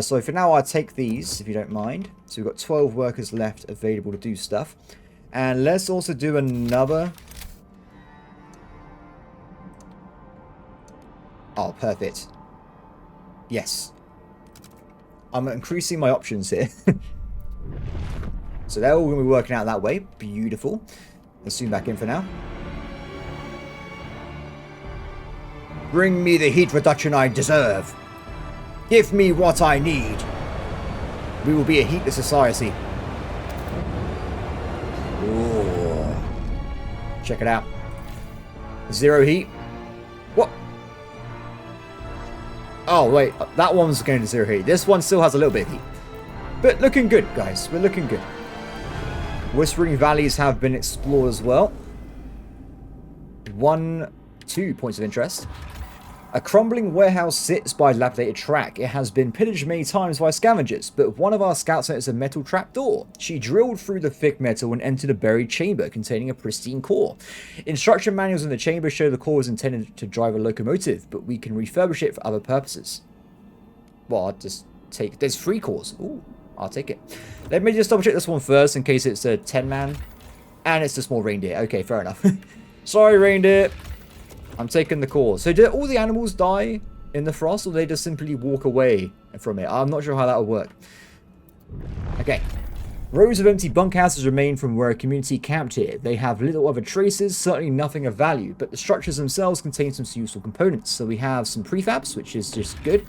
Speaker 1: So for now, I'll take these, if you don't mind. So we've got 12 workers left available to do stuff. And let's also do another... Oh, perfect. Yes. I'm increasing my options here. So they're all going to be working out that way. Beautiful. Let's zoom back in for now. Bring me the heat reduction I deserve. Give me what I need. We will be a heatless society. Ooh. Check it out. Zero heat. What? Oh, wait. That one's going to zero heat. This one still has a little bit of heat. But looking good, guys. We're looking good. Whispering Valleys have been explored as well. 2 points of interest. A crumbling warehouse sits by a dilapidated track. It has been pillaged many times by scavengers, but one of our scouts noticed a metal trapdoor. She drilled through the thick metal and entered a buried chamber containing a pristine core. Instruction manuals in the chamber show the core was intended to drive a locomotive, but we can refurbish it for other purposes. Well, I'll just take... There's 3 cores. Ooh. I'll take it. Let me just double check this one first in case it's a 10-man. And it's a small reindeer. Okay, fair enough. Sorry, reindeer. I'm taking the cause. So did all the animals die in the frost or they just simply walk away from it? I'm not sure how that would work. Okay. Rows of empty bunkhouses remain from where a community camped here. They have little other traces, certainly nothing of value, but the structures themselves contain some useful components. So we have some prefabs, which is just good.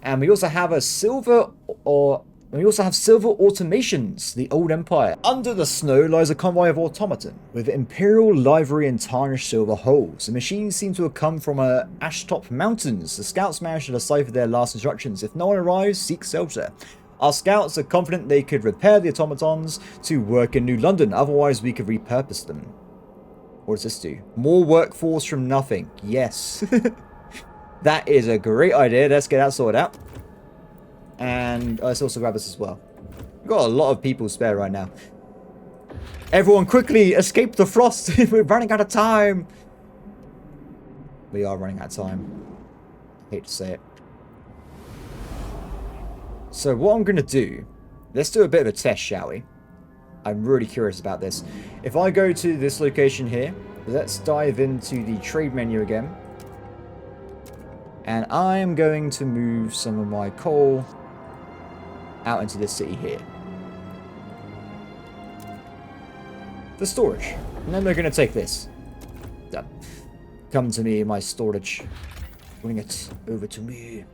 Speaker 1: And we also have silver automations, the old empire. Under the snow lies a convoy of automaton, with imperial livery and tarnished silver hulls. The machines seem to have come from Ashtop Mountains. The scouts managed to decipher their last instructions. If no one arrives, seek shelter. Our scouts are confident they could repair the automatons to work in New London, otherwise we could repurpose them. What does this do? More workforce from nothing. Yes. That is a great idea. Let's get that sorted out. And let's also grab this as well. We've got a lot of people spare right now. Everyone quickly escape the frost. We're running out of time. We are running out of time. I hate to say it. So what I'm going to do, let's do a bit of a test, shall we? I'm really curious about this. If I go to this location here, let's dive into the trade menu again. And I am going to move some of my coal out into this city here. For storage. And then we're going to take this. Done. Come to me, my storage. Bring it over to me.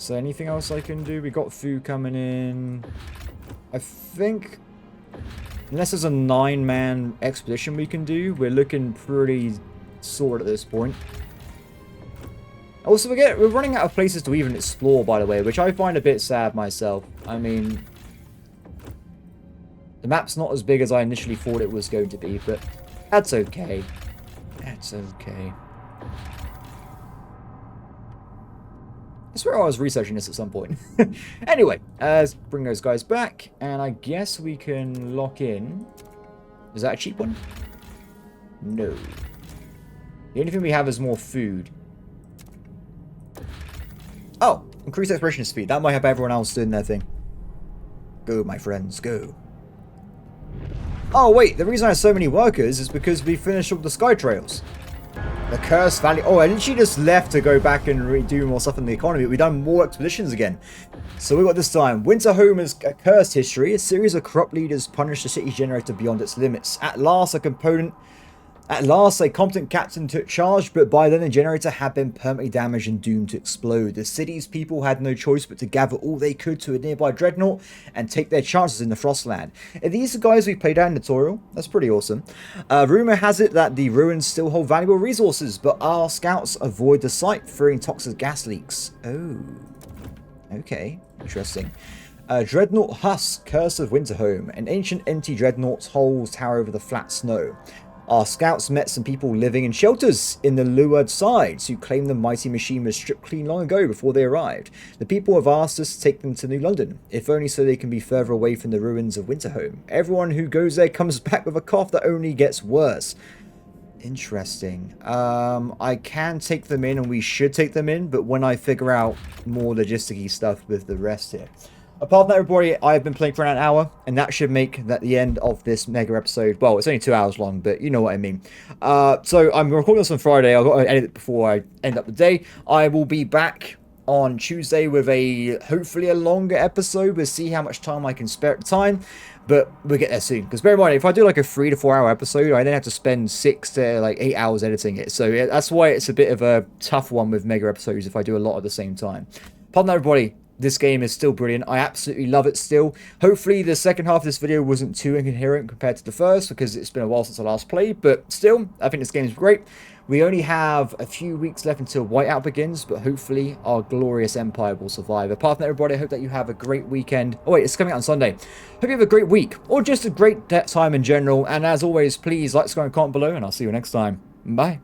Speaker 1: So anything else I can do? We got food coming in. I think, unless there's a 9-man expedition we can do, we're looking pretty sorted at this point. Also, we're running out of places to even explore, by the way, which I find a bit sad myself. I mean, the map's not as big as I initially thought it was going to be, but that's okay. That's okay. I swear I was researching this at some point. Anyway, let's bring those guys back, and I guess we can lock in. Is that a cheap one? No. The only thing we have is more food. Oh, increased exploration speed. That might help everyone else doing their thing. Go, my friends, go. Oh, wait, the reason I have so many workers is because we finished all the sky trails. The Cursed Valley. Oh, I literally just left to go back and redo more stuff in the economy. We've done more expeditions again. So we got this time. Winterhome is a cursed history. A series of corrupt leaders punished the city's generator beyond its limits. At last, a competent captain took charge, but by then the generator had been permanently damaged and doomed to explode. The city's people had no choice but to gather all they could to a nearby dreadnought and take their chances in the Frostland. Are these the guys we played out in the tutorial? That's pretty awesome. Rumor has it that the ruins still hold valuable resources, but our scouts avoid the site, fearing toxic gas leaks. Oh, okay, interesting. Dreadnought Husk, Curse of Winterhome. An ancient empty dreadnought's hulls tower over the flat snow. Our scouts met some people living in shelters in the leeward sides who claim the mighty machine was stripped clean long ago before they arrived. The people have asked us to take them to New London, if only so they can be further away from the ruins of Winterhome. Everyone who goes there comes back with a cough that only gets worse. Interesting. I can take them in, and we should take them in, but when I figure out more logisticy stuff with the rest here. Apart from that, everybody, I've been playing for around an hour, and that should make that the end of this mega episode. Well, it's only 2 hours long, but you know what I mean. So I'm recording this on Friday. I've got to edit it before I end up the day. I will be back on Tuesday with hopefully a longer episode. We'll see how much time I can spare at the time, but we'll get there soon. Because bear in mind, if I do like a 3 to 4 hour episode, I then have to spend 6 to 8 hours editing it. So yeah, that's why it's a bit of a tough one with mega episodes if I do a lot at the same time. Apart from that, everybody, this game is still brilliant. I absolutely love it still. Hopefully the second half of this video wasn't too incoherent compared to the first, because it's been a while since I last played, but still, I think this game is great. We only have a few weeks left until Whiteout begins, but hopefully our glorious empire will survive. Apart from that, everybody, I hope that you have a great weekend. Oh wait, it's coming out on Sunday. Hope you have a great week, or just a great time in general, and as always, please like, subscribe, and comment below, and I'll see you next time. Bye.